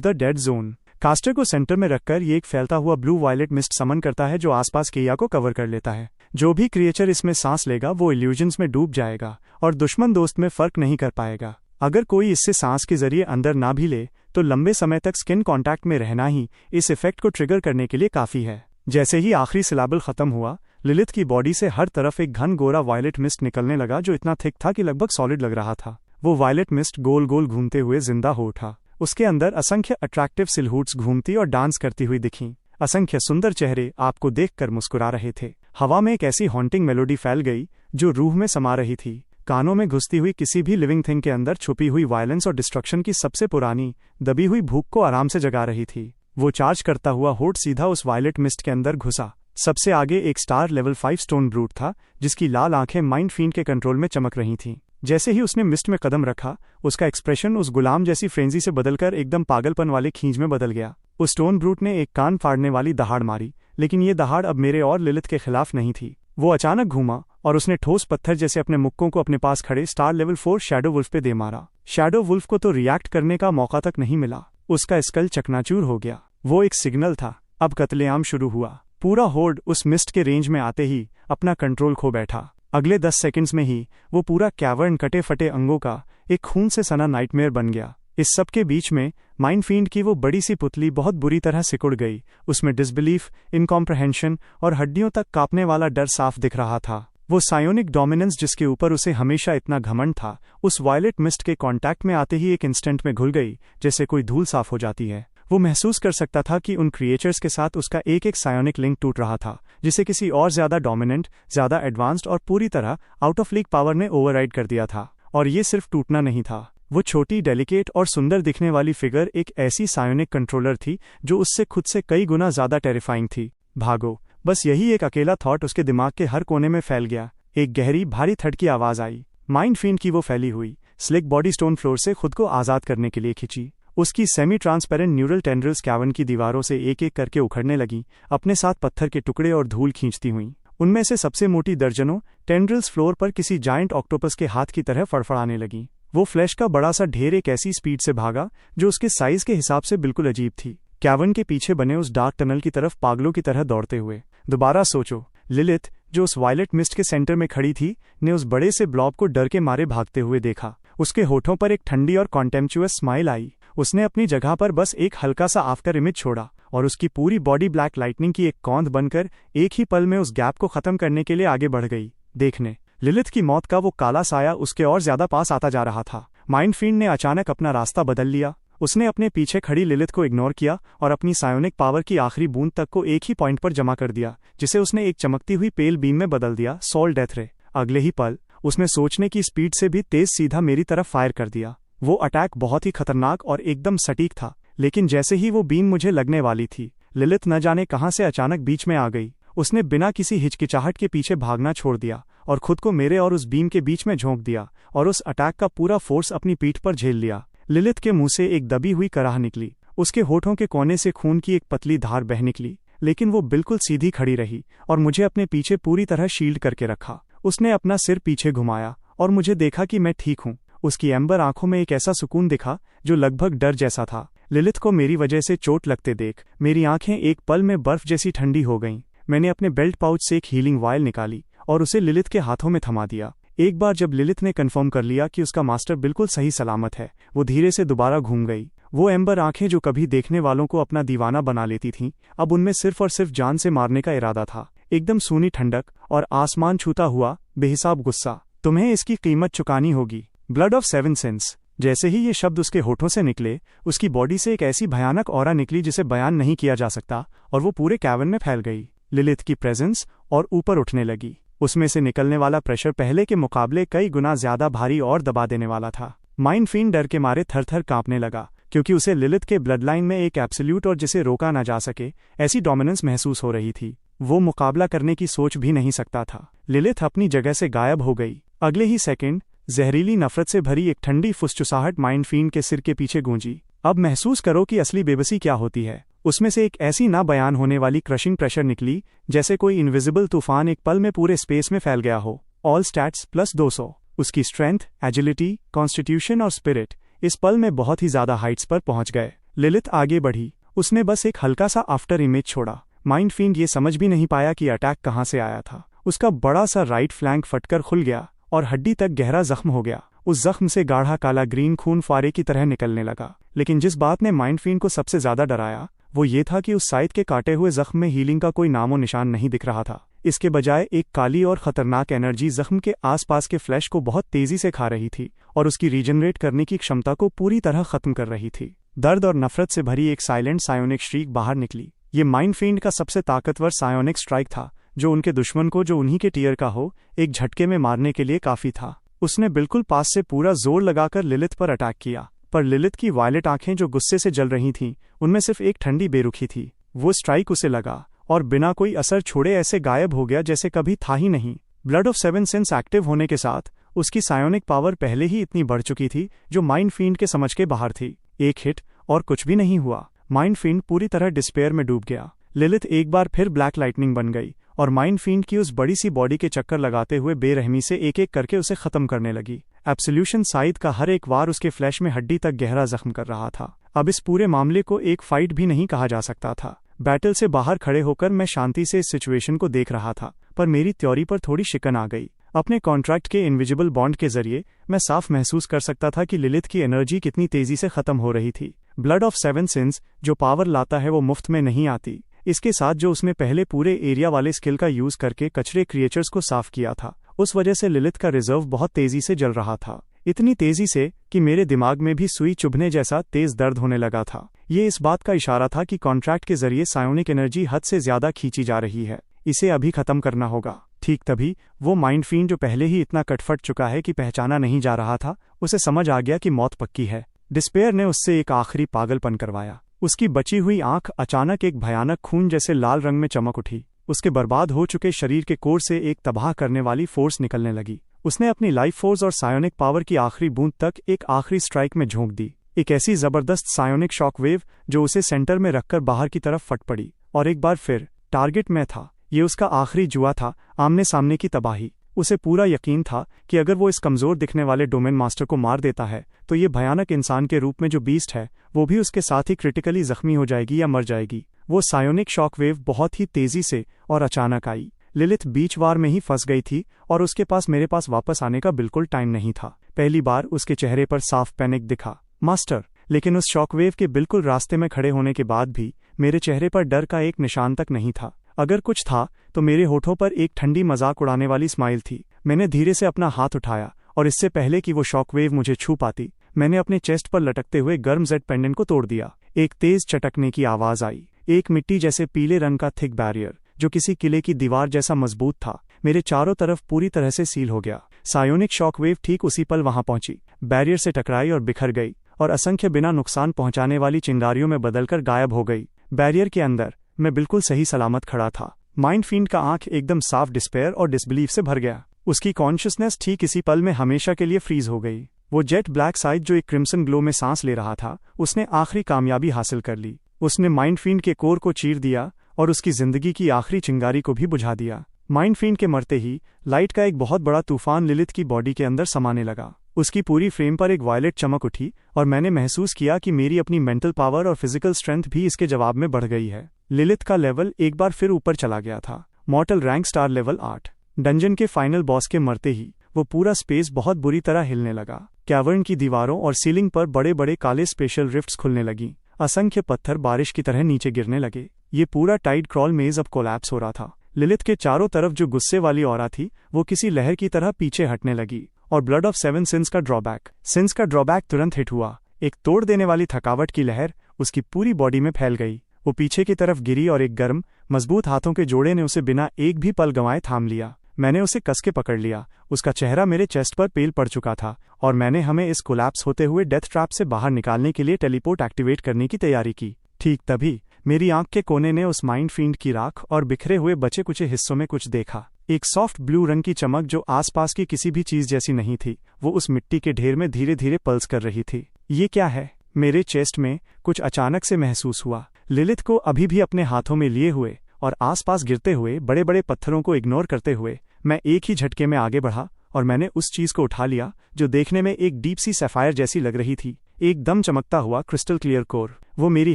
the dead zone. Caster को सेंटर में रखकर ये एक फैलता हुआ ब्लू वायलेट मिस्ट समन करता है जो आसपास के एरिया को कवर कर लेता है। जो भी क्रिएचर इसमें सांस लेगा वो इल्यूजन्स में डूब जाएगा और दुश्मन दोस्त में फर्क नहीं कर पाएगा। अगर कोई इससे सांस के जरिए अंदर ना भी ले तो लंबे समय तक स्किन कांटेक्ट में रहना ही इस इफेक्ट को ट्रिगर करने के लिए काफी है। जैसे ही आखिरी सिलेबल खत्म हुआ, लिलिथ की बॉडी से हर तरफ एक घन गोरा वायलेट मिस्ट निकलने लगा जो इतना थिक था कि लगभग सॉलिड लग रहा था। वो वायलेट मिस्ट गोल गोल घूमते हुए जिंदा हो उठा। उसके अंदर असंख्य अट्रैक्टिव सिलहूट्स घूमती और डांस करती हुई दिखीं। असंख्य सुंदर चेहरे आपको देखकर मुस्कुरा रहे थे। हवा में एक ऐसी हॉन्टिंग मेलोडी फैल गई जो रूह में समा रही थी। कानों में घुसती हुई किसी भी लिविंग थिंग के अंदर छुपी हुई वायलेंस और डिस्ट्रक्शन की सबसे पुरानी दबी हुई भूख को आराम से जगा रही थी। वो चार्ज करता हुआ होठ सीधा उस वायलेट मिस्ट के अंदर घुसा। सबसे आगे एक स्टार लेवल 5 स्टोन ब्रूट था जिसकी लाल आंखें माइंड फील्ड के कंट्रोल में चमक रही थीं। जैसे ही उसने मिस्ट में कदम रखा, उसका एक्सप्रेशन उस गुलाम जैसी फ्रेंजी से बदलकर एकदम पागलपन वाले खींच में बदल गया। उस स्टोन ब्रूट ने एक कान फाड़ने वाली दहाड़ मारी, लेकिन ये दहाड़ अब मेरे और लिलिथ के खिलाफ नहीं थी। वो अचानक घूमा और उसने ठोस पत्थर जैसे अपने मुक्कों को अपने पास खड़े स्टार लेवल 4 शैडो वुल्फ पे दे मारा। शैडो वुल्फ को तो रिएक्ट करने का मौका तक नहीं मिला। उसका स्कल चकनाचूर हो गया। वो एक सिग्नल था। अब कत्लेआम शुरू हुआ। पूरा होर्ड उस मिस्ट के रेंज में आते ही अपना कंट्रोल खो बैठा। अगले 10 सेकंड्स में ही वो पूरा कैवर्न कटे फटे अंगों का एक खून से सना नाइटमेयर बन गया। इस सब के बीच में माइंडफील्ड की वो बड़ी सी पुतली बहुत बुरी तरह सिकुड़ गई। उसमें डिसबिलीफ, इनकॉम्प्रहेंशन और हड्डियों तक कांपने वाला डर साफ दिख रहा था। वो सायोनिक डोमिनेंस जिसके ऊपर उसे हमेशा इतना घमंड था, उस वायलेट मिस्ट के कांटेक्ट में आते ही एक इंस्टेंट में घुल गई, जैसे कोई धूल साफ हो जाती है। वो महसूस कर सकता था कि उन क्रिएचर्स के साथ उसका एक एक सायोनिक लिंक टूट रहा था, जिसे किसी और ज्यादा डोमिनेंट, ज्यादा एडवांस्ड और पूरी तरह आउट ऑफ लीग पावर ने ओवरराइड कर दिया था। और ये सिर्फ टूटना नहीं था, वो छोटी, डेलिकेट और सुंदर दिखने वाली फिगर एक ऐसी सायोनिक कंट्रोलर थी जो उससे खुद से कई गुना ज्यादा टेरिफाइंग थी। भागो, बस यही एक अकेला थॉट उसके दिमाग के हर कोने में फैल गया। एक गहरी, भारी थड की आवाज आई। माइंडफील्ड की वो फैली हुई स्लिक बॉडी स्टोन फ्लोर से खुद को आजाद करने के लिए खिंची। उसकी semi transparent neural tendrils cavern की दीवारों से एक एक करके उखड़ने लगी, अपने साथ पत्थर के टुकड़े और धूल खींचती हुई। उनमें से सबसे मोटी दर्जनों टेंड्रिल्स फ्लोर पर किसी जायंट ऑक्टोपस के हाथ की तरह फड़फड़ाने लगी। वो फ्लैश का बड़ा सा ढेर एक ऐसी स्पीड से भागा जो उसके साइज के हिसाब से बिल्कुल अजीब थी, कैवर्न के पीछे बने उस डार्क टनल की तरफ पागलों की तरह दौड़ते हुए। दोबारा सोचो, लिलिथ, जो उस वायलेट मिस्ट के सेंटर में खड़ी थी, ने उस बड़े से ब्लॉब को डर के मारे भागते हुए देखा। उसके होठों पर एक ठंडी और कॉन्टेम्पचुअस स्माइल आई। उसने अपनी जगह पर बस एक हल्का सा आफ्टर इमेज छोड़ा और उसकी पूरी बॉडी ब्लैक लाइटनिंग की एक कौंध बनकर एक ही पल में उस गैप को खत्म करने के लिए आगे बढ़ गई। देखने, लिलिथ की मौत का वो काला साया उसके और ज्यादा पास आता जा रहा था। माइंडफील्ड ने अचानक अपना रास्ता बदल लिया। उसने अपने पीछे खड़ी लिलिथ को इग्नोर किया और अपनी सायोनिक पावर की आखिरी बूंद तक को एक ही पॉइंट पर जमा कर दिया, जिसे उसने एक चमकती हुई पेल बीम में बदल दिया, सोल डेथ रे। अगले ही पल उसने सोचने की स्पीड से भी तेज सीधा मेरी तरफ फायर कर दिया। वो अटैक बहुत ही खतरनाक और एकदम सटीक था, लेकिन जैसे ही वो बीम मुझे लगने वाली थी, लिलिथ न जाने कहां से अचानक बीच में आ गई। उसने बिना किसी हिचकिचाहट के पीछे भागना छोड़ दिया और खुद को मेरे और उस बीम के बीच में झोंक दिया और उस अटैक का पूरा फोर्स अपनी पीठ पर झेल लिया। लिलिथ के मुंह से एक दबी हुई कराह निकली। उसके होठों के कोने से खून की एक पतली धार बह निकली, लेकिन वो बिल्कुल सीधी खड़ी रही और मुझे अपने पीछे पूरी तरह शील्ड करके रखा। उसने अपना सिर पीछे घुमाया और मुझे देखा कि मैं ठीक हूँ। उसकी एम्बर आंखों में एक ऐसा सुकून दिखा जो लगभग डर जैसा था। लिलिथ को मेरी वजह से चोट लगते देख मेरी आंखें एक पल में बर्फ जैसी ठंडी हो गईं। मैंने अपने बेल्ट पाउच से एक हीलिंग वायल निकाली और उसे लिलिथ के हाथों में थमा दिया। एक बार जब लिलिथ ने कंफर्म कर लिया कि उसका मास्टर बिल्कुल सही सलामत है, वो धीरे से दोबारा घूम गई। वो एम्बर आंखें जो कभी देखने वालों को अपना दीवाना बना लेती थीं, अब उनमें सिर्फ और सिर्फ जान से मारने का इरादा था। एकदम सूनी ठंडक और आसमान छूता हुआ बेहिसाब गुस्सा। तुम्हें इसकी कीमत चुकानी होगी। Blood of 7 since. जैसे ही ये शब्द उसके होठों से निकले, उसकी बॉडी से एक ऐसी भयानक ऑरा निकली जिसे बयान नहीं किया जा सकता और वो पूरे कैवर्न में फैल गई। लिलिथ की प्रेजेंस और ऊपर उठने लगी। उसमें से निकलने वाला प्रेशर पहले के मुकाबले कई गुना ज्यादा भारी और दबा देने वाला था। माइंडफील्ड डर के मारे थर-थर कांपने लगा, क्योंकि उसे लिलिथ के ब्लड लाइन में एक एब्सोल्यूट और जिसे रोका ना जा सके ऐसी डोमिनेंस महसूस हो रही थी। वो मुकाबला करने की सोच भी नहीं सकता था। लिलिथ अपनी जगह से गायब हो गई। अगले ही सेकंड जहरीली नफरत से भरी एक ठंडी फुसचुसाहट माइंडफील्ड के सिर के पीछे गूंजी। अब महसूस करो कि असली बेबसी क्या होती है। उसमें से एक ऐसी ना बयान होने वाली क्रशिंग प्रेशर निकली, जैसे कोई इनविजिबल तूफान एक पल में पूरे स्पेस में फैल गया हो। All stats plus 200। उसकी स्ट्रेंथ, एजिलिटी, कॉन्स्टिट्यूशन और स्पिरिट इस पल में बहुत ही ज्यादा हाइट्स पर पहुंच गए। लिलिथ आगे बढ़ी। उसने बस एक हल्का सा आफ्टर इमेज छोड़ा। माइंडफील्ड ये समझ भी नहीं पाया कि अटैक कहां से आया था। उसका बड़ा सा राइट फ्लैंक फटकर खुल गया और हड्डी तक गहरा जख्म हो गया। उस जख्म से गाढ़ा काला ग्रीन खून फारे की तरह निकलने लगा। लेकिन जिस बात ने माइंडफील्ड को सबसे ज्यादा डराया वो ये था कि उस साइड के काटे हुए जख्म में हीलिंग का कोई नामो निशान नहीं दिख रहा था। इसके बजाय एक काली और खतरनाक एनर्जी जख्म के आसपास के फ्लैश को बहुत तेजी से खा रही थी और उसकी रीजनरेट करने की क्षमता को पूरी तरह खत्म कर रही थी। दर्द और नफरत से भरी एक साइलेंट सायोनिक स्ट्रीक बाहर निकली। ये माइंडफील्ड का सबसे ताकतवर सायोनिक स्ट्राइक था, जो उनके दुश्मन को, जो उन्हीं के टीयर का हो, एक झटके में मारने के लिए काफी था। उसने बिल्कुल पास से पूरा जोर लगाकर लिलिथ पर अटैक किया, पर लिलिथ की वायलेट आंखें जो गुस्से से जल रही थीं, उनमें सिर्फ एक ठंडी बेरुखी थी। वो स्ट्राइक उसे लगा और बिना कोई असर छोड़े ऐसे गायब हो गया जैसे कभी था ही नहीं। Blood of seven sense active होने के साथ उसकी सायोनिक पावर पहले ही इतनी बढ़ चुकी थी जो माइंडफील्ड के समझ के बाहर थी। एक हिट और कुछ भी नहीं हुआ। माइंडफील्ड पूरी तरह डिस्पेयर में डूब गया। लिलिथ एक बार फिर ब्लैक लाइटनिंग बन गई और माइंडफील्ड की उस बड़ी सी बॉडी के चक्कर लगाते हुए बेरहमी से एक एक करके उसे खत्म करने लगी। एब्सोल्यूशन साइड का हर एक वार उसके फ्लैश में हड्डी तक गहरा जख्म कर रहा था। अब इस पूरे मामले को एक फाइट भी नहीं कहा जा सकता था। बैटल से बाहर खड़े होकर मैं शांति से इस सिचुएशन को देख रहा था, पर मेरी थ्योरी पर थोड़ी शिकन आ गई। अपने कॉन्ट्रैक्ट के इनविजिबल बॉन्ड के जरिए मैं साफ महसूस कर सकता था कि लिलिथ की एनर्जी कितनी तेजी से खत्म हो रही थी। ब्लड ऑफ सेवन सिंस जो पावर लाता है वो मुफ्त में नहीं आती। इसके साथ जो उसने पहले पूरे एरिया वाले स्किल का यूज करके कचरे क्रिएचर्स को साफ किया था, उस वजह से लिलिथ का रिजर्व बहुत तेजी से जल रहा था। इतनी तेजी से कि मेरे दिमाग में भी सुई चुभने जैसा तेज दर्द होने लगा था। ये इस बात का इशारा था कि कॉन्ट्रैक्ट के जरिए सायोनिक एनर्जी हद से ज्यादा खींची जा रही है। इसे अभी खत्म करना होगा। ठीक तभी वो माइंडफील्ड जो पहले ही इतना कटफट चुका है कि पहचाना नहीं जा रहा था, उसे समझ आ गया कि मौत पक्की है। डिस्पेयर ने उससे एक आखिरी पागलपन करवाया। उसकी बची हुई आंख अचानक एक भयानक खून जैसे लाल रंग में चमक उठी। उसके बर्बाद हो चुके शरीर के कोर से एक तबाह करने वाली फोर्स निकलने लगी। उसने अपनी लाइफ फोर्स और सायोनिक पावर की आखिरी बूंद तक एक आखिरी स्ट्राइक में झोंक दी। एक ऐसी जबरदस्त सायोनिक शॉक वेव जो उसे सेंटर में रखकर बाहर की तरफ फट पड़ी और एक बार फिर टारगेट में था। ये उसका आखिरी जुआ था, आमने सामने की तबाही। उसे पूरा यकीन था कि अगर वो इस कमजोर दिखने वाले डोमेन मास्टर को मार देता है तो ये भयानक इंसान के रूप में जो बीस्ट है वो भी उसके साथ ही क्रिटिकली जख्मी हो जाएगी या मर जाएगी। वो सायोनिक शॉक वेव बहुत ही तेजी से और अचानक आई। लिलिथ बीच वार में ही फंस गई थी और उसके पास मेरे पास वापस आने का बिल्कुल टाइम नहीं था। पहली बार उसके चेहरे पर साफ पैनिक दिखा, मास्टर। लेकिन उस शॉकवेव के बिल्कुल रास्ते में खड़े होने के बाद भी मेरे चेहरे पर डर का एक निशान तक नहीं था। अगर कुछ था तो मेरे होठों पर एक ठंडी मजाक उड़ाने वाली स्माइल थी। मैंने धीरे से अपना हाथ उठाया और इससे पहले कि वो शॉकवेव मुझे छू पाती, मैंने अपने चेस्ट पर लटकते हुए गर्म जेड पेंडेंट को तोड़ दिया। एक तेज चटकने की आवाज आई। एक मिट्टी जैसे पीले रंग का थिक बैरियर जो किसी किले की दीवार जैसा मजबूत था, मेरे चारों तरफ पूरी तरह से सील हो गया। सायोनिक शॉकवेव ठीक उसी पल वहां पहुंची, बैरियर से टकराई और बिखर गई और असंख्य बिना नुकसान पहुंचाने वाली चिंगारियों में बदलकर गायब हो गई। बैरियर के अंदर मैं बिल्कुल सही सलामत खड़ा था। माइंडफील्ड का आंख एकदम साफ डिस्पेयर और डिसबिलीफ से भर गया। उसकी कॉन्शियसनेस ठीक इसी पल में हमेशा के लिए फ्रीज हो गई। वो जेट ब्लैक साइड जो एक क्रिम्सन ग्लो में सांस ले रहा था, उसने आखिरी कामयाबी हासिल कर ली। उसने माइंडफील्ड के कोर को चीर दिया और उसकी जिंदगी की आखिरी चिंगारी को भी बुझा दिया। माइंडफील्ड के मरते ही लाइट का एक बहुत बड़ा तूफान लिलिथ की बॉडी के अंदर समाने लगा। उसकी पूरी फ्रेम पर एक वायलेट चमक उठी और मैंने महसूस किया कि मेरी अपनी मेंटल पावर और फिजिकल स्ट्रेंथ भी इसके जवाब में बढ़ गई है। लिलिथ का लेवल एक बार फिर ऊपर चला गया था। मॉर्टल रैंक स्टार लेवल 8। डंजन के फाइनल बॉस के मरते ही वो पूरा स्पेस बहुत बुरी तरह हिलने लगा। कैवर्न की दीवारों और सीलिंग पर बड़े बड़े काले स्पेशल रिफ्ट्स खुलने लगी। असंख्य पत्थर बारिश की तरह नीचे गिरने लगे। ये पूरा टाइड क्रॉल मेज अब कोलैप्स हो रहा था। लिलिथ के चारों तरफ जो गुस्से वाली ऑरा थी वो किसी लहर की तरह पीछे हटने लगी और ब्लड ऑफ सेवन सिंस का ड्रॉबैक तुरंत हिट हुआ। एक तोड़ देने वाली थकावट की लहर उसकी पूरी बॉडी में फैल गई। वो पीछे की तरफ गिरी और एक गर्म मजबूत हाथों के जोड़े ने उसे बिना एक भी पल गंवाए थाम लिया। मैंने उसे कस के पकड़ लिया। उसका चेहरा मेरे चेस्ट पर पेल पड़ चुका था और मैंने हमें इस कोलैप्स होते हुए डेथ ट्रैप से बाहर निकालने के लिए टेलीपोर्ट एक्टिवेट करने की तैयारी की। ठीक तभी मेरी आंख के कोने ने उस माइंड फील्ड की राख और बिखरे हुए बचे कुचे हिस्सों में कुछ देखा। एक सॉफ्ट ब्लू रंग की चमक जो आसपास की किसी भी चीज जैसी नहीं थी, वो उस मिट्टी के ढेर में धीरे धीरे पल्स कर रही थी। ये क्या है? मेरे चेस्ट में कुछ अचानक से महसूस हुआ। लिलिथ को अभी भी अपने हाथों में लिए हुए और आसपास गिरते हुए बड़े बड़े पत्थरों को इग्नोर करते हुए मैं एक ही झटके में आगे बढ़ा और मैंने उस चीज को उठा लिया जो देखने में एक डीप सी सैफायर जैसी लग रही थी। एकदम चमकता हुआ क्रिस्टल क्लियर कोर। वो मेरी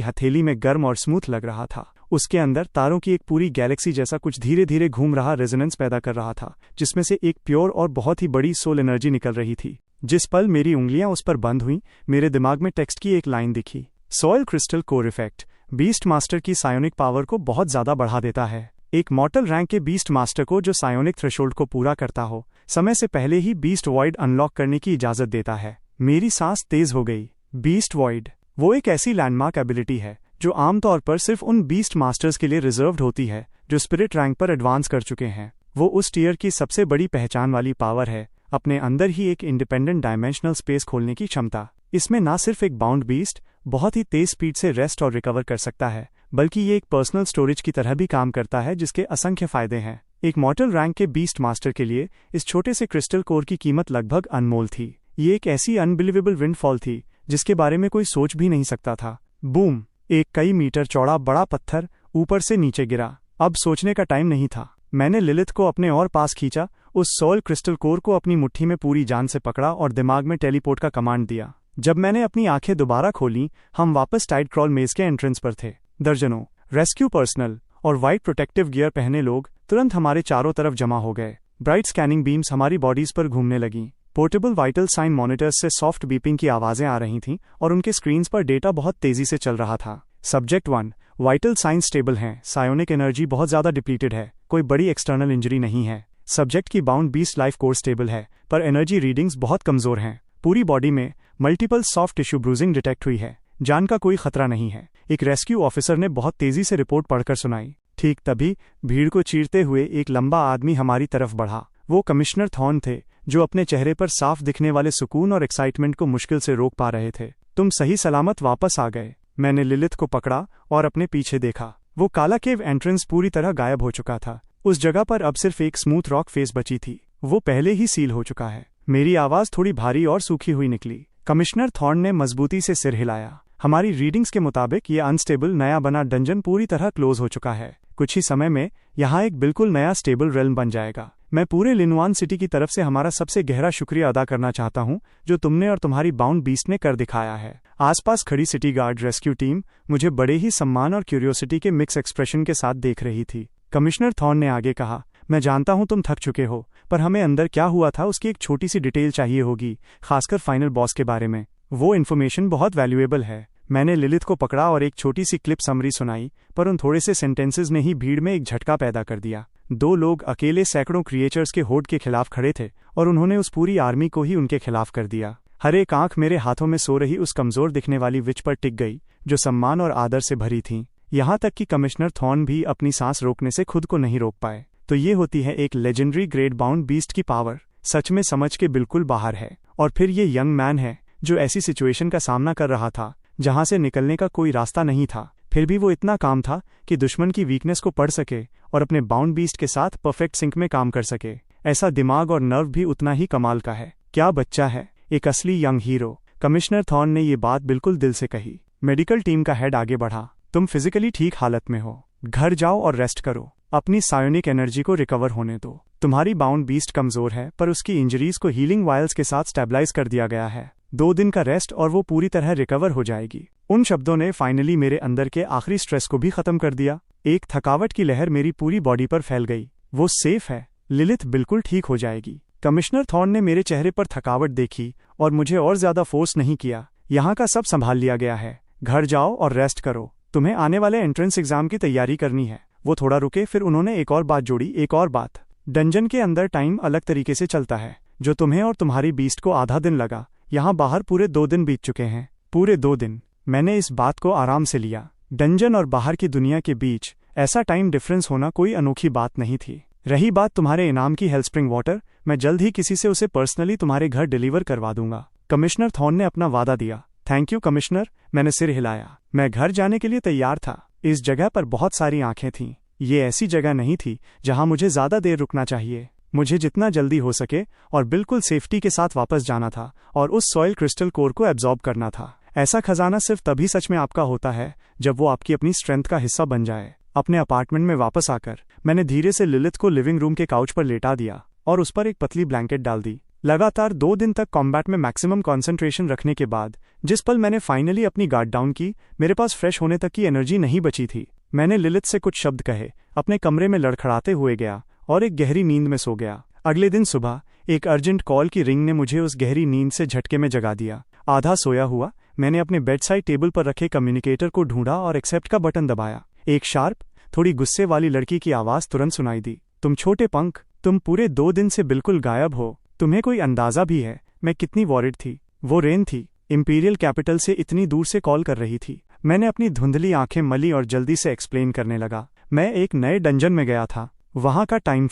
हथेली में गर्म और स्मूथ लग रहा था। उसके अंदर तारों की एक पूरी गैलेक्सी जैसा कुछ धीरे धीरे घूम रहा रेजोनेंस पैदा कर रहा था, जिसमें से एक प्योर और बहुत ही बड़ी सोल एनर्जी निकल रही थी। जिस पल मेरी उंगलियां उस पर बंद हुईं, मेरे दिमाग में टेक्स्ट की एक लाइन दिखी। Soil crystal core effect beast master की सायोनिक पावर को बहुत ज्यादा बढ़ा देता है। एक मॉर्टल रैंक के बीस्ट मास्टर को जो सायोनिक थ्रेशोल्ड को पूरा करता हो, समय से पहले ही बीस्ट वॉइड अनलॉक करने की इजाजत देता है। मेरी सांस तेज हो गई। बीस्ट वॉइड वो एक ऐसी लैंडमार्क एबिलिटी है जो आमतौर पर सिर्फ उन बीस्ट मास्टर्स के लिए रिजर्व्ड होती है जो स्पिरिट रैंक पर एडवांस कर चुके हैं। वो उस टीयर की सबसे बड़ी पहचान वाली पावर है, अपने अंदर ही एक इंडिपेंडेंट डायमेंशनल स्पेस खोलने की क्षमता। इसमें ना सिर्फ एक बाउंड बीस्ट बहुत ही तेज स्पीड से रेस्ट और रिकवर कर सकता है, बल्कि ये एक पर्सनल स्टोरेज की तरह भी काम करता है, जिसके असंख्य फायदे हैं। एक मॉर्टल रैंक के बीस्ट मास्टर के लिए इस छोटे से क्रिस्टल कोर की कीमत लगभग अनमोल थी। ये एक ऐसी अनबिलीवेबल विंडफॉल थी जिसके बारे में कोई सोच भी नहीं सकता था। बूम! एक कई मीटर चौड़ा बड़ा पत्थर ऊपर से नीचे गिरा। अब सोचने का टाइम नहीं था। मैंने लिलिथ को अपने और पास खींचा, उस सोल क्रिस्टल कोर को अपनी मुट्ठी में पूरी जान से पकड़ा और दिमाग में टेलीपोर्ट का कमांड दिया। जब मैंने अपनी आंखें दोबारा खोलीं, हम वापस टाइड क्रॉल मेज के एंट्रेंस पर थे। दर्जनों रेस्क्यू पर्सनल और वाइट प्रोटेक्टिव गियर पहने लोग तुरंत हमारे चारों तरफ जमा हो गए। ब्राइट स्कैनिंग बीम्स हमारी बॉडीज पर घूमने लगीं। पोर्टेबल वाइटल साइन मॉनिटर्स से सॉफ्ट बीपिंग की आवाजें आ रही थीं और उनके स्क्रीन्स पर डेटा बहुत तेजी से चल रहा था। सब्जेक्ट 1, वाइटल साइन स्टेबल हैं, सायोनिक एनर्जी बहुत ज्यादा डिप्लीटेड है, कोई बड़ी एक्सटर्नल इंजरी नहीं है। सब्जेक्ट की bound beast life core stable है, पर एनर्जी रीडिंग्स बहुत कमजोर हैं। पूरी बॉडी में multiple soft tissue bruising detect हुई है, जान का कोई खतरा नहीं है। एक रेस्क्यू ऑफिसर ने बहुत तेजी से रिपोर्ट पढ़कर सुनाई। ठीक तभी भीड़ को चीरते हुए एक लंबा आदमी हमारी तरफ बढ़ा। वो कमिश्नर थॉर्न थे, जो अपने चेहरे पर साफ दिखने वाले सुकून और एक्साइटमेंट को मुश्किल से रोक पा रहे थे। तुम सही सलामत वापस आ गए। मैंने लिलिथ को पकड़ा और अपने पीछे देखा। वो काला केव एंट्रेंस पूरी तरह गायब हो चुका था। उस जगह पर अब सिर्फ एक स्मूथ रॉक फेस बची थी। वो पहले ही सील हो चुका है। मेरी आवाज थोड़ी भारी और सूखी हुई निकली। कमिश्नर थॉर्न ने मजबूती से सिर हिलाया। हमारी रीडिंग्स के मुताबिक ये अनस्टेबल नया बना डंजन पूरी तरह क्लोज हो चुका है। कुछ ही समय में यहाँ एक बिल्कुल नया स्टेबल रेल्म बन जाएगा। मैं पूरे लिनवान सिटी की तरफ से हमारा सबसे गहरा शुक्रिया अदा करना चाहता हूँ, जो तुमने और तुम्हारी बाउंड बीस्ट ने कर दिखाया है। आसपास खड़ी सिटी गार्ड रेस्क्यू टीम मुझे बड़े ही सम्मान और क्यूरियोसिटी के मिक्स एक्सप्रेशन के साथ देख रही थी। कमिश्नर थॉर्न ने आगे कहा, मैं जानता हूँ तुम थक चुके हो, पर हमें अंदर क्या हुआ था उसकी एक छोटी सी डिटेल चाहिए होगी, खासकर फाइनल बॉस के बारे में। वो इन्फॉर्मेशन बहुत वैल्यूएबल है। मैंने लिलिथ को पकड़ा और एक छोटी सी क्लिप समरी सुनाई, पर उन थोड़े से सेंटेंसेस ने ही भीड़ में एक झटका पैदा कर दिया। 2 लोग अकेले सैकड़ों क्रिएचर्स के होड़ के खिलाफ खड़े थे और उन्होंने उस पूरी आर्मी को ही उनके खिलाफ कर दिया। हर एक आंख मेरे हाथों में सो रही उस कमजोर दिखने वाली विच पर टिक गई, जो सम्मान और आदर से भरी थी। यहाँ तक कि कमिश्नर थॉर्न भी अपनी सांस रोकने से खुद को नहीं रोक पाए। तो ये होती है एक लेजेंडरी ग्रेट बाउंड बीस्ट की पावर। सच में समझ के बिल्कुल बाहर है। और फिर ये यंग मैन है जो ऐसी सिचुएशन का सामना कर रहा था जहां से निकलने का कोई रास्ता नहीं था, फिर भी वो इतना काम था कि दुश्मन की वीकनेस को पढ़ सके और अपने बाउंड बीस्ट के साथ परफेक्ट सिंक में काम कर सके। ऐसा दिमाग और नर्व भी उतना ही कमाल का है। क्या बच्चा है, एक असली यंग हीरो। कमिश्नर थॉर्न ने ये बात बिल्कुल दिल से कही। मेडिकल टीम का हेड आगे बढ़ा, तुम फिजिकली ठीक हालत में हो, घर जाओ और रेस्ट करो, अपनी सायोनिक एनर्जी को रिकवर होने दो। तुम्हारी बाउंड बीस्ट कमजोर है, पर उसकी इंजरीज को हीलिंग वायल्स के साथ स्टेबलाइज कर दिया गया है। 2 दिन का रेस्ट और वो पूरी तरह रिकवर हो जाएगी। उन शब्दों ने फाइनली मेरे अंदर के आखिरी स्ट्रेस को भी खत्म कर दिया। एक थकावट की लहर मेरी पूरी बॉडी पर फैल गई। वो सेफ है, लिलिथ बिल्कुल ठीक हो जाएगी। कमिश्नर थॉर्न ने मेरे चेहरे पर थकावट देखी और मुझे और ज्यादा फोर्स नहीं किया। यहाँ का सब संभाल लिया गया है, घर जाओ और रेस्ट करो, तुम्हें आने वाले एंट्रेंस एग्जाम की तैयारी करनी है। वो थोड़ा रुके, फिर उन्होंने एक और बात जोड़ी, एक और बात। डंजन के अंदर टाइम अलग तरीके से चलता है। जो तुम्हें और तुम्हारी बीस्ट को आधा दिन लगा, यहाँ बाहर पूरे 2 दिन बीत चुके हैं। पूरे 2 दिन। मैंने इस बात को आराम से लिया। डंजन और बाहर की दुनिया के बीच ऐसा टाइम डिफरेंस होना कोई अनोखी बात नहीं थी। रही बात तुम्हारे इनाम की हेल्सप्रिंग वाटर, मैं जल्द ही किसी से उसे पर्सनली तुम्हारे घर डिलीवर करवा दूंगा। कमिश्नर थॉर्न ने अपना वादा दिया। थैंक यू कमिश्नर, मैंने सिर हिलाया। मैं घर जाने के लिए तैयार था। इस जगह पर बहुत सारी आंखें थीं। ये ऐसी जगह नहीं थी जहां मुझे ज्यादा देर रुकना चाहिए। मुझे जितना जल्दी हो सके और बिल्कुल सेफ्टी के साथ वापस जाना था और उस सॉइल क्रिस्टल कोर को एब्जॉर्ब करना था। ऐसा खजाना सिर्फ तभी सच में आपका होता है जब वो आपकी अपनी स्ट्रेंथ का हिस्सा बन जाए। अपने अपार्टमेंट में वापस आकर मैंने धीरे से लिलिथ को लिविंग रूम के काउच पर लेटा दिया और उस पर एक पतली ब्लैंकेट डाल दी। लगातार 2 दिन तक कॉम्बैट में मैक्सिमम कॉन्सेंट्रेशन रखने के बाद जिस पल मैंने फाइनली अपनी गार्ड डाउन की, मेरे पास फ्रेश होने तक की एनर्जी नहीं बची थी। मैंने लिलिथ से कुछ शब्द कहे, अपने कमरे में लड़खड़ाते हुए गया और एक गहरी नींद में सो गया। अगले दिन सुबह एक अर्जेंट कॉल की रिंग ने मुझे उस गहरी नींद से झटके में जगा दिया। आधा सोया हुआ मैंने अपने बेड साइड टेबल पर रखे कम्युनिकेटर को ढूंढा और एक्सेप्ट का बटन दबाया। एक शार्प, थोड़ी गुस्से वाली लड़की की आवाज तुरंत सुनाई दी। तुम छोटे पंख, तुम पूरे 2 दिन से बिल्कुल गायब हो। तुम्हें कोई अंदाजा भी है मैं कितनी वॉरिड थी? वो रेन थी, इंपीरियल कैपिटल से इतनी दूर से कॉल कर रही थी। मैंने अपनी धुंधली आंखें मली और जल्दी से एक्सप्लेन करने लगा। मैं एक नए डंजन में गया था। वहां का टाइम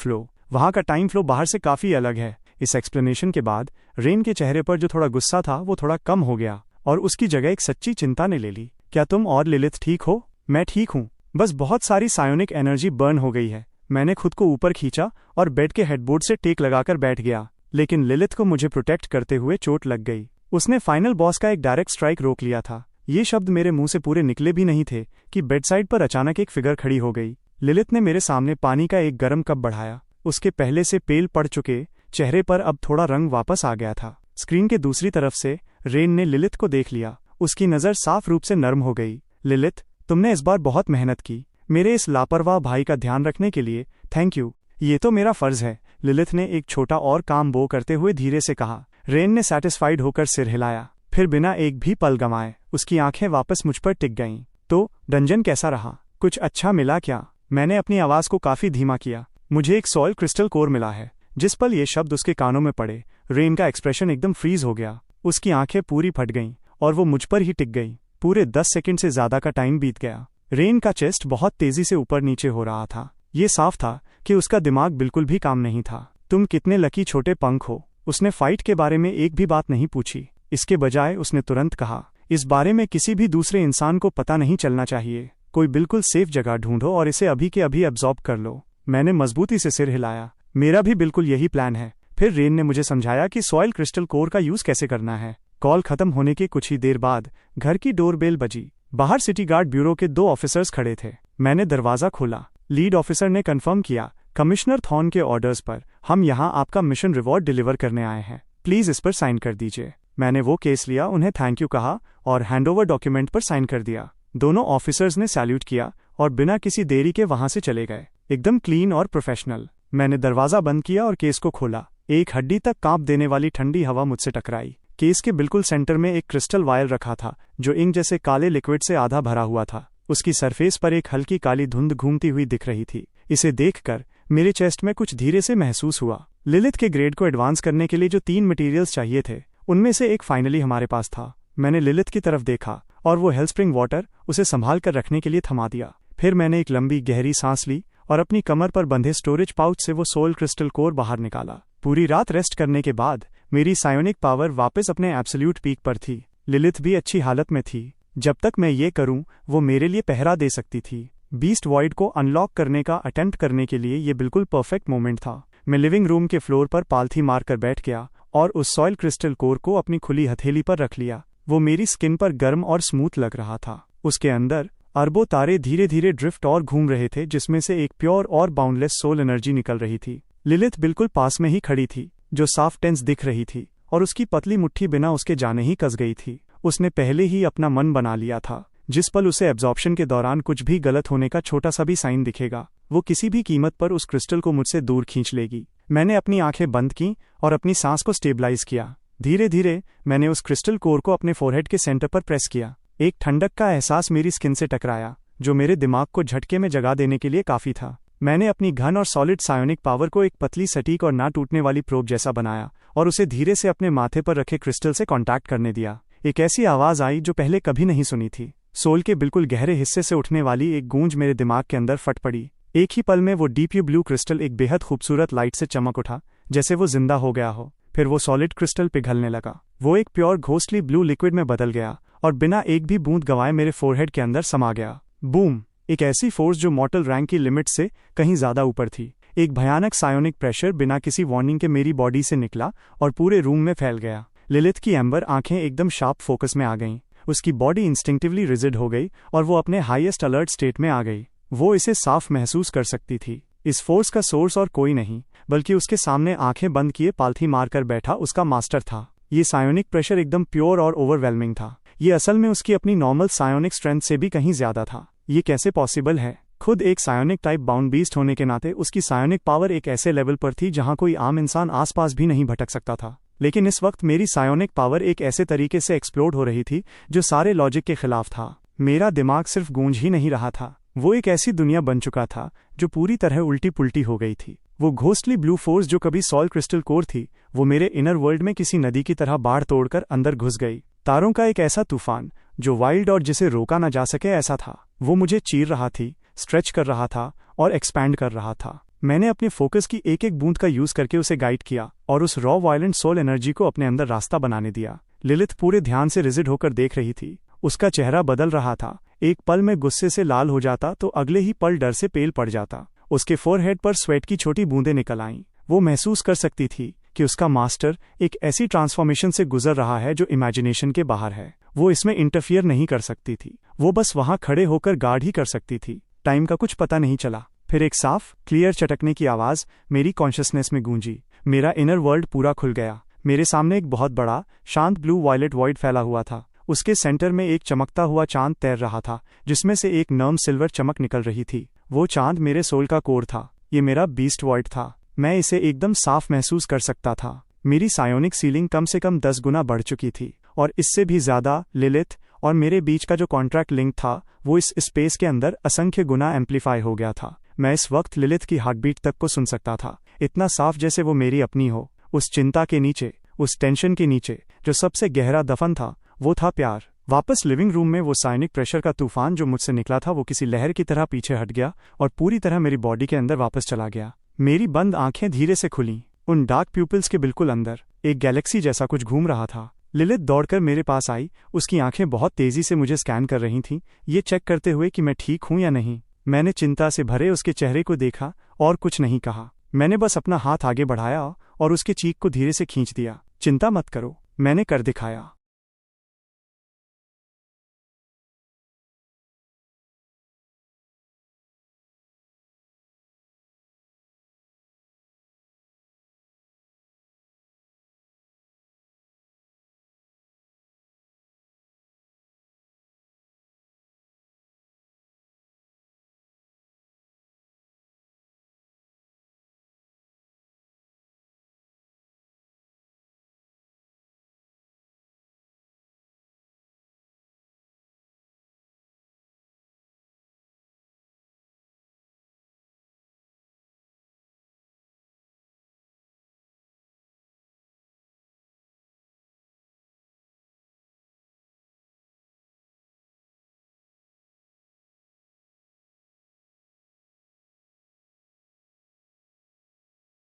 फ्लो बाहर से काफी अलग है। इस एक्सप्लेनेशन के बाद रेन के चेहरे पर जो थोड़ा गुस्सा था वो थोड़ा कम हो गया और उसकी जगह एक सच्ची चिंता ने ले ली। क्या तुम और लिलिथ ठीक हो? मैं ठीक हूँ, बस बहुत सारी सायोनिक एनर्जी बर्न हो गई है। मैंने खुद को ऊपर खींचा और बेड के हेडबोर्ड से टेक लगाकर बैठ गया, लेकिन लिलिथ को मुझे प्रोटेक्ट करते हुए चोट लग गई। उसने फाइनल बॉस का एक डायरेक्ट स्ट्राइक रोक लिया था। ये शब्द मेरे मुंह से पूरे निकले भी नहीं थे कि बेडसाइड पर अचानक एक फिगर खड़ी हो गई। लिलिथ ने मेरे सामने पानी का एक गर्म कप बढ़ाया। उसके पहले से पेल पड़ चुके चेहरे पर अब थोड़ा रंग वापस आ गया था। स्क्रीन के दूसरी तरफ से रेन ने लिलिथ को देख लिया। उसकी नज़र साफ रूप से नर्म हो गई। लिलिथ, तुमने इस बार बहुत मेहनत की। मेरे इस लापरवाह भाई का ध्यान रखने के लिए थैंक यू। ये तो मेरा फर्ज है, लिलिथ ने एक छोटा और काम बो करते हुए धीरे से कहा। रेन ने सैटिस्फाइड होकर सिर हिलाया। फिर बिना एक भी पल गंवाए उसकी आंखें वापस मुझ पर टिक गईं। तो डंजन कैसा रहा? कुछ अच्छा मिला क्या? मैंने अपनी आवाज को काफी धीमा किया। मुझे एक सॉइल क्रिस्टल कोर मिला है। जिस पल ये शब्द उसके कानों में पड़े, रेन का एक्सप्रेशन एकदम फ्रीज हो गया। उसकी आंखें पूरी फट गईं और वो मुझ पर ही टिक गई। पूरे 10 सेकंड से ज्यादा का टाइम बीत गया। रेन का चेस्ट बहुत तेजी से ऊपर नीचे हो रहा था। ये साफ था कि उसका दिमाग बिल्कुल भी काम नहीं था। तुम कितने लकी छोटे पंख हो। उसने फाइट के बारे में एक भी बात नहीं पूछी। इसके बजाय उसने तुरंत कहा, इस बारे में किसी भी दूसरे इंसान को पता नहीं चलना चाहिए। कोई बिल्कुल सेफ जगह ढूंढो और इसे अभी के अभी एब्जॉर्ब कर लो। मैंने मजबूती से सिर हिलाया। मेरा भी बिल्कुल यही प्लान है। फिर रेन ने मुझे समझाया कि सॉइल क्रिस्टल कोर का यूज कैसे करना है। कॉल खत्म होने के कुछ ही देर बाद घर की डोरबेल बजी। बाहर सिटी गार्ड ब्यूरो के 2 ऑफिसर्स खड़े थे। मैंने दरवाजा खोला। लीड ऑफिसर ने कंफर्म किया, कमिश्नर थॉर्न के ऑर्डर्स पर हम यहाँ आपका मिशन रिवॉर्ड डिलीवर करने आए हैं। प्लीज इस पर साइन कर दीजिए। मैंने वो केस लिया, उन्हें थैंक यू कहा और हैंडओवर डॉक्यूमेंट पर साइन कर दिया। दोनों ऑफिसर्स ने सैल्यूट किया और बिना किसी देरी के वहां से चले गए, एकदम क्लीन और प्रोफेशनल। मैंने दरवाजा बंद किया और केस को खोला। एक हड्डी तक कांप देने वाली ठंडी हवा मुझसे टकराई। केस के बिल्कुल सेंटर में एक क्रिस्टल वायल रखा था जो इंक जैसे काले लिक्विड से आधा भरा हुआ था। उसकी सरफेस पर एक हल्की काली धुंध घूमती हुई दिख रही थी। इसे देखकर मेरे चेस्ट में कुछ धीरे से महसूस हुआ। लिलिथ के ग्रेड को एडवांस करने के लिए जो 3 मटेरियल्स चाहिए थे, उनमें से एक फाइनली हमारे पास था। मैंने लिलिथ की तरफ देखा और वो हेल्सप्रिंग वाटर उसे संभाल कर रखने के लिए थमा दिया। फिर मैंने एक लंबी गहरी सांस ली और अपनी कमर पर बंधे स्टोरेज पाउच से वो सोल क्रिस्टल कोर बाहर निकाला। पूरी रात रेस्ट करने के बाद मेरी सायोनिक पावर वापस अपने एब्सोल्यूट पीक पर थी। लिलिथ भी अच्छी हालत में थी। जब तक मैं ये करूं, वो मेरे लिए पहरा दे सकती थी। बीस्ट वॉइड को अनलॉक करने का अटेम्प्ट करने के लिए ये बिल्कुल परफेक्ट मोमेंट था। मैं लिविंग रूम के फ्लोर पर पालथी मारकर बैठ गया और उस सॉइल क्रिस्टल कोर को अपनी खुली हथेली पर रख लिया। वो मेरी स्किन पर गर्म और स्मूथ लग रहा था। उसके अंदर अरबों तारे धीरे धीरे ड्रिफ्ट और घूम रहे थे, जिसमें से एक प्योर और बाउंडलेस सोल एनर्जी निकल रही थी। लिलिथ बिल्कुल पास में ही खड़ी थी, जो साफ टेंस दिख रही थी और उसकी पतली मुट्ठी बिना उसके जाने ही कस गई थी। उसने पहले ही अपना मन बना लिया था, जिस पल उसे एब्जॉर्प्शन के दौरान कुछ भी गलत होने का छोटा सा भी साइन दिखेगा, वो किसी भी कीमत पर उस क्रिस्टल को मुझसे दूर खींच लेगी। मैंने अपनी आंखें बंद की और अपनी सांस को स्टेबलाइज किया। धीरे धीरे मैंने उस क्रिस्टल कोर को अपने फोरहेड के सेंटर पर प्रेस किया। एक ठंडक का एहसास मेरी स्किन से टकराया, जो मेरे दिमाग को झटके में जगा देने के लिए काफी था। मैंने अपनी घन और सॉलिड सायोनिक पावर को एक पतली, सटीक और ना टूटने वाली प्रोब जैसा बनाया और उसे धीरे से अपने माथे पर रखे क्रिस्टल से कांटेक्ट करने दिया। एक ऐसी आवाज आई जो पहले कभी नहीं सुनी थी। सोल के बिल्कुल गहरे हिस्से से उठने वाली एक गूंज मेरे दिमाग के अंदर फट पड़ी। एक ही पल में वो डीप ब्लू क्रिस्टल एक बेहद खूबसूरत लाइट से चमक उठा, जैसे वो जिंदा हो गया हो। फिर वो सॉलिड क्रिस्टल पिघलने लगा। वो एक प्योर घोस्टली ब्लू लिक्विड में बदल गया और बिना एक भी बूंद गंवाए मेरे फोरहेड के अंदर समा गया। बूम! एक ऐसी फोर्स जो मॉर्टल रैंक की लिमिट से कहीं ज्यादा ऊपर थी। एक भयानक सायोनिक प्रेशर बिना किसी वार्निंग के मेरी बॉडी से निकला और पूरे रूम में फैल गया। लिलिथ की एम्बर आंखें एकदम शार्प फोकस में आ गईं। उसकी बॉडी इंस्टिंक्टिवली रिजिड हो गई और वो अपने हाईएस्ट अलर्ट स्टेट में आ गई। वो इसे साफ महसूस कर सकती थी। इस फोर्स का सोर्स और कोई नहीं बल्कि उसके सामने आंखें बंद किए पालथी मारकर बैठा उसका मास्टर था। ये सायोनिक प्रेशर एकदम प्योर और ओवरवेलमिंग था। ये असल में उसकी अपनी नॉर्मल सायोनिक स्ट्रेंथ से भी कहीं ज्यादा था। ये कैसे पॉसिबल है? खुद एक सायोनिक टाइप बाउंड बीस्ट होने के नाते उसकी सायोनिक पावर एक ऐसे लेवल पर थी जहां कोई आम इंसान आसपास भी नहीं भटक सकता था। लेकिन इस वक्त मेरी सायोनिक पावर एक ऐसे तरीके से एक्सप्लोड हो रही थी जो सारे लॉजिक के खिलाफ था। मेरा दिमाग सिर्फ गूंज ही नहीं रहा था, वो एक ऐसी दुनिया बन चुका था जो पूरी तरह उल्टी पुल्टी हो गई थी। वो घोस्टली ब्लू फोर्स जो कभी सॉल क्रिस्टल कोर थी, वो मेरे इनर वर्ल्ड में किसी नदी की तरह बाढ़ तोड़कर अंदर घुस गई। तारों का एक ऐसा तूफान जो वाइल्ड और जिसे रोका न जा सके ऐसा था। वो मुझे चीर रहा थी, स्ट्रेच कर रहा था और एक्सपैंड कर रहा था। मैंने अपने फोकस की एक एक बूंद का यूज करके उसे गाइड किया और उस रॉ वायलेंट सोल एनर्जी को अपने अंदर रास्ता बनाने दिया। लिलिथ पूरे ध्यान से रिजिड होकर देख रही थी। उसका चेहरा बदल रहा था। एक पल में गुस्से से लाल हो जाता तो अगले ही पल डर से पेल पड़ जाता। उसके फोरहेड पर स्वेट की छोटी बूंदें निकल आईं। वो महसूस कर सकती थी कि उसका मास्टर एक ऐसी ट्रांसफॉर्मेशन से गुजर रहा है जो इमेजिनेशन के बाहर है। वो इसमें इंटरफियर नहीं कर सकती थी। वो बस वहां खड़े होकर गार्ड ही कर सकती थी। टाइम का कुछ पता नहीं चला। फिर एक साफ, क्लियर चटकने की आवाज मेरी कॉन्शियसनेस में गूंजी। मेरा इनर वर्ल्ड पूरा खुल गया। मेरे सामने एक बहुत बड़ा, शांत ब्लू वायलेट वॉइड फैला हुआ था। उसके सेंटर में एक चमकता हुआ चांद तैर रहा था, जिसमें से एक नर्म सिल्वर चमक निकल रही थी। वो चांद मेरे सोल का कोर था। ये मेरा बीस्ट वॉइड था। मैं इसे एकदम साफ महसूस कर सकता था। मेरी सायोनिक सीलिंग कम से कम 10 गुना बढ़ चुकी थी, और इससे भी ज्यादा लिलिथ और मेरे बीच का जो कॉन्ट्रैक्ट लिंक था वो इस स्पेस के अंदर असंख्य गुना एम्पलीफाई हो गया था। मैं इस वक्त लिलिथ की हार्टबीट तक को सुन सकता था, इतना साफ जैसे वो मेरी अपनी हो। उस चिंता के नीचे, उस टेंशन के नीचे जो सबसे गहरा दफन था, वो था प्यार। वापस लिविंग रूम में वो साइनिक प्रेशर का तूफान जो मुझसे निकला था वो किसी लहर की तरह पीछे हट गया और पूरी तरह मेरी बॉडी के अंदर वापस चला गया। मेरी बंद आंखें धीरे से खुलीं। उन डार्क प्यूपिल्स के बिल्कुल अंदर एक गैलेक्सी जैसा कुछ घूम रहा था। लिलिथ दौड़कर मेरे पास आई। उसकी आंखें बहुत तेजी से मुझे स्कैन कर रही थीं, ये चेक करते हुए कि मैं ठीक हूं या नहीं। मैंने चिंता से भरे उसके चेहरे को देखा और कुछ नहीं कहा। मैंने बस अपना हाथ आगे बढ़ाया और उसके चीक को धीरे से खींच दिया। चिंता मत करो, मैंने कर दिखाया।